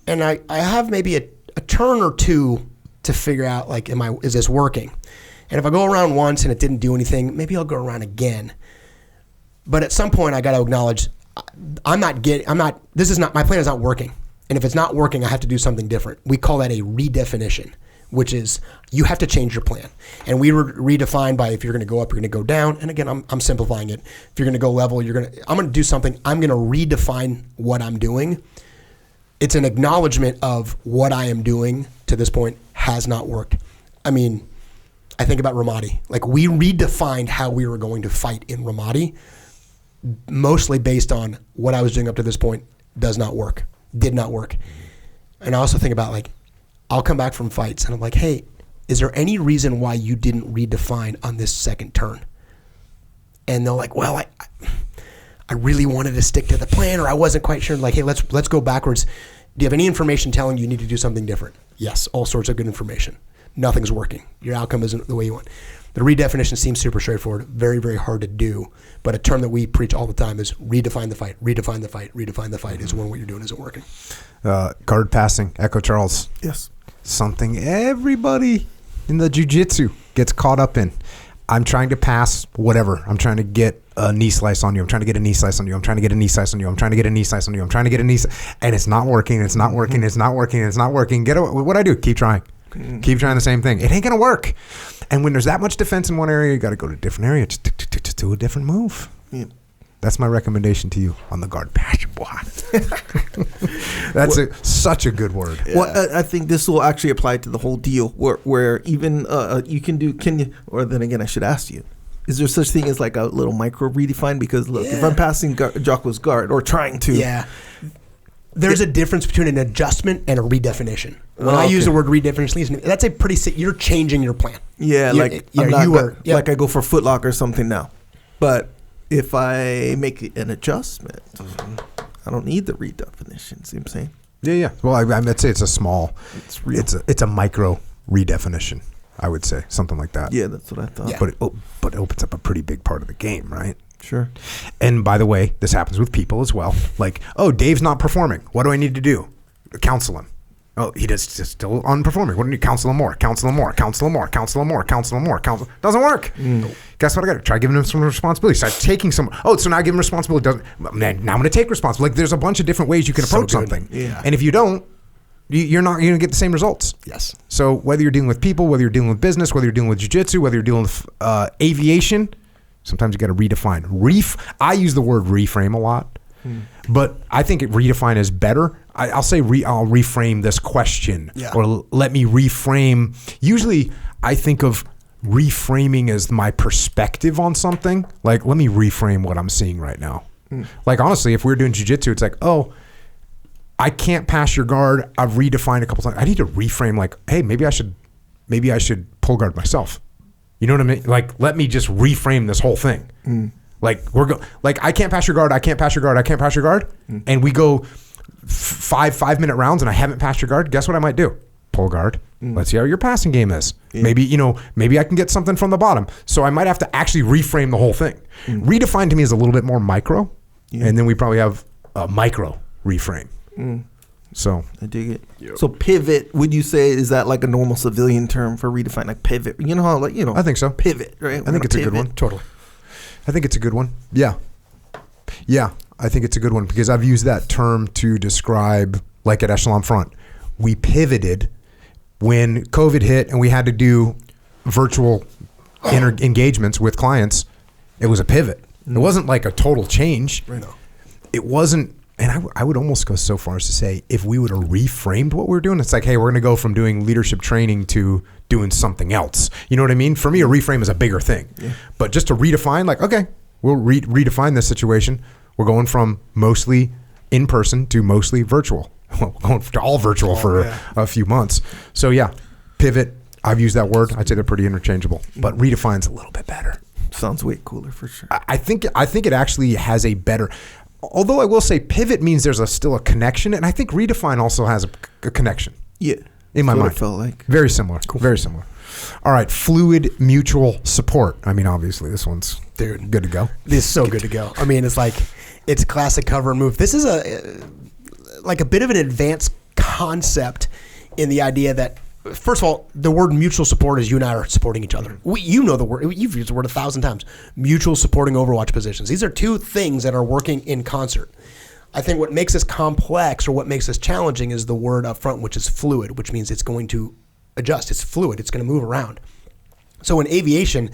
And I have maybe a turn or two to figure out, like, is this working? And if I go around once and it didn't do anything, maybe I'll go around again. But at some point, I got to acknowledge my plan is not working. And if it's not working, I have to do something different. We call that a redefinition, which is you have to change your plan. And we redefine by if you're going to go up, you're going to go down. And again, I'm simplifying it. If you're going to go level, I'm going to do something. I'm going to redefine what I'm doing. It's an acknowledgement of what I am doing to this point has not worked. I mean, I think about Ramadi. Like, we redefined how we were going to fight in Ramadi, mostly based on what I was doing up to this point did not work. And I also think about, like, I'll come back from fights and I'm like, hey, is there any reason why you didn't redefine on this second turn? And they're like, well, I really wanted to stick to the plan, or I wasn't quite sure. Like, hey, let's go backwards. Do you have any information telling you need to do something different? Yes, all sorts of good information. Nothing's working. Your outcome isn't the way you want. The redefinition seems super straightforward, very, very hard to do. But a term that we preach all the time is redefine the fight. Redefine the fight. Redefine the fight is when what you're doing isn't working. Guard passing, Echo Charles. Yes. Something everybody in the jiu-jitsu gets caught up in. I'm trying to pass whatever. I'm trying to get a knee slice on you. I'm trying to get a knee slice on you. I'm trying to get a knee slice on you. I'm trying to get a knee slice on you. I'm trying to get a knee slice. And it's not working. It's not working. It's not working. It's not working. What do I do? Keep trying. Keep trying the same thing. It ain't going to work. And when there's that much defense in one area, you got to go to a different area. Just do a different move. Yeah. That's my recommendation to you on the guard pass. That's such a good word. Yeah. Well, I think this will actually apply to the whole deal where even or then again, I should ask you, is there such thing as like a little micro redefine? Because look, if I'm passing Jocko's guard or trying to. Yeah. There's a difference between an adjustment and a redefinition. When I use the word redefinition, that's a pretty, you're changing your plan. Yeah, like I go for footlock or something now. But if I make an adjustment, I don't need the redefinition. See what I'm saying? Yeah. Well, I'd say it's a small, it's a micro redefinition, I would say. Something like that. Yeah, that's what I thought. Yeah. But it opens up a pretty big part of the game, right? Sure. And by the way, this happens with people as well. Like, oh, Dave's not performing. What do I need to do? Counsel him. Oh, he just still unperforming. What do you counsel him more? Counsel him more. Counsel him more. Counsel him more. Counsel him more. Counsel. Doesn't work. Guess what I got to try giving him some responsibility. Start taking some. Oh, so now I give him responsibility. Now I'm going to take responsibility. Like, there's a bunch of different ways you can approach something. Yeah. And if you don't, you're not going to get the same results. Yes. So whether you're dealing with people, whether you're dealing with business, whether you're dealing with jiu-jitsu, whether you're dealing with aviation, sometimes you got to redefine. I use the word reframe a lot, but I think redefine is better. I'll say I'll reframe this question, or let me reframe. Usually, I think of reframing as my perspective on something. Like, let me reframe what I'm seeing right now. Like, honestly, if we're doing jiu-jitsu, it's like, oh, I can't pass your guard. I've redefined a couple times. I need to reframe. Like, hey, maybe I should pull guard myself. You know what I mean? Like, let me just reframe this whole thing. Like, I can't pass your guard. I can't pass your guard. I can't pass your guard. And we go 5-minute rounds and I haven't passed your guard. Guess what I might do? Pull guard. Let's see how your passing game is. Maybe I can get something from the bottom. So I might have to actually reframe the whole thing. Redefine to me is a little bit more micro. And then we probably have a micro reframe. So I dig it. Yep. So pivot, would you say, is that like a normal civilian term for redefine? Like pivot, you know how, like, I think so. Pivot, right? I think it's a good one. Totally. I think it's a good one. Yeah, I think it's a good one because I've used that term to describe, like at Echelon Front, we pivoted when COVID hit and we had to do virtual engagements with clients. It was a pivot. It wasn't like a total change. Right. It wasn't. And I would almost go so far as to say, if we would have reframed what we're doing, it's like, hey, we're going to go from doing leadership training to doing something else. You know what I mean? For me, a reframe is a bigger thing. Yeah. But just to redefine, like, okay, we'll redefine this situation. We're going from mostly in person to mostly virtual. We're going to all virtual for a few months. So yeah, pivot. I've used that word. I'd say they're pretty interchangeable. But redefine's a little bit better. Sounds way cooler for sure. I think it actually has a better. Although I will say pivot means there's still a connection, and I think redefine also has a connection. Yeah. In my mind. It felt like. Very similar. Cool. Very similar. All right. Fluid mutual support. I mean, obviously, this one's good to go. This is so good to go. I mean, it's classic cover and move. This is a bit of an advanced concept in the idea that, first of all, the word mutual support is you and I are supporting each other. You know the word. You've used the word 1,000 times. Mutual supporting overwatch positions. These are two things that are working in concert. I think what makes this complex or what makes this challenging is the word up front, which is fluid, which means it's going to adjust. It's fluid. It's going to move around. So in aviation,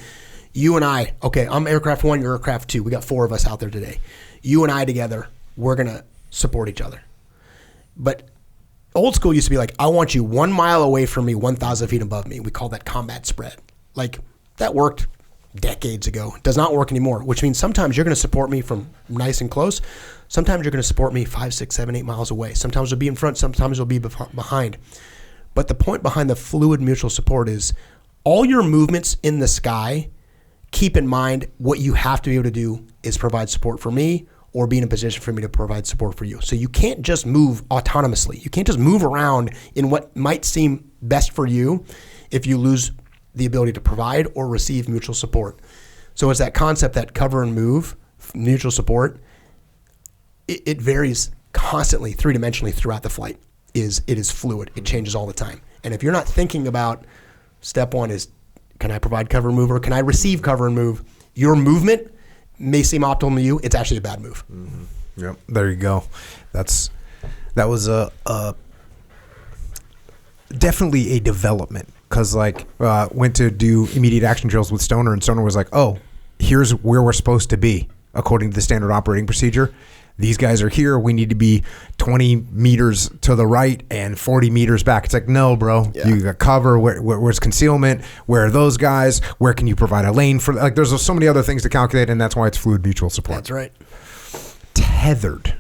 you and I, okay, I'm aircraft 1, you're aircraft 2. We got 4 of us out there today. You and I together, we're going to support each other. But old school used to be like, I want you 1 mile away from me, 1,000 feet above me. We call that combat spread. Like, that worked decades ago. It does not work anymore, which means sometimes you're going to support me from nice and close. Sometimes you're going to support me 5, 6, 7, 8 miles away. Sometimes you'll be in front. Sometimes you'll be behind. But the point behind the fluid mutual support is all your movements in the sky, keep in mind what you have to be able to do is provide support for me or be in a position for me to provide support for you. So you can't just move autonomously. You can't just move around in what might seem best for you if you lose the ability to provide or receive mutual support. So it's that concept that cover and move, mutual support, it varies constantly, 3-dimensionally throughout the flight. It is fluid. It changes all the time. And if you're not thinking about step 1 is, can I provide cover and move or can I receive cover and move? Your movement may seem optimal to you. It's actually a bad move. Mm-hmm. Yep. There you go. That was definitely a development because went to do immediate action drills with Stoner and Stoner was like, oh, here's where we're supposed to be according to the standard operating procedure. These guys are here. We need to be 20 meters to the right and 40 meters back. It's like, no, bro. Yeah. You got cover. Where's concealment? Where are those guys? Where can you provide a lane for? Like, there's so many other things to calculate, and that's why it's fluid mutual support. That's right. Tethered.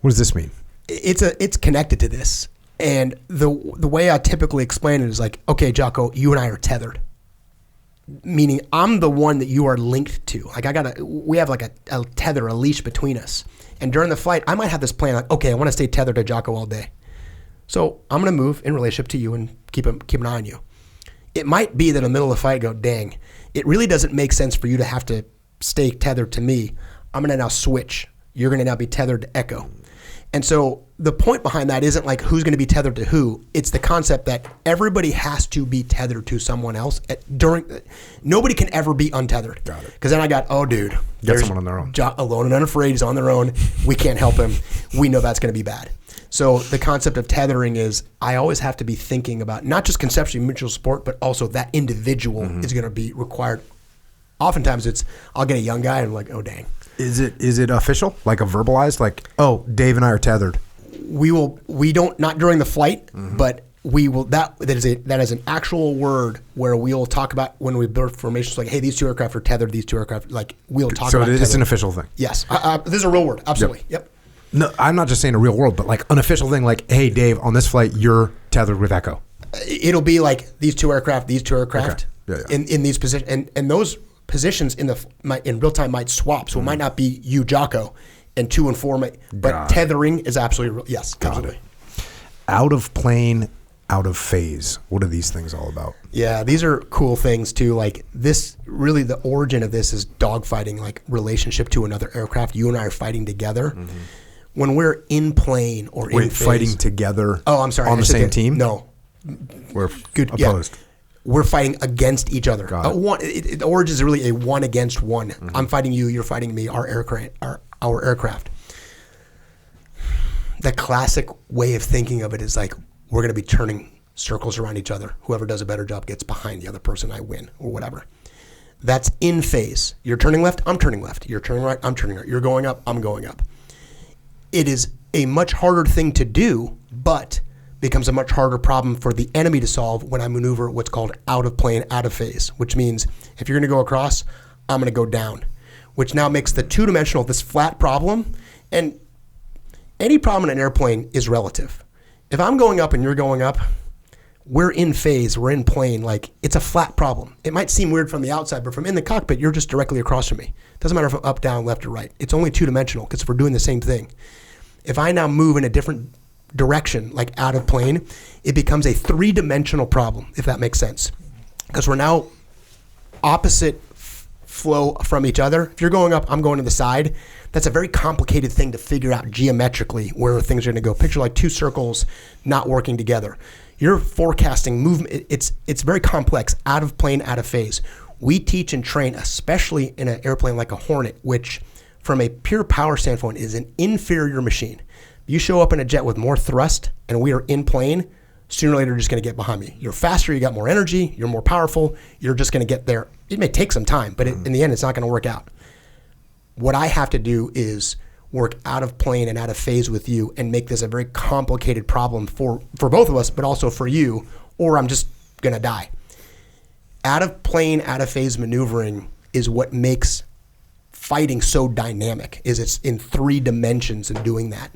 What does this mean? It's connected to this, and the way I typically explain it is like, okay, Jocko, you and I are tethered. Meaning I'm the one that you are linked to. Like we have like a tether, a leash between us. And during the flight, I might have this plan like, okay, I want to stay tethered to Jocko all day. So I'm going to move in relationship to you and keep an eye on you. It might be that in the middle of the fight, I go, dang, it really doesn't make sense for you to have to stay tethered to me. I'm going to now switch. You're going to now be tethered to Echo. And so the point behind that isn't like who's going to be tethered to who. It's the concept that everybody has to be tethered to someone else. Nobody can ever be untethered. Got it. Because then I got, oh, dude. Get someone on their own. Alone and unafraid. He's on their own. We can't help him. We know that's going to be bad. So the concept of tethering is I always have to be thinking about not just conceptually mutual support, but also that individual is going to be required. Oftentimes I'll get a young guy and I'm like, oh, dang. Is it official? Like a verbalized? Like, oh, Dave and I are tethered. We don't, not during the flight, but we will, that is an actual word where we'll talk about when we build formations like, hey, these 2 aircraft are tethered, these 2 aircraft, like we'll talk about So it's tethering. an official thing? Yes. This is a real word. Absolutely. Yep. No, I'm not just saying a real world, but like an official thing like, hey, Dave, on this flight, you're tethered with Echo. It'll be like these 2 aircraft, Okay. Yeah. in these positions. And those positions in real time might swap. So it might not be you, Jocko, and 2 and 4 might, but tethering is absolutely real. Yes, absolutely. Out of plane, out of phase. What are these things all about? Yeah, these are cool things too. Like this, really the origin of this is dogfighting, like relationship to another aircraft. You and I are fighting together. When we're in plane or in phase. Fighting together. Oh, I'm sorry. On the same team? No. We're opposed. Yeah. We're fighting against each other. The origin is really a 1 against 1. I'm fighting you, you're fighting me, our aircraft. The classic way of thinking of it is like, we're going to be turning circles around each other. Whoever does a better job gets behind the other person, I win, or whatever. That's in phase. You're turning left, I'm turning left. You're turning right, I'm turning right. You're going up, I'm going up. It is a much harder thing to do, but becomes a much harder problem for the enemy to solve when I maneuver what's called out of plane, out of phase, which means if you're going to go across, I'm going to go down, which now makes the 2-dimensional, this flat problem, and any problem in an airplane is relative. If I'm going up and you're going up, we're in phase, we're in plane, like it's a flat problem. It might seem weird from the outside, but from in the cockpit, you're just directly across from me. Doesn't matter if I'm up, down, left, or right. It's only two-dimensional because we're doing the same thing. If I now move in a different direction, like out of plane, it becomes a three-dimensional problem, if that makes sense. Because we're now opposite flow from each other. If you're going up, I'm going to the side. That's a very complicated thing to figure out geometrically where things are going to go. Picture like two circles not working together. You're forecasting movement. It's very complex, out of plane, out of phase. We teach and train, especially in an airplane like a Hornet, which from a pure power standpoint is an inferior machine. You show up in a jet with more thrust and we are in plane, sooner or later you're just going to get behind me. You're faster, you got more energy, you're more powerful, you're just going to get there. It may take some time, but in the end, it's not going to work out. What I have to do is work out of plane and out of phase with you and make this a very complicated problem for both of us, but also for you, or I'm just going to die. Out of plane, out of phase maneuvering is what makes fighting so dynamic, is it's in three dimensions and doing that.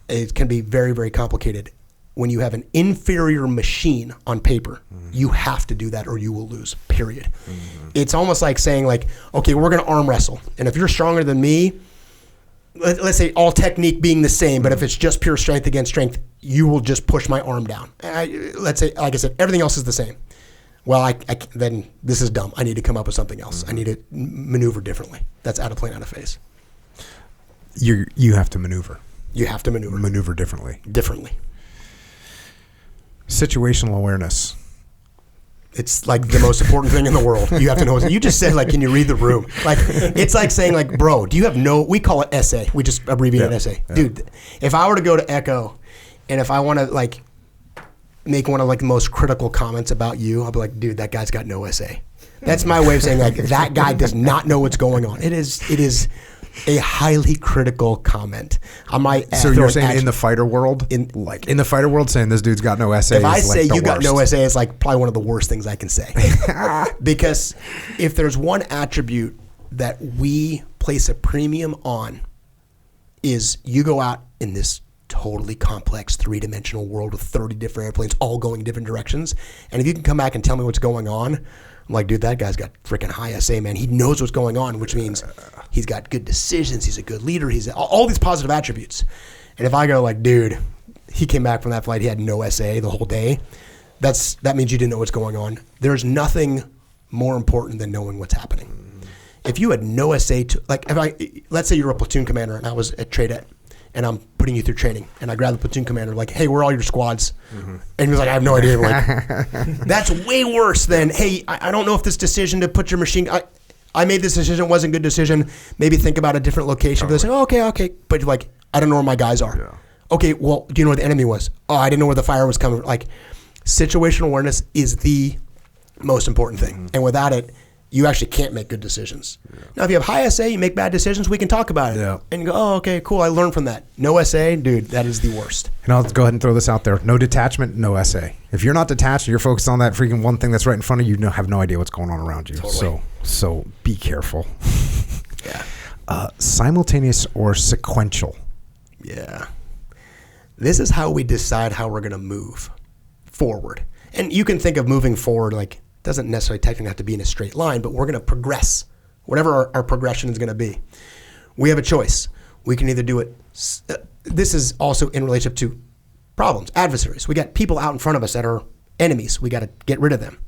It can be very, very complicated. When you have an inferior machine on paper, you have to do that or you will lose, period. It's almost like saying like, okay, we're going to arm wrestle. And if you're stronger than me, let's say all technique being the same, but if it's just pure strength against strength, you will just push my arm down. Let's say, like I said, everything else is the same. Well, then this is dumb. I need to come up with something else. I need to maneuver differently. That's out of plane, out of phase. You have to maneuver. You have to maneuver. Maneuver differently. Differently. Situational awareness. It's like the most important thing in the world. You have to know. You just said like, can you read the room? Like, it's like saying like, bro, do you have we call it essay. We just abbreviate essay. Yeah. Dude, if I were to go to Echo and if I want to like make one of like the most critical comments about you, I'll be like, dude, that guy's got no essay. That's my way of saying like, that guy does not know what's going on. It is a highly critical comment. I might. So you're saying in the fighter world, in the fighter world, saying this dude's got no essay. If I say you got no essay, it's like probably one of the worst things I can say. Because if there's one attribute that we place a premium on, is you go out in this totally complex three-dimensional world with 30 different airplanes all going in different directions, and if you can come back and tell me what's going on, I'm like, dude, that guy's got freaking high SA, man. He knows what's going on, which means he's got good decisions. He's a good leader. He's all these positive attributes. And if I go like, dude, he came back from that flight, he had no SA the whole day, that means you didn't know what's going on. There's nothing more important than knowing what's happening. If you had no SA, let's say you're a platoon commander and I was at TRADET and I'm putting you through training, and I grab the platoon commander, like, hey, where are all your squads? And he's like, I have no idea. Like, that's way worse than, hey, I don't know if this decision to put your machine, I made this decision, it wasn't a good decision. Maybe think about a different location. But they say, oh, okay. But you're like, I don't know where my guys are. Yeah. Okay, well, do you know where the enemy was? Oh, I didn't know where the fire was coming from. Like, situational awareness is the most important thing. And without it, you actually can't make good decisions. Yeah. Now, if you have high SA, you make bad decisions, we can talk about it. Yeah. And go, oh, okay, cool, I learned from that. No SA, dude, that is the worst. And I'll go ahead and throw this out there. No detachment, no SA. If you're not detached, you're focused on that freaking one thing that's right in front of you, you have no idea what's going on around you. Totally. So be careful. Yeah. Simultaneous or sequential. Yeah. This is how we decide how we're going to move forward. And you can think of moving forward like, doesn't necessarily technically have to be in a straight line, but we're going to progress, whatever our progression is going to be. We have a choice. We can either do it. This is also in relationship to problems, adversaries. We got people out in front of us that are enemies. We got to get rid of them.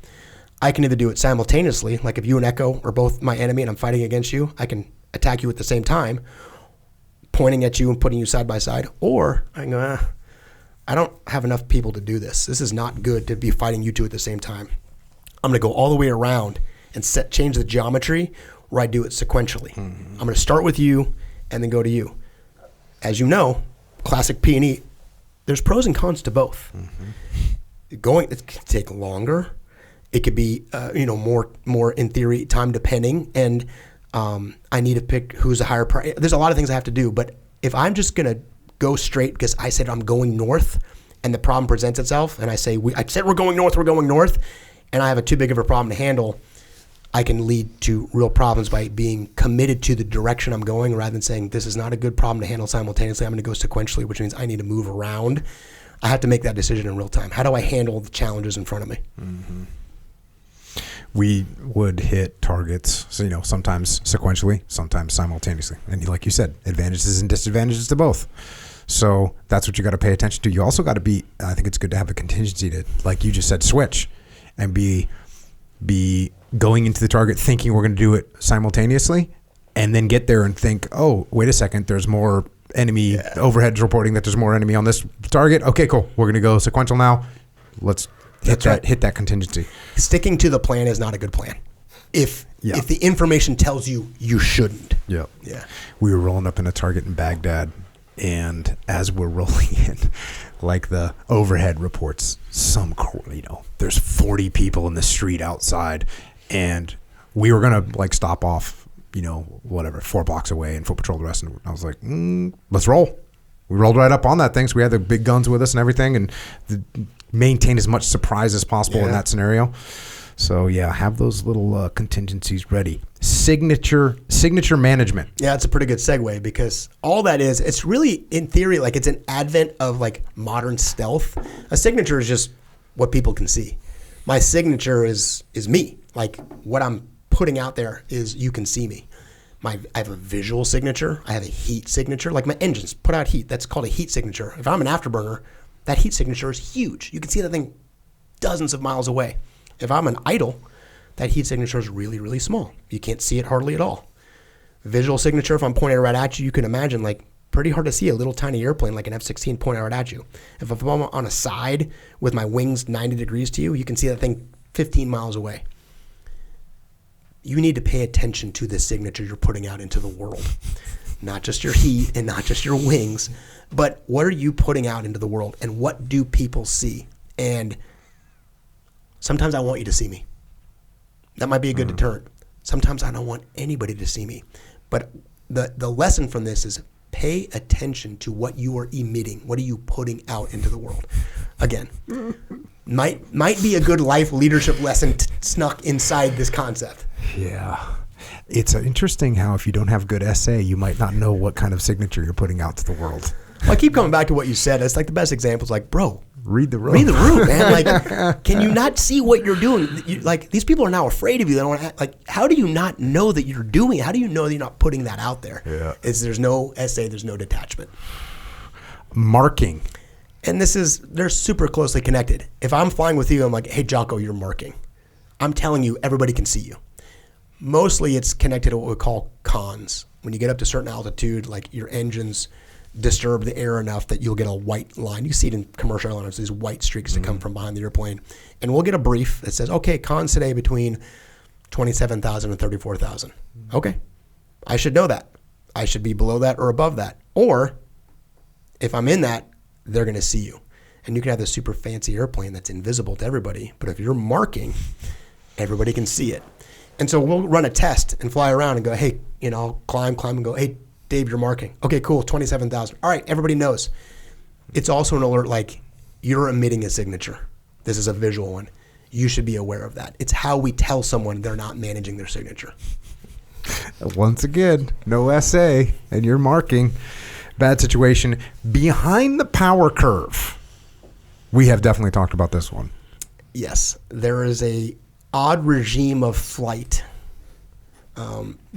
I can either do it simultaneously, like if you and Echo are both my enemy and I'm fighting against you, I can attack you at the same time, pointing at you and putting you side by side, or I can go, I don't have enough people to do this. This is not good to be fighting you two at the same time. I'm going to go all the way around and change the geometry where I do it sequentially. I'm going to start with you and then go to you. As you know, classic P&E, there's pros and cons to both. It can take longer. It could be more in theory time depending, and I need to pick who's a higher priority. There's a lot of things I have to do, but if I'm just going to go straight because I said I'm going north and the problem presents itself and I say I said we're going north, and I have a too big of a problem to handle, I can lead to real problems by being committed to the direction I'm going rather than saying this is not a good problem to handle simultaneously. I'm going to go sequentially, which means I need to move around. I have to make that decision in real time. How do I handle the challenges in front of me? We would hit targets, so, sometimes sequentially, sometimes simultaneously. And like you said, advantages and disadvantages to both. So that's what you got to pay attention to. You also got to I think it's good to have a contingency to, like you just said, switch and be going into the target thinking we're going to do it simultaneously, and then get there and think, oh, wait a second, there's more enemy. Overhead's reporting that there's more enemy on this target. Okay, cool. We're going to go sequential now. Let's hit that contingency. Sticking to the plan is not a good plan. If the information tells you shouldn't. Yeah. Yeah. We were rolling up in a target in Baghdad, and as we're rolling in, like the overhead reports, there's 40 people in the street outside, and we were gonna like stop off, 4 blocks away and foot patrol the rest. And I was like, let's roll. We rolled right up on that thing. So we had the big guns with us and everything, and maintain as much surprise as possible in that scenario. So have those little contingencies ready. Signature management. Yeah, it's a pretty good segue, because all that is, it's really, in theory, like it's an advent of like modern stealth. A signature is just what people can see. My signature is me. Like what I'm putting out there is you can see me. I have a visual signature. I have a heat signature. Like my engines put out heat. That's called a heat signature. If I'm an afterburner, that heat signature is huge. You can see that thing dozens of miles away. If I'm an idle, that heat signature is really, really small. You can't see it hardly at all. Visual signature, if I'm pointing right at you, you can imagine like pretty hard to see a little tiny airplane like an F-16 pointing right at you. If I'm on a side with my wings 90 degrees to you, you can see that thing 15 miles away. You need to pay attention to the signature you're putting out into the world. Not just your heat and not just your wings, but what are you putting out into the world, and what do people see? And sometimes I want you to see me. That might be a good deterrent. Sometimes I don't want anybody to see me. But the lesson from this is pay attention to what you are emitting. What are you putting out into the world? Again, might be a good life leadership lesson snuck inside this concept. Yeah. It's interesting how if you don't have good essay, you might not know what kind of signature you're putting out to the world. Well, I keep coming back to what you said. It's like the best example is like, bro, read the room. Read the room, man. Like, can you not see what you're doing? Like, these people are now afraid of you. They don't want to. Like, how do you not know that you're doing it? How do you know that you're not putting that out there? Yeah. There's no essay. There's no detachment. Marking. And they're super closely connected. If I'm flying with you, I'm like, hey, Jocko, you're marking. I'm telling you, everybody can see you. Mostly it's connected to what we call cons. When you get up to a certain altitude, like your engines disturb the air enough that you'll get a white line. You see it in commercial airliners, these white streaks that come from behind the airplane. And we'll get a brief that says, okay, cons today between 27,000 and 34,000. Okay, I should know that. I should be below that or above that. Or if I'm in that, they're going to see you. And you can have this super fancy airplane that's invisible to everybody. But if you're marking, everybody can see it. And so we'll run a test and fly around and go, hey, I'll climb and go, hey, Dave, you're marking. Okay, cool, 27,000. All right, everybody knows. It's also an alert like you're emitting a signature. This is a visual one. You should be aware of that. It's how we tell someone they're not managing their signature. Once again, no essay, and you're marking. Bad situation. Behind the power curve. We have definitely talked about this one. Yes, there is a odd regime of flight,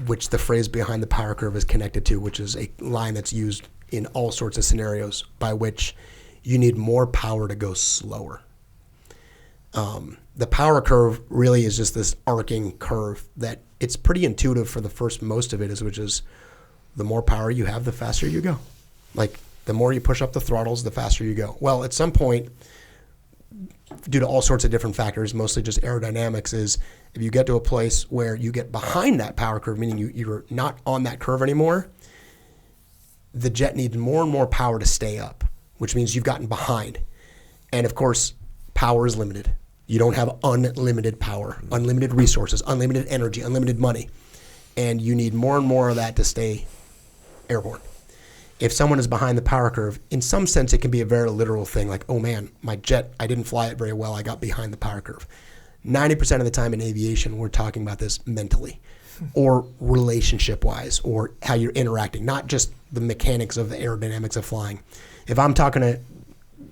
which the phrase behind the power curve is connected to, which is a line that's used in all sorts of scenarios by which you need more power to go slower. The power curve really is just this arcing curve that it's pretty intuitive for the most of it, which is the more power you have, the faster you go. Like the more you push up the throttles, the faster you go. Well, at some point, due to all sorts of different factors, mostly just aerodynamics, is if you get to a place where you get behind that power curve, meaning you're not on that curve anymore, the jet needs more and more power to stay up, which means you've gotten behind. And of course, power is limited. You don't have unlimited power, unlimited resources, unlimited energy, unlimited money. And you need more and more of that to stay airborne. If someone is behind the power curve, in some sense, it can be a very literal thing like, oh man, my jet, I didn't fly it very well. I got behind the power curve. 90% of the time in aviation, we're talking about this mentally or relationship-wise or how you're interacting, not just the mechanics of the aerodynamics of flying. If I'm talking to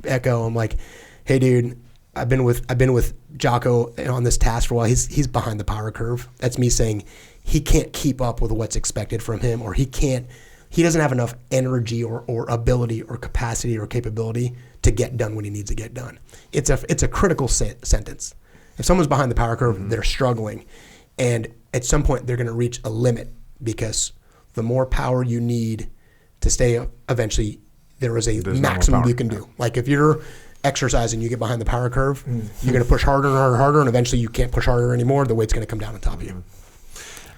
Echo. I'm like, hey, dude, I've been with Jocko on this task for a while. He's behind the power curve. That's me saying he can't keep up with what's expected from him, or he doesn't have enough energy or ability or capacity or capability to get done what he needs to get done. It's a critical sentence. If someone's behind the power curve, they're struggling, and at some point they're going to reach a limit, because the more power you need to stay up, eventually there is a maximum you can do. Like if you're exercising, you get behind the power curve, you're going to push harder and harder and harder, and eventually you can't push harder anymore. The weight's going to come down on top of you.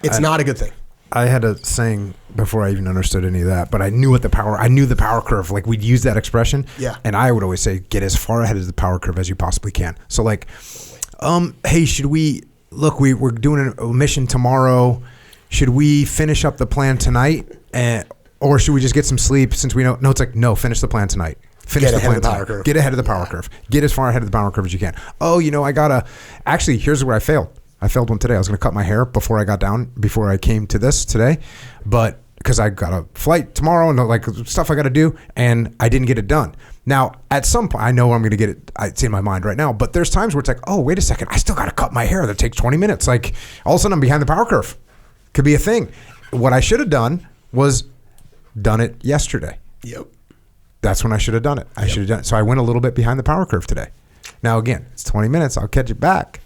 It's not a good thing. I had a saying before I even understood any of that, but I knew the power curve. Like we'd use that expression. Yeah. And I would always say, get as far ahead of the power curve as you possibly can. So like, hey, should we, look, we're doing a mission tomorrow. Should we finish up the plan tonight? Or should we just get some sleep since we know? No, it's like, no, finish the plan tonight. Finish the plan tonight. Get ahead of the power curve. Get as far ahead of the power curve as you can. Oh, actually, here's where I failed. I failed one today. I was going to cut my hair before I came to this today, but because I got a flight tomorrow and like stuff I got to do, and I didn't get it done. Now, at some point, I know I'm going to get it. It's in my mind right now, but there's times where it's like, oh, wait a second. I still got to cut my hair. That takes 20 minutes. Like all of a sudden I'm behind the power curve. Could be a thing. What I should have done was done it yesterday. Yep. That's when I should have done it. I should have done it. So I went a little bit behind the power curve today. Now, again, it's 20 minutes. I'll catch it back,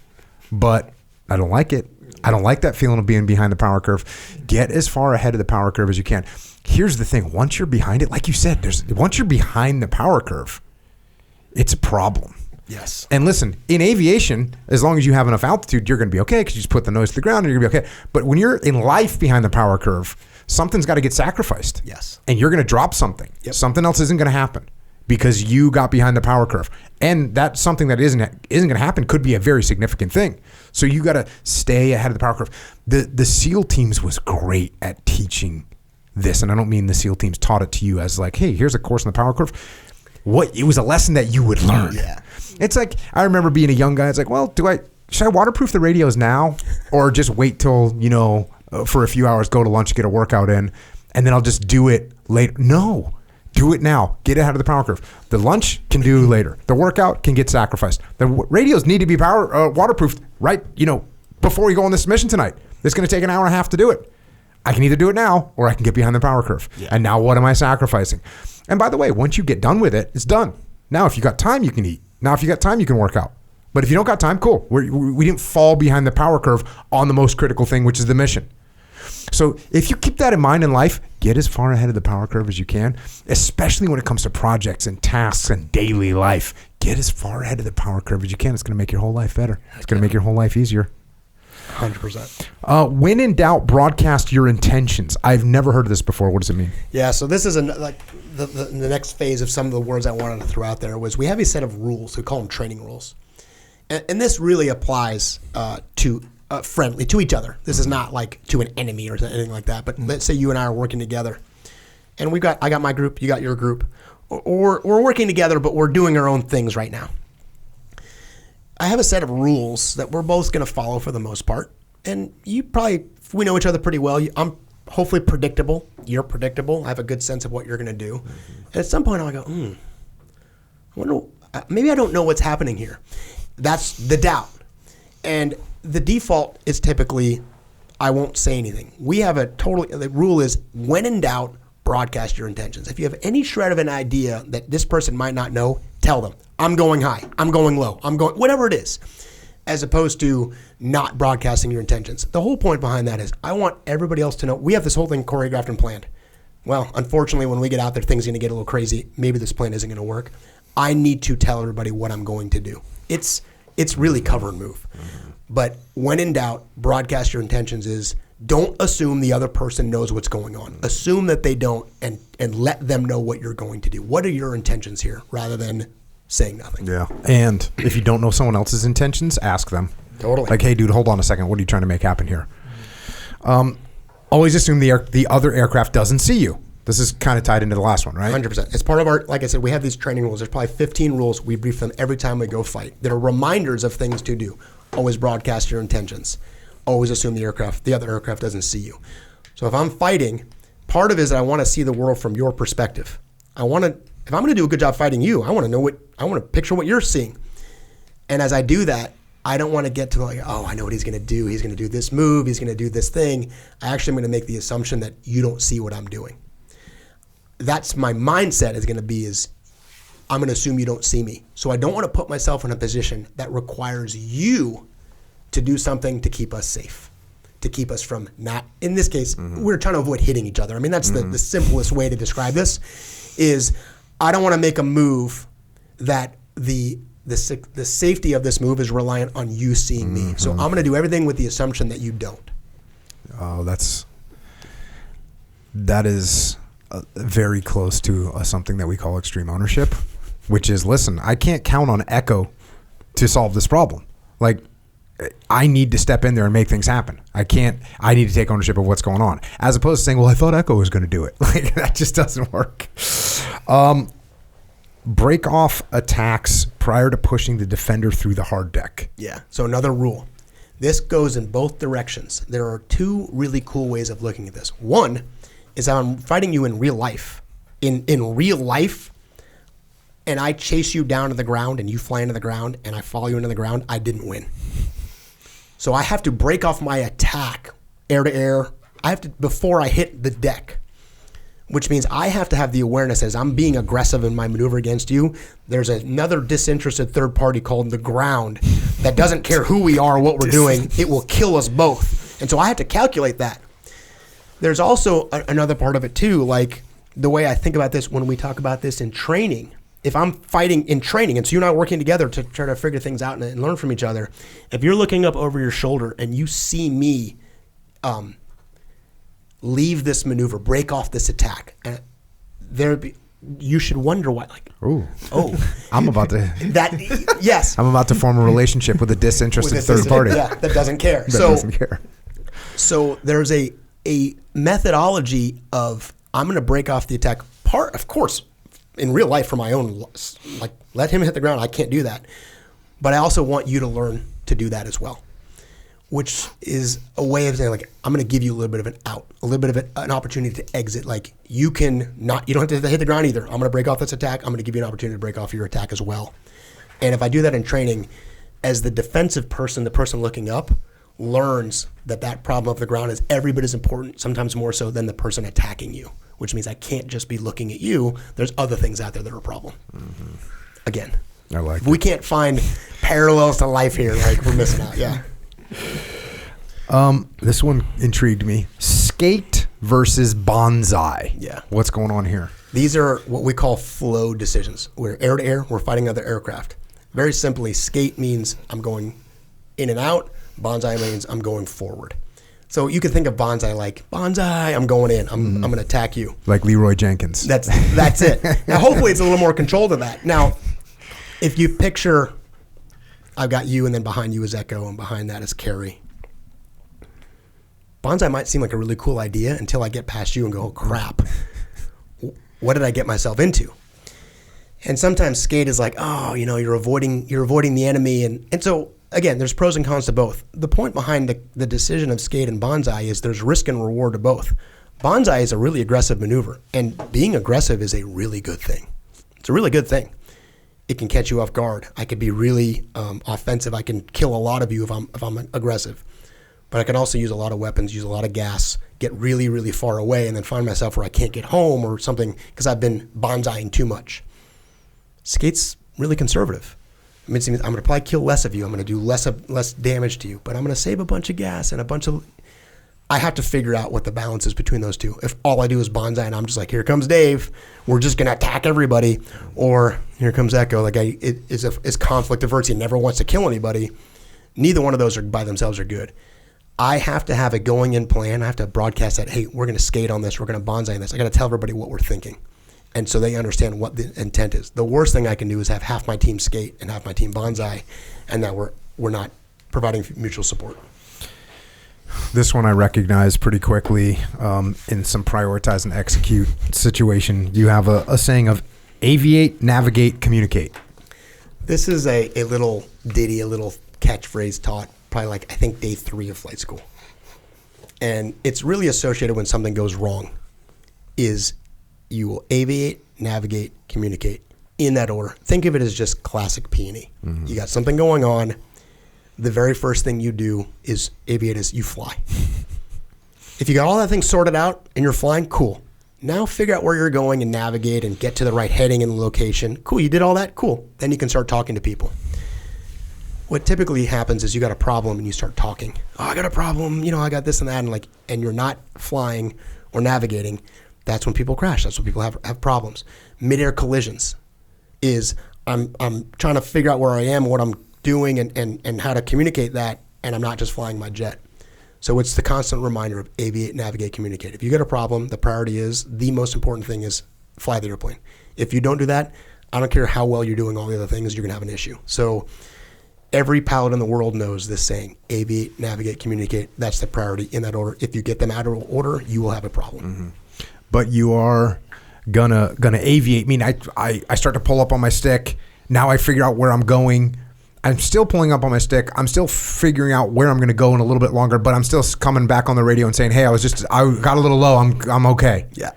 but I don't like it. I don't like that feeling of being behind the power curve. Get as far ahead of the power curve as you can. Here's the thing. Once you're behind it, like you said, once you're behind the power curve, it's a problem. Yes. And listen, in aviation, as long as you have enough altitude, you're going to be okay because you just put the nose to the ground and you're going to be okay. But when you're in life behind the power curve, something's got to get sacrificed. Yes. And you're going to drop something. Yep. Something else isn't going to happen because you got behind the power curve. And that something that isn't going to happen could be a very significant thing. So you got to stay ahead of the power curve. The SEAL teams was great at teaching this. And I don't mean the SEAL teams taught it to you as like, hey, here's a course on the power curve. It was a lesson that you would learn. Yeah. It's like, I remember being a young guy. It's like, well, should I waterproof the radios now or just wait till, for a few hours, go to lunch, get a workout in, and then I'll just do it later? No, do it now. Get ahead of the power curve. The lunch can do later. The workout can get sacrificed. The radios need to be waterproofed right, before we go on this mission tonight. It's going to take an hour and a half to do it. I can either do it now or I can get behind the power curve. Yeah. And now what am I sacrificing? And by the way, once you get done with it, it's done. Now, if you got time, you can eat. Now, if you got time, you can work out. But if you don't got time, cool. We didn't fall behind the power curve on the most critical thing, which is the mission. So if you keep that in mind in life, get as far ahead of the power curve as you can, especially when it comes to projects and tasks and daily life. Get as far ahead of the power curve as you can. It's going to make your whole life better. It's going to make your whole life easier. 100%. When in doubt, broadcast your intentions. I've never heard of this before. What does it mean? Yeah, so this is the next phase of some of the words I wanted to throw out there was we have a set of rules. We call them training rules. And this really applies to friendly, to each other. This is not like to an enemy or anything like that. But let's say you and I are working together. And I got my group, you got your group. Or we're working together, but we're doing our own things right now. I have a set of rules that we're both going to follow for the most part. And we know each other pretty well. I'm hopefully predictable. You're predictable. I have a good sense of what you're going to do. And at some point, I'll go, I wonder, maybe I don't know what's happening here. That's the doubt. And the default is typically, I won't say anything. We have the rule is, when in doubt, broadcast your intentions. If you have any shred of an idea that this person might not know, tell them, I'm going high, I'm going low, whatever it is, as opposed to not broadcasting your intentions. The whole point behind that is I want everybody else to know we have this whole thing choreographed and planned. Well, unfortunately, when we get out there, things are going to get a little crazy. Maybe this plan isn't going to work. I need to tell everybody what I'm going to do. It's really cover and move. But when in doubt, broadcast your intentions is don't assume the other person knows what's going on. Assume that they don't and let them know what you're going to do. What are your intentions here rather than saying nothing? Yeah. And if you don't know someone else's intentions, ask them. Totally. Like, hey, dude, hold on a second. What are you trying to make happen here? Always assume the other aircraft doesn't see you. This is kind of tied into the last one, right? 100%. It's part of our, like I said, we have these training rules. There's probably 15 rules. We brief them every time we go fight. There are reminders of things to do. Always broadcast your intentions. Always assume the other aircraft doesn't see you. So if I'm fighting, part of it is that I want to see the world from your perspective. I want to if I'm going to do a good job fighting you, I want to picture what you're seeing. And as I do that, I don't want to get to like, oh, I know what he's going to do. He's going to do this move. He's going to do this thing. I actually am going to make the assumption that you don't see what I'm doing. That's my mindset is going to be is I'm going to assume you don't see me. So I don't want to put myself in a position that requires you to do something to keep us safe, to keep us from not, in this case, we're trying to avoid hitting each other. I mean, that's the simplest way to describe this is I don't want to make a move that the safety of this move is reliant on you seeing me. So I'm going to do everything with the assumption that you don't. Oh, that is very close to something that we call extreme ownership, which is, listen, I can't count on Echo to solve this problem. Like, I need to step in there and make things happen. I need to take ownership of what's going on. As opposed to saying, well, I thought Echo was going to do it. Like, that just doesn't work. Break off attacks prior to pushing the defender through the hard deck. Yeah. So another rule. This goes in both directions. There are two really cool ways of looking at this. One is I'm fighting you in real life. In real life, and I chase you down to the ground and you fly into the ground and I follow you into the ground, I didn't win. So I have to break off my attack air to air. I have to before I hit the deck, which means I have to have the awareness as I'm being aggressive in my maneuver against you. There's another disinterested third party called the ground that doesn't care who we are, what we're doing. It will kill us both. And so I have to calculate that. There's also another part of it too, like the way I think about this when we talk about this in training. If I'm fighting in training, and so you and I are working together to try to figure things out and learn from each other, if you're looking up over your shoulder and you see me leave this maneuver, break off this attack, you should wonder why. Like, I'm about to. Yes. I'm about to form a relationship with a disinterested third party. Yeah, that doesn't care. Doesn't care. So there's a methodology of I'm going to break off the attack. Part, of course, in real life for my own, like let him hit the ground. I can't do that. But I also want you to learn to do that as well, which is a way of saying like, I'm going to give you a little bit of an out, a little bit of an opportunity to exit. Like you don't have to hit the ground either. I'm going to break off this attack. I'm going to give you an opportunity to break off your attack as well. And if I do that in training, as the defensive person, the person looking up learns that problem of the ground is every bit as important, sometimes more so than the person attacking you, which means I can't just be looking at you. There's other things out there that are a problem. Again, I like if we can't find parallels to life here, like we're missing out. Yeah. This one intrigued me. Skate versus bonsai. Yeah. What's going on here? These are what we call flow decisions. We're air to air. We're fighting other aircraft. Very simply, skate means I'm going in and out. Bonsai means I'm going forward. So you can think of bonsai like, bonsai, I'm going in. I'm going to attack you. Like Leroy Jenkins. That's it. Now, hopefully it's a little more controlled than that. Now, if you picture, I've got you and then behind you is Echo and behind that is Carrie. Bonsai might seem like a really cool idea until I get past you and go, oh, crap. What did I get myself into? And sometimes skate is like, oh, you're avoiding the enemy. And so, again, there's pros and cons to both. The point behind the decision of skate and bonsai is there's risk and reward to both. Bonsai is a really aggressive maneuver, and being aggressive is a really good thing. It's a really good thing. It can catch you off guard. I could be really offensive. I can kill a lot of you if I'm aggressive. But I can also use a lot of weapons, use a lot of gas, get really, really far away, and then find myself where I can't get home or something because I've been bonsaiing too much. Skate's really conservative. It means I'm going to probably kill less of you. I'm going to do less damage to you, but I'm going to save a bunch of gas and I have to figure out what the balance is between those two. If all I do is bonsai and I'm just like, here comes Dave, we're just going to attack everybody, or here comes Echo, like is conflict averse, he never wants to kill anybody. Neither one of those by themselves are good. I have to have a going in plan. I have to broadcast that, hey, we're going to skate on this, we're going to bonsai on this. I got to tell everybody what we're thinking. And so they understand what the intent is. The worst thing I can do is have half my team skate and half my team bonsai, and that we're not providing mutual support. This one I recognize pretty quickly in some prioritize and execute situation. You have a saying of aviate, navigate, communicate. This is a little ditty, a little catchphrase taught probably like I think day 3 of flight school. And it's really associated when something goes wrong is you will aviate, navigate, communicate in that order. Think of it as just classic P&E. You got something going on. The very first thing you do is aviate, is you fly. If you got all that thing sorted out and you're flying, cool. Now figure out where you're going and navigate and get to the right heading and location. Cool, you did all that? Cool. Then you can start talking to people. What typically happens is you got a problem and you start talking. Oh, I got a problem, I got this and that, and you're not flying or navigating. That's when people crash. That's when people have problems. Mid-air collisions is I'm trying to figure out where I am, what I'm doing, and how to communicate that, and I'm not just flying my jet. So it's the constant reminder of aviate, navigate, communicate. If you get a problem, the priority is, the most important thing is fly the airplane. If you don't do that, I don't care how well you're doing all the other things, you're going to have an issue. So every pilot in the world knows this saying, aviate, navigate, communicate. That's the priority in that order. If you get them out of order, you will have a problem. But you are gonna aviate. I mean, I start to pull up on my stick. Now I figure out where I'm going. I'm still pulling up on my stick. I'm still figuring out where I'm going to go in a little bit longer, but I'm still coming back on the radio and saying, hey, I got a little low. I'm okay. Yeah.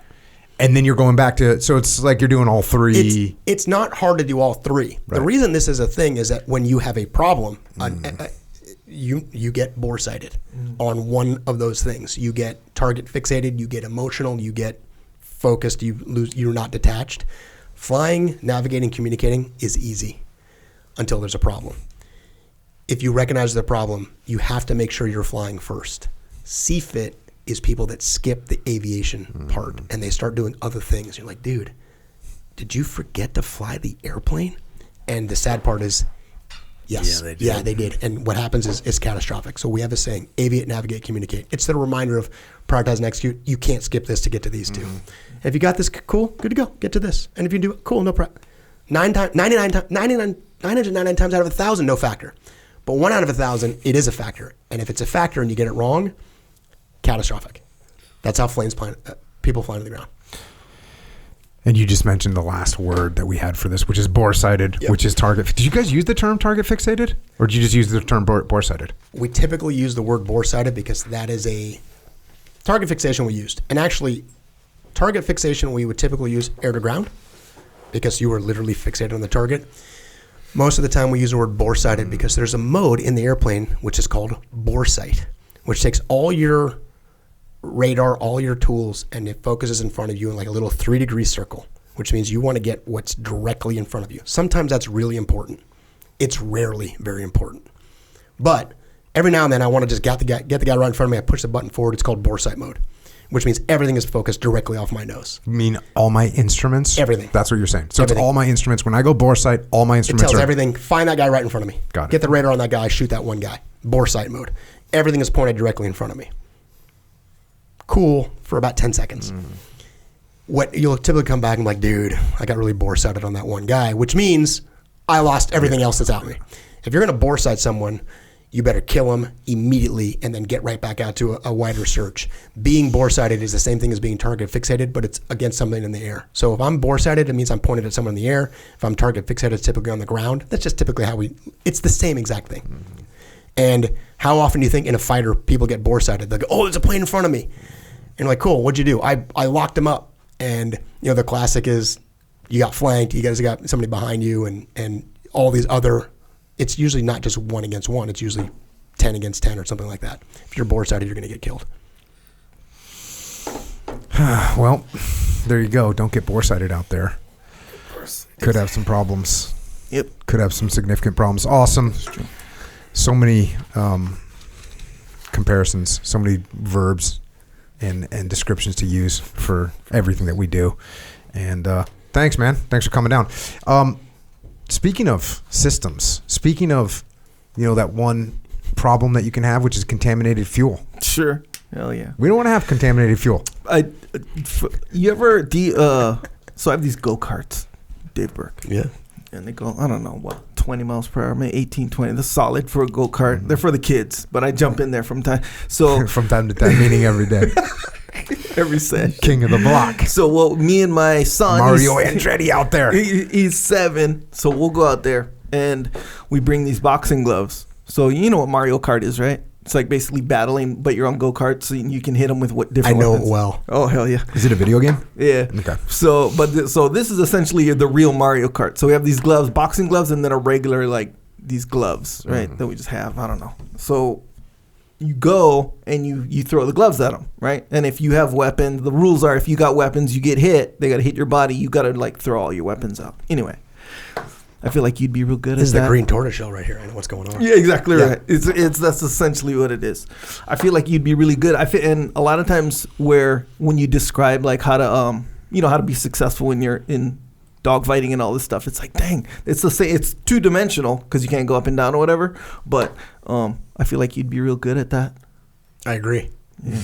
And then you're going back to, so it's like you're doing all three. It's not hard to do all three. Right. The reason this is a thing is that when you have a problem, you get bore sighted on one of those things. You get target fixated, you get emotional, you get focused, you're not detached. Flying, navigating, communicating is easy until there's a problem. If you recognize the problem, you have to make sure you're flying first. CFIT is people that skip the aviation part and they start doing other things. You're like, dude, did you forget to fly the airplane? And the sad part is, yes. Yeah, they did. And what happens is it's catastrophic. So we have a saying, aviate, navigate, communicate. It's the reminder of prioritize and execute. You can't skip this to get to these two. If you got this, cool, good to go. Get to this. And if you do it, cool, no problem. 999 times out of 1,000, no factor. But 1 out of 1,000, it is a factor. And if it's a factor and you get it wrong, catastrophic. That's how people fly to the ground. And you just mentioned the last word that we had for this, which is bore-sighted, which is target. Did you guys use the term target fixated? Or did you just use the term bore-sighted? We typically use the word bore-sighted because that is a target fixation we used. And actually, target fixation we would typically use air to ground because you were literally fixated on the target. Most of the time we use the word bore-sighted because there's a mode in the airplane which is called bore sight, which takes all your radar, all your tools, and it focuses in front of you in like a little 3-degree circle, which means you want to get what's directly in front of you. Sometimes that's really important. It's rarely very important. But every now and then I want to just get the guy right in front of me. I push the button forward. It's called bore sight mode, which means everything is focused directly off my nose. You mean all my instruments? Everything. That's what you're saying. So everything. It's all my instruments. When I go bore sight, all my instruments It tells everything. Find that guy right in front of me. Got it. Get the radar on that guy. Shoot that one guy. Bore sight mode. Everything is pointed directly in front of me. Cool for about 10 seconds. What you'll typically come back and be like, dude, I got really bore sighted on that one guy, which means I lost everything else that's out of me. If you're going to bore sight someone, you better kill him immediately and then get right back out to a wider search. Being bore sighted is the same thing as being target fixated, but it's against something in the air. So if I'm bore sighted, it means I'm pointed at someone in the air. If I'm target fixated, it's typically on the ground. That's just typically it's the same exact thing. And how often do you think in a fighter people get bore sighted? They go, oh, there's a plane in front of me. And you're like, cool, what'd you do? I locked him up. And the classic is you got flanked, you guys got somebody behind you and all these other, it's usually not just 1 against 1, it's usually 10 against 10 or something like that. If you're bore sighted, you're going to get killed. Well, there you go. Don't get bore sighted out there. Could have some problems. Yep. Could have some significant problems. Awesome. So many comparisons, so many verbs and descriptions to use for everything that we do. And thanks, man. Thanks for coming down. Speaking of systems, speaking of, that one problem that you can have, which is contaminated fuel. Sure. Hell yeah. We don't want to have contaminated fuel. You ever so I have these go-karts, Dave Berke. Yeah. And they go, I don't know, 20 miles per hour, maybe 18, 20. They're solid for a go-kart. They're for the kids, but I jump in there from time. So from time to time, meaning every day. Every session. King of the block. So me and my son. Mario Andretti out there. He's 7. So we'll go out there and we bring these boxing gloves. So you know what Mario Kart is, right? It's like basically battling, but you're on go-karts, so you can hit them with what I different know weapons. it well. Oh, hell yeah. Is it a video game? Yeah. Okay. So, so this is essentially the real Mario Kart. So we have these gloves, boxing gloves, and then a regular, like, these gloves, right, that we just have. I don't know. So you go and you throw the gloves at them, right? And if you have weapons, the rules are if you got weapons, you get hit, they got to hit your body, you got to, like, throw all your weapons out. Anyway. I feel like you'd be real good at that. This is the green tortoise shell right here. I know what's going on. Yeah, exactly right. It's that's essentially what it is. I feel like you'd be really good. And a lot of times when you describe like how to how to be successful when you're in dogfighting and all this stuff, it's like, dang, it's the same. It's 2-dimensional because you can't go up and down or whatever. But I feel like you'd be real good at that. I agree. Yeah.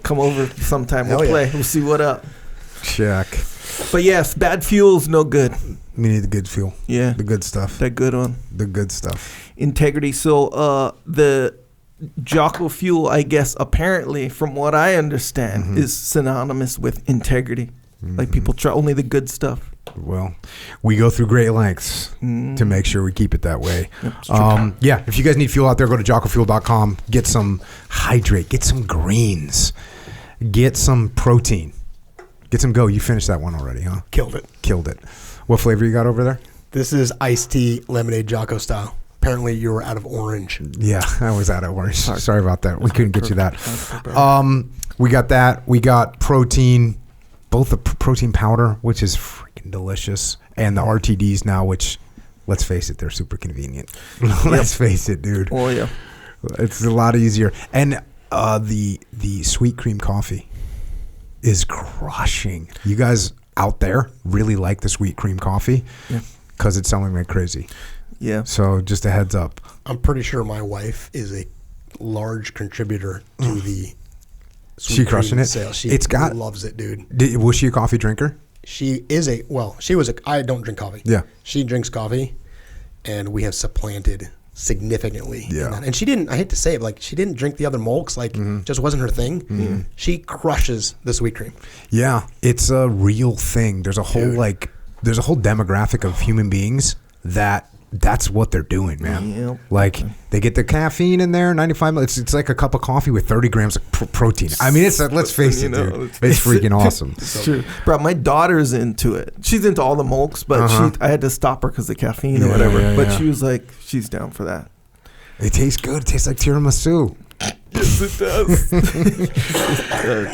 Come over sometime. We'll Hell play. yeah. We'll see what up. Check. But yes, bad fuel's no good. We need the good fuel. Yeah. The good stuff. That good one. The good stuff. Integrity. So the Jocko fuel, I guess, apparently, from what I understand, is synonymous with integrity. Like people try only the good stuff. Well, we go through great lengths to make sure we keep it that way. Yeah, if you guys need fuel out there, go to jockofuel.com. Get some hydrate. Get some greens. Get some protein. Get some go. You finished that one already, huh? Killed it. Killed it. What flavor you got over there? This is iced tea lemonade Jocko style. Apparently you were out of orange. Yeah, I was out of orange. Sorry about that. We couldn't get you that. We got that. We got protein, both the protein powder, which is freaking delicious, and the RTDs now, which, let's face it, they're super convenient. Let's face it, dude. Oh, yeah. It's a lot easier. And the sweet cream coffee is crushing. You guys out there really like the sweet cream coffee because it's selling like crazy. Yeah. So just a heads up. I'm pretty sure my wife is a large contributor to the sweet She crushing cream it? sale. She loves it, dude. Was she a coffee drinker? She is I don't drink coffee. Yeah. She drinks coffee, and we have supplanted significantly. Yeah. In that. And she didn't, I hate to say it, like she didn't drink the other mulks, like just wasn't her thing. She crushes the sweet cream. Yeah, it's a real thing. There's a whole demographic of human beings that's what they're doing, man. Yep. Like they get the caffeine in there, 95 minutes. It's like a cup of coffee with 30 grams of protein. I mean, it's let's face it, dude. It's freaking awesome. It's true. Bro, my daughter's into it. She's into all the mulks, but I had to stop her because of the caffeine or whatever. But she was like, she's down for that. It tastes good. It tastes like tiramisu. Yes, it does.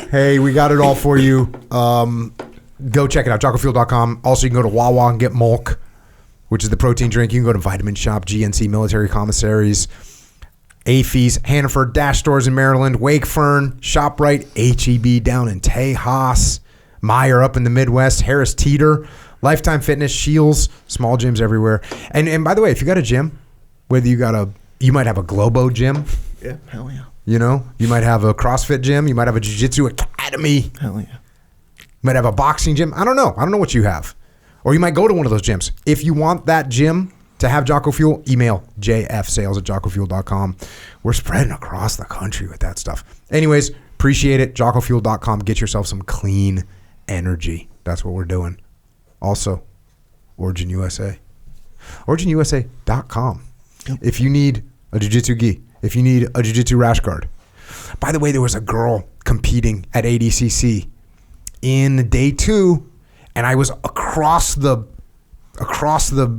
Hey, we got it all for you. Go check it out, jockofuel.com. Also, you can go to Wawa and get Mulk, which is the protein drink. You can go to Vitamin Shop, GNC, Military Commissaries, AFES, Hannaford, Dash Stores in Maryland, Wakefern, ShopRite, HEB down in Tejas, Meyer up in the Midwest, Harris Teeter, Lifetime Fitness, Shields, small gyms everywhere. And by the way, if you got a gym, whether you might have a Globo gym. Yeah, hell yeah. You know, you might have a CrossFit gym. You might have a Jiu-Jitsu academy. Hell yeah. You might have a boxing gym. I don't know what you have. Or you might go to one of those gyms. If you want that gym to have Jocko Fuel, email jfsales@jockofuel.com. We're spreading across the country with that stuff. Anyways, appreciate it. jockofuel.com. Get yourself some clean energy. That's what we're doing. Also, Origin USA. OriginUSA.com. Yep. If you need a jiu-jitsu gi, if you need a jiu-jitsu rash guard. By the way, there was a girl competing at ADCC in day 2, and I was across the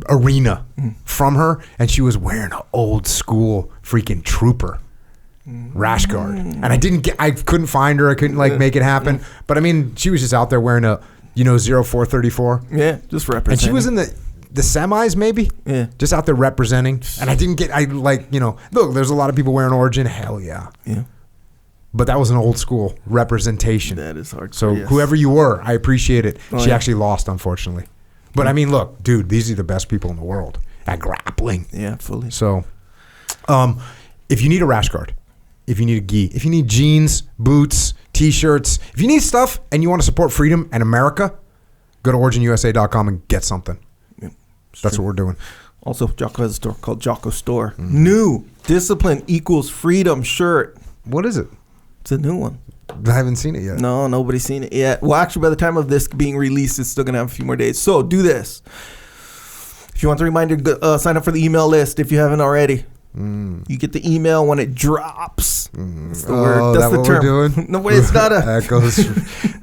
arena from her, and she was wearing an old school freaking trooper rash guard, and I couldn't find her. I couldn't make it happen. But I mean, she was just out there wearing a 0434. Yeah, just representing. And she was in the semis, maybe. Yeah, just out there representing. And I didn't get. Look, there's a lot of people wearing Origin. Hell yeah. Yeah. But that was an old school representation. That is hard. So whoever you were, I appreciate it. She actually lost, unfortunately. But I mean, look, dude, these are the best people in the world at grappling. Yeah, fully. So, if you need a rash guard, if you need a gi, if you need jeans, boots, t-shirts, if you need stuff and you want to support freedom and America, go to originusa.com and get something. Yeah, that's what we're doing. Also, Jocko has a store called Jocko Store. New Discipline Equals Freedom shirt. What is it? It's a new one. I haven't seen it yet. No, nobody's seen it yet. Well, actually, by the time of this being released, it's still going to have a few more days. So do this. If you want the reminder, sign up for the email list if you haven't already. You get the email when it drops. That's the word. That's that the what term. we're doing? No, wait, it's not a.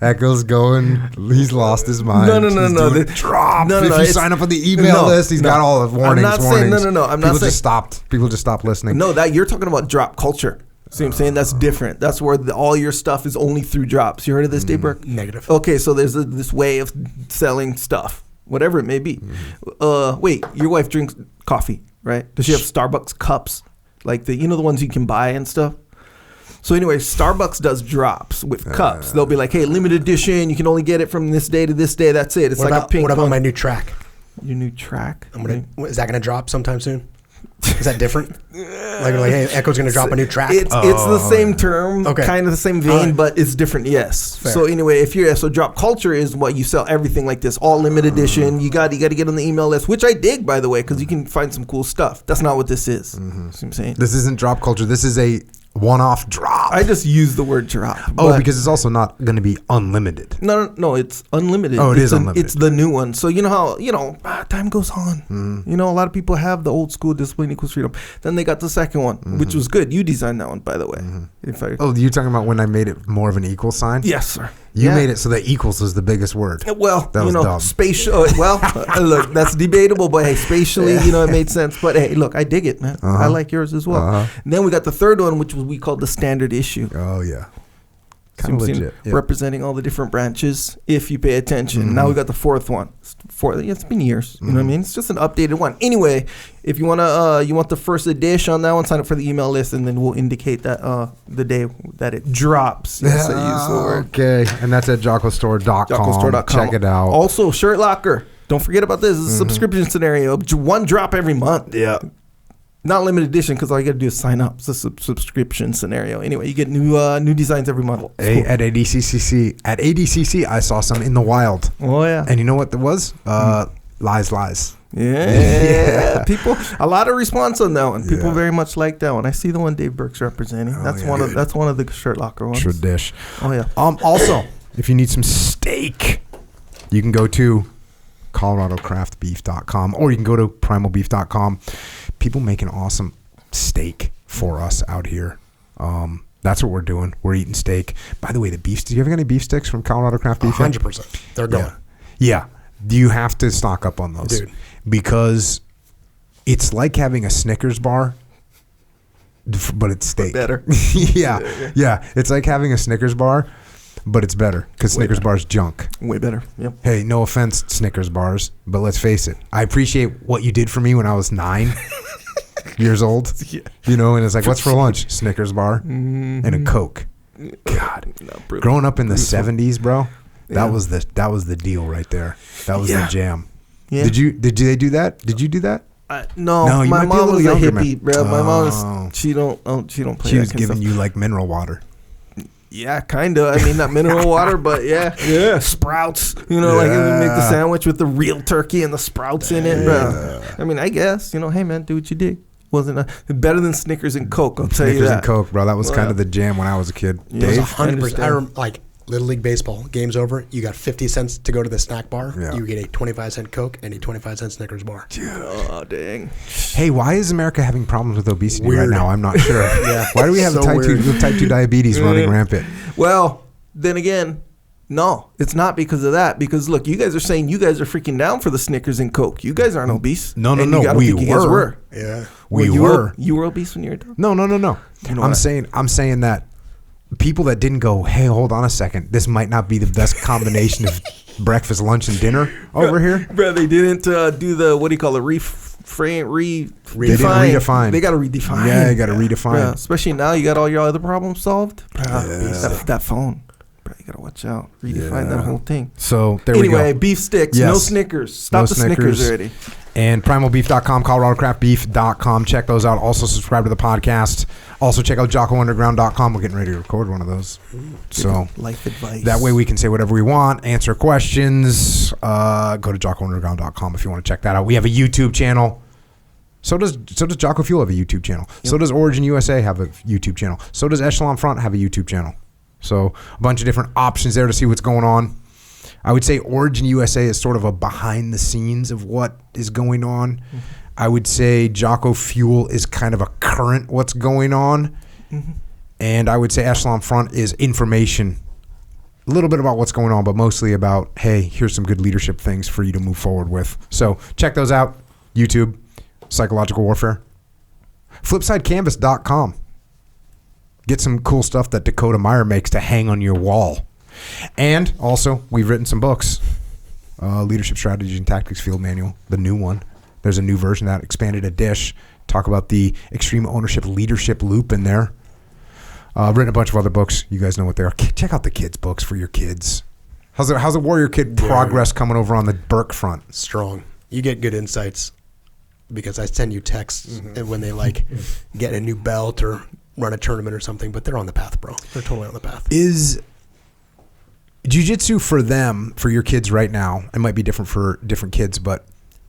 Echo's going. He's lost his mind. No. Drop. No. If you sign up on the email list, he's got all the warnings. I'm not saying no. I'm not saying. People just stopped listening. No, that you're talking about drop culture. See what I'm saying? That's different. That's where all your stuff is only through drops. You heard of this, Dave Burke? Negative. Okay, so there's this way of selling stuff, whatever it may be. Wait, your wife drinks coffee, right? Does she have Starbucks cups, like the ones you can buy and stuff? So anyway, Starbucks does drops with cups. They'll be like, hey, limited edition. You can only get it from this day to this day. That's it. It's a pink. What about my new track? Your new track? Is that gonna drop sometime soon? Is that different? like, hey, Echo's going to drop a new track? It's the same term, kind of the same vein, but it's different, yes. Fair. So anyway, so drop culture is what you sell everything like this, all limited edition. You got to get on the email list, which I dig, by the way, because you can find some cool stuff. That's not what this is. See what I'm saying? This isn't drop culture. This is a one-off drop. I just use the word drop. Because it's also not going to be unlimited. No, it's unlimited. Oh, it is unlimited. It's the new one. So you know how time goes on. A lot of people have the old school discipline equals freedom. Then they got the second one, which was good. You designed that one, by the way. You're talking about when I made it more of an equal sign? Yes, sir. You made it so that equals is the biggest word. Well, that was dumb. Spatial. Look, that's debatable, but hey, spatially, it made sense. But hey, look, I dig it, man. I like yours as well. And then we got the third one, which we called the standard issue. Oh yeah, kind of legit. Representing all the different branches, if you pay attention. Now we got the fourth one. It's been years. You know what I mean? It's just an updated one. Anyway, if you want the first edition on that one, sign up for the email list, and then we'll indicate that the day that it drops. Yes, I use the word. Okay, and that's at jockostore.com. Jockostore.com. Check it out. Also, Shirt Locker. Don't forget about this. It's a subscription scenario. One drop every month. Yeah. Not limited edition, because all you got to do is sign up. It's a subscription scenario. Anyway, you get new designs every month. At ADCC, I saw some in the wild. Oh yeah. And you know what that was? Lies. Yeah. People, a lot of response on that one. People very much like that one. I see the one Dave Burke's representing. That's one of the Shirt Locker ones. Tradish. Oh yeah. Also, if you need some steak, you can go to ColoradoCraftBeef.com or you can go to PrimalBeef.com. People make an awesome steak for us out here. That's what we're doing. We're eating steak. By the way, the beef. Do you have any beef sticks from Colorado Craft Beef? 100%. They're going. Yeah. You have to stock up on those, dude, because it's like having a Snickers bar, but it's steak. Better. Yeah. It's like having a Snickers bar, but it's better because Snickers bar's junk. Way better. Yep. Hey, no offense, Snickers bars, but let's face it. I appreciate what you did for me when I was 9 years old. Yeah. And it's like, what's for lunch? Snickers bar and a Coke. God, growing up in the 70s, bro, that was the deal right there. That was the jam. Yeah. Did they do that? Did you do that? No, my mom was a hippie, bro. My mom she don't play. She was giving you like mineral water. Yeah, kind of. I mean, not mineral water, but yeah. Sprouts. Like you make the sandwich with the real turkey and the sprouts in it, bro. I mean, I guess, hey, man, do what you dig. Wasn't better than Snickers and Coke, I'll tell you that. Snickers and Coke, bro. That was kind of the jam when I was a kid. Yeah, it was 100%. I remember, like, Little League Baseball, game's over, you got 50 cents to go to the snack bar. Yeah. You get a 25-cent Coke and a 25-cent Snickers bar. Oh, dang. Hey, why is America having problems with obesity right now? I'm not sure. Why do we have type 2 diabetes running rampant? Well, then again, no, it's not because of that. Because, look, you guys are saying you guys are freaking down for the Snickers and Coke. You guys aren't obese. No. We were. Yeah. We were. You were obese when you were done? No. I'm saying that people that didn't go, hey, hold on a second, this might not be the best combination of breakfast, lunch, and dinner over here. Bro, they didn't do the, what do you call it, redefine. They got to redefine. Yeah, you got to redefine. Bro, especially now you got all your other problems solved. Bro, that phone. Bro, you got to watch out. Redefine that whole thing. So there we go. Anyway, beef sticks, no Snickers. Stop the Snickers already. And PrimalBeef.com, ColoradoCraftBeef.com. Check those out. Also subscribe to the podcast. Also check out JockoUnderground.com. We're getting ready to record one of those. So life advice. That way we can say whatever we want, answer questions. Go to JockoUnderground.com if you want to check that out. We have a YouTube channel. So does Jocko Fuel have a YouTube channel. Yep. So does Origin USA have a YouTube channel. So does Echelon Front have a YouTube channel. So a bunch of different options there to see what's going on. I would say Origin USA is sort of a behind the scenes of what is going on. I would say Jocko Fuel is kind of a current what's going on. Mm-hmm. And I would say Echelon Front is information. A little bit about what's going on, but mostly about, hey, here's some good leadership things for you to move forward with. So check those out. YouTube, Psychological Warfare. FlipsideCanvas.com. Get some cool stuff that Dakota Meyer makes to hang on your wall. And also, we've written some books. Leadership Strategy and Tactics Field Manual, the new one. There's a new version of that, expanded edition. Talk about the extreme ownership leadership loop in there. Written a bunch of other books. You guys know what they are. Check out the kids' books for your kids. How's the Warrior Kid progress coming over on the Berke front? Strong. You get good insights because I send you texts when they like get a new belt or run a tournament or something, but they're on the path, bro. They're totally on the path. Is jiu-jitsu for them, for your kids right now, it might be different for different kids, but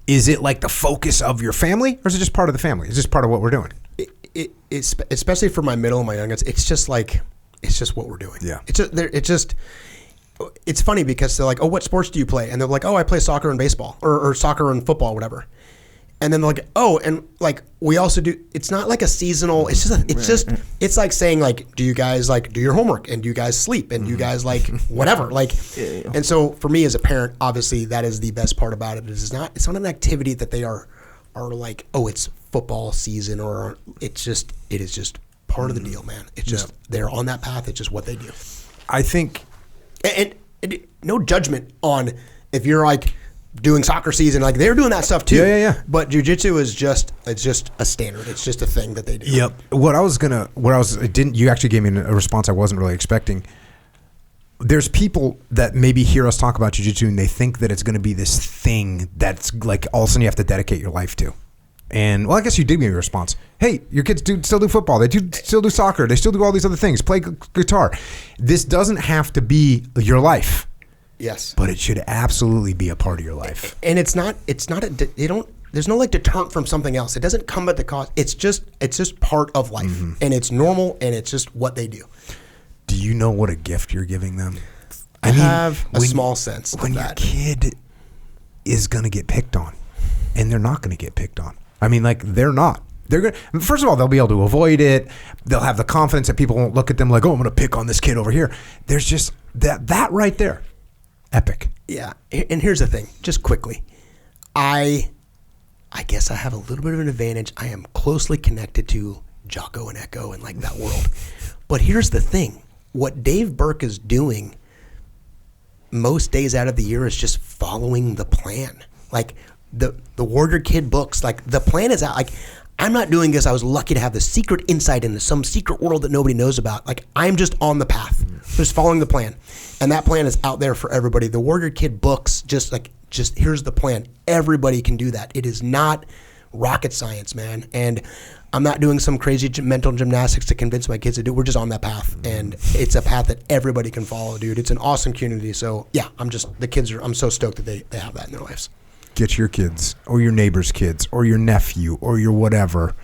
is it like the focus of your family, or is it just part of the family? Is it just part of what we're doing? It's especially for my middle and my youngest, it's just what we're doing. Yeah. It's funny because they're like, oh, what sports do you play? And they're like, oh, I play soccer and baseball or soccer and football, whatever. And then they're like, oh, and like we also do. It's not like a seasonal. It's like saying like, do you guys like do your homework and do you guys sleep and do you guys like whatever like. Yeah. And so for me as a parent, obviously that is the best part about it. It's not an activity that they are like, oh, it's football season or it is just part of the deal, man. It's just they're on that path. It's just what they do. I think, and no judgment on if you're like doing soccer season, like they're doing that stuff too. Yeah. But jiu-jitsu is just a standard. It's just a thing that they do. Yep. You actually gave me a response I wasn't really expecting. There's people that maybe hear us talk about jiu-jitsu and they think that it's going to be this thing that's like all of a sudden you have to dedicate your life to. And well, I guess you did give me a response. Hey, your kids still do football. They still do soccer. They still do all these other things. Play guitar. This doesn't have to be your life. Yes, but it should absolutely be a part of your life. And there's no like deterrent from something else. It doesn't come at the cost. It's just part of life, and it's normal, and it's just what they do. Do you know what a gift you're giving them? I have a small sense of that. When your kid is going to get picked on, and they're not going to get picked on. I mean, like they're not. They're going. First of all, they'll be able to avoid it. They'll have the confidence that people won't look at them like, oh, I'm going to pick on this kid over here. There's just that right there. Epic. Yeah. And here's the thing, just quickly. I guess I have a little bit of an advantage. I am closely connected to Jocko and Echo and like that world. But here's the thing. What Dave Berke is doing most days out of the year is just following the plan. Like the Warrior Kid books, like the plan is out. Like I'm not doing this. I was lucky to have the secret insight into some secret world that nobody knows about. Like I'm just on the path, just following the plan. And that plan is out there for everybody. The Warrior Kid books, just here's the plan. Everybody can do that. It is not rocket science, man. And I'm not doing some crazy mental gymnastics to convince my kids to do. We're just on that path. And it's a path that everybody can follow, dude. It's an awesome community. So yeah, I'm so stoked that they have that in their lives. Get your kids or your neighbor's kids or your nephew or your whatever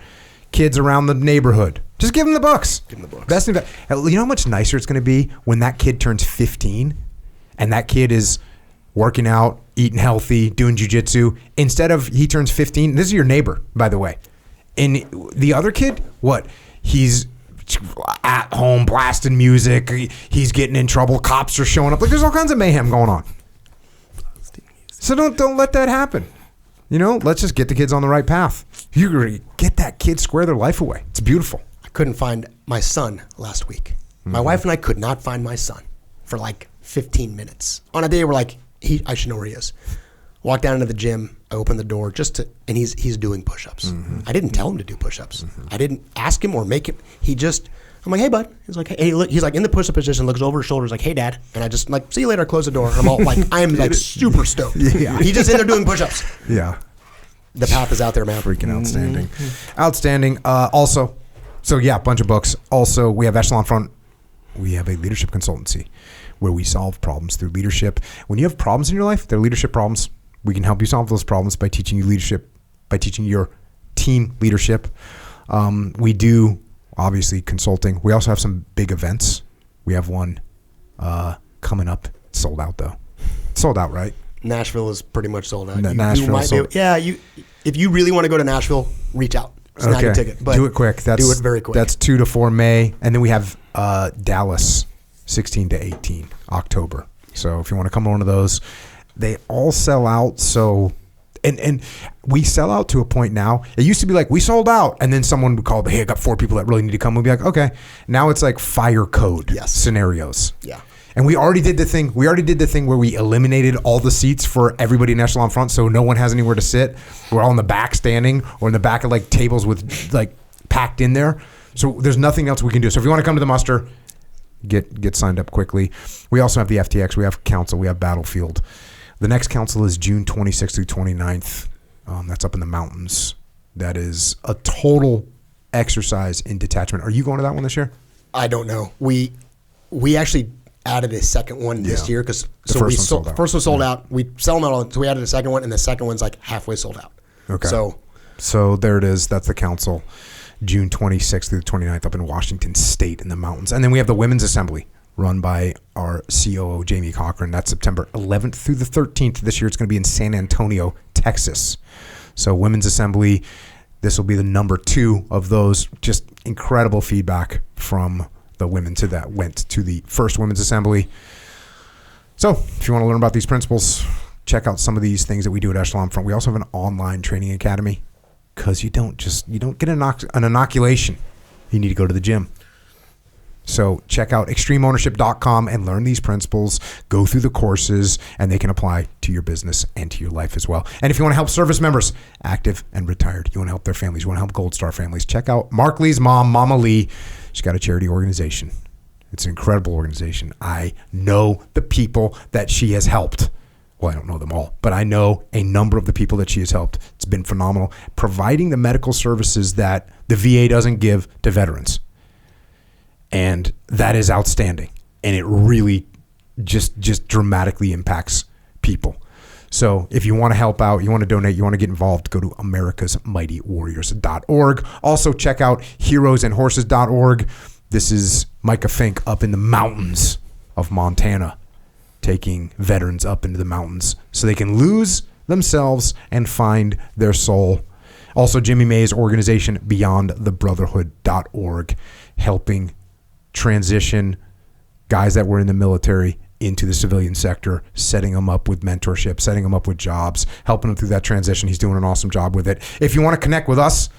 kids around the neighborhood. Just give them the books. Give them the books. Best thing you know how much nicer it's going to be when that kid turns 15 and that kid is working out, eating healthy, doing jiu-jitsu. Instead of he turns 15, this is your neighbor, by the way. And the other kid, what? He's at home blasting music. He's getting in trouble. Cops are showing up. Like there's all kinds of mayhem going on. So don't let that happen. You know, let's just get the kids on the right path. You get that kid, square their life away. It's beautiful. I couldn't find my son last week. My wife and I could not find my son for like 15 minutes. On a day where like I should know where he is. Walk down into the gym. I open the door and he's doing push-ups. I didn't tell him to do push-ups. I didn't ask him or make him. I'm like, hey, bud. He's like, hey, look. He's like in the push-up position, looks over his shoulders, like, hey, dad. And I just like, see you later. Close the door. And I'm all like, I'm like super stoked. Yeah. He's just in there doing push-ups. Yeah. The path is out there, man. Freaking outstanding. Outstanding. Also, so yeah, a bunch of books. Also, we have Echelon Front. We have a leadership consultancy where we solve problems through leadership. When you have problems in your life, they're leadership problems. We can help you solve those problems by teaching you leadership, by teaching your team leadership. We do, obviously, consulting. We also have some big events. We have one coming up. It's sold out, though. It's sold out, right? Nashville is pretty much sold out. Nashville might sold. If you really want to go to Nashville, reach out. Snag a ticket. But do it quick. Do it very quick. That's 2 to 4 May. And then we have Dallas, 16 to 18 October. So if you want to come to one of those, they all sell out. So, and we sell out to a point now. It used to be like, we sold out. And then someone would call, hey, I got 4 people that really need to come. We'd be like, okay. Now it's like fire code scenarios. Yeah. And we already did the thing. Where we eliminated all the seats for everybody in echelon front, so no one has anywhere to sit. We're all in the back standing, or in the back of like tables with like packed in there. So there's nothing else we can do. So if you want to come to the muster, get signed up quickly. We also have the FTX. We have council. We have Battlefield. The next council is June 26th through 29th. That's up in the mountains. That is a total exercise in detachment. Are you going to that one this year? I don't know. We actually added a second one this year because the first one sold out. We sell them all, so we added a second one, and the second one's like halfway sold out. Okay. So there it is. That's the council, June 26th through the 29th up in Washington State in the mountains. And then we have the Women's Assembly run by our COO, Jamie Cochran. That's September 11th through the 13th. This year it's going to be in San Antonio, Texas. So Women's Assembly, this will be the number 2 of those. Just incredible feedback from the women that went to the first Women's Assembly. So if you want to learn about these principles, check out some of these things that we do at Echelon Front. We also have an online training academy because you don't get an inoculation. You need to go to the gym. So check out extremeownership.com and learn these principles, go through the courses, and they can apply to your business and to your life as well. And if you want to help service members, active and retired, you want to help their families, you want to help Gold Star families, check out Mark Lee's mom, Mama Lee. She's got a charity organization. It's an incredible organization. I know the people that she has helped. Well, I don't know them all, but I know a number of the people that she has helped. It's been phenomenal, providing the medical services that the VA doesn't give to veterans. And that is outstanding. And it really just dramatically impacts people. So if you want to help out, you want to donate, you want to get involved, go to americasmightywarriors.org. Also check out heroesandhorses.org. This is Micah Fink up in the mountains of Montana, taking veterans up into the mountains so they can lose themselves and find their soul. Also Jimmy May's organization, beyondthebrotherhood.org, helping transition guys that were in the military into the civilian sector, setting them up with mentorship, setting them up with jobs, helping them through that transition. He's doing an awesome job with it. If you want to connect with us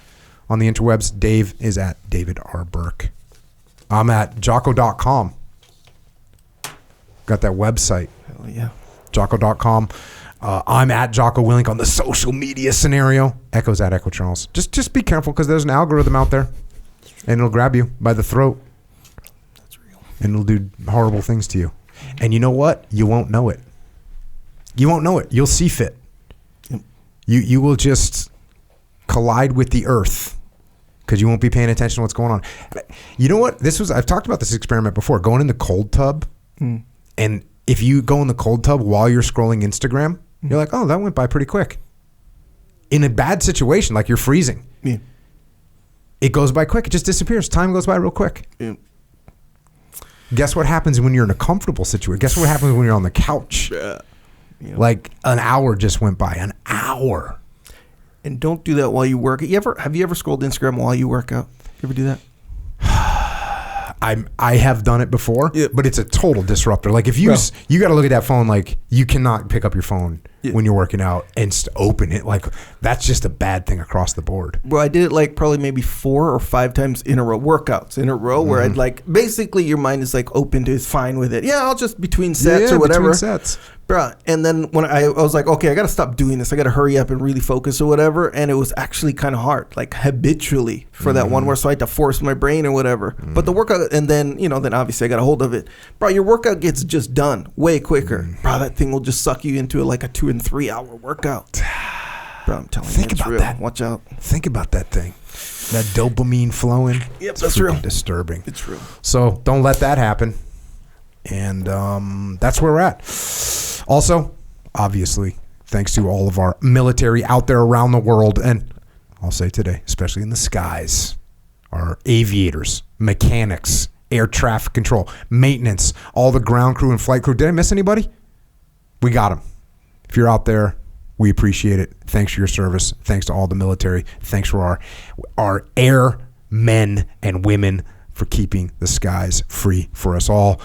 on the interwebs, Dave is at David R. Burke. I'm at Jocko.com. Got that website. Hell yeah. Jocko.com. I'm at Jocko Willink on the social media scenario. Echo's at Echo Charles. Just be careful because there's an algorithm out there and it'll grab you by the throat. That's real. And it'll do horrible things to you. And you know what? You won't know it. You won't know it. You'll see fit. Yep. You will just collide with the earth because you won't be paying attention to what's going on. You know what? I've talked about this experiment before. Going in the cold tub, and if you go in the cold tub while you're scrolling Instagram, you're like, oh, that went by pretty quick. In a bad situation, like you're freezing, it goes by quick. It just disappears. Time goes by real quick. Yeah. Guess what happens when you're in a comfortable situation? Guess what happens when you're on the couch? Yeah. Like an hour just went by. An hour. And don't do that while you work. Have you ever scrolled Instagram while you work out? You ever do that? I have done it before, but it's a total disruptor. Like if you got to look at that phone, like you cannot pick up your phone when you're working out and open it. Like that's just a bad thing across the board. Well, I did it like probably maybe 4 or 5 times in a row, workouts in a row, where I'd like basically your mind is like open to, it's fine with it. Yeah, I'll just between sets or whatever. Between sets. Bruh. And then when I was like, okay, I got to stop doing this. I got to hurry up and really focus or whatever. And it was actually kind of hard, like habitually for that one where so I had to force my brain or whatever. But the workout, and then, then obviously I got a hold of it. Bro, your workout gets just done way quicker. Bro, that thing will just suck you into like a 2 and 3 hour workout. Bro, I'm telling you, it's real. That. Watch out. Think about that thing. That dopamine flowing. Yep, that's real. Disturbing. It's real. So don't let that happen. And that's where we're at. Also, obviously, thanks to all of our military out there around the world, and I'll say today, especially in the skies, our aviators, mechanics, air traffic control, maintenance, all the ground crew and flight crew. Did I miss anybody? We got them. If you're out there, we appreciate it. Thanks for your service. Thanks to all the military. Thanks for our air men and women for keeping the skies free for us all.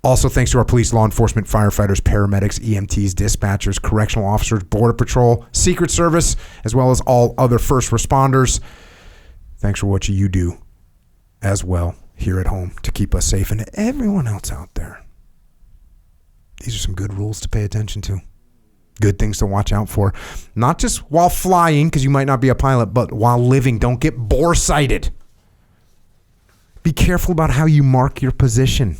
Also, thanks to our police, law enforcement, firefighters, paramedics, EMTs, dispatchers, correctional officers, Border Patrol, Secret Service, as well as all other first responders. Thanks for what you do as well here at home to keep us safe, and to everyone else out there. These are some good rules to pay attention to. Good things to watch out for. Not just while flying, because you might not be a pilot, but while living. Don't get bore-sighted. Be careful about how you mark your position.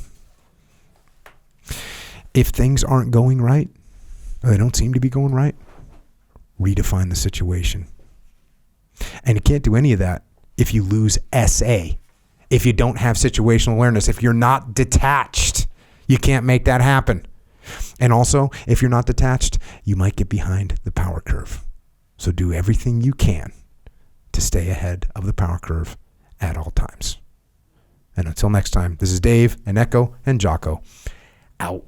If things aren't going right, or they don't seem to be going right, redefine the situation. And you can't do any of that if you lose SA. If you don't have situational awareness, if you're not detached, you can't make that happen. And also, if you're not detached, you might get behind the power curve. So do everything you can to stay ahead of the power curve at all times. And until next time, this is Dave and Echo and Jocko out.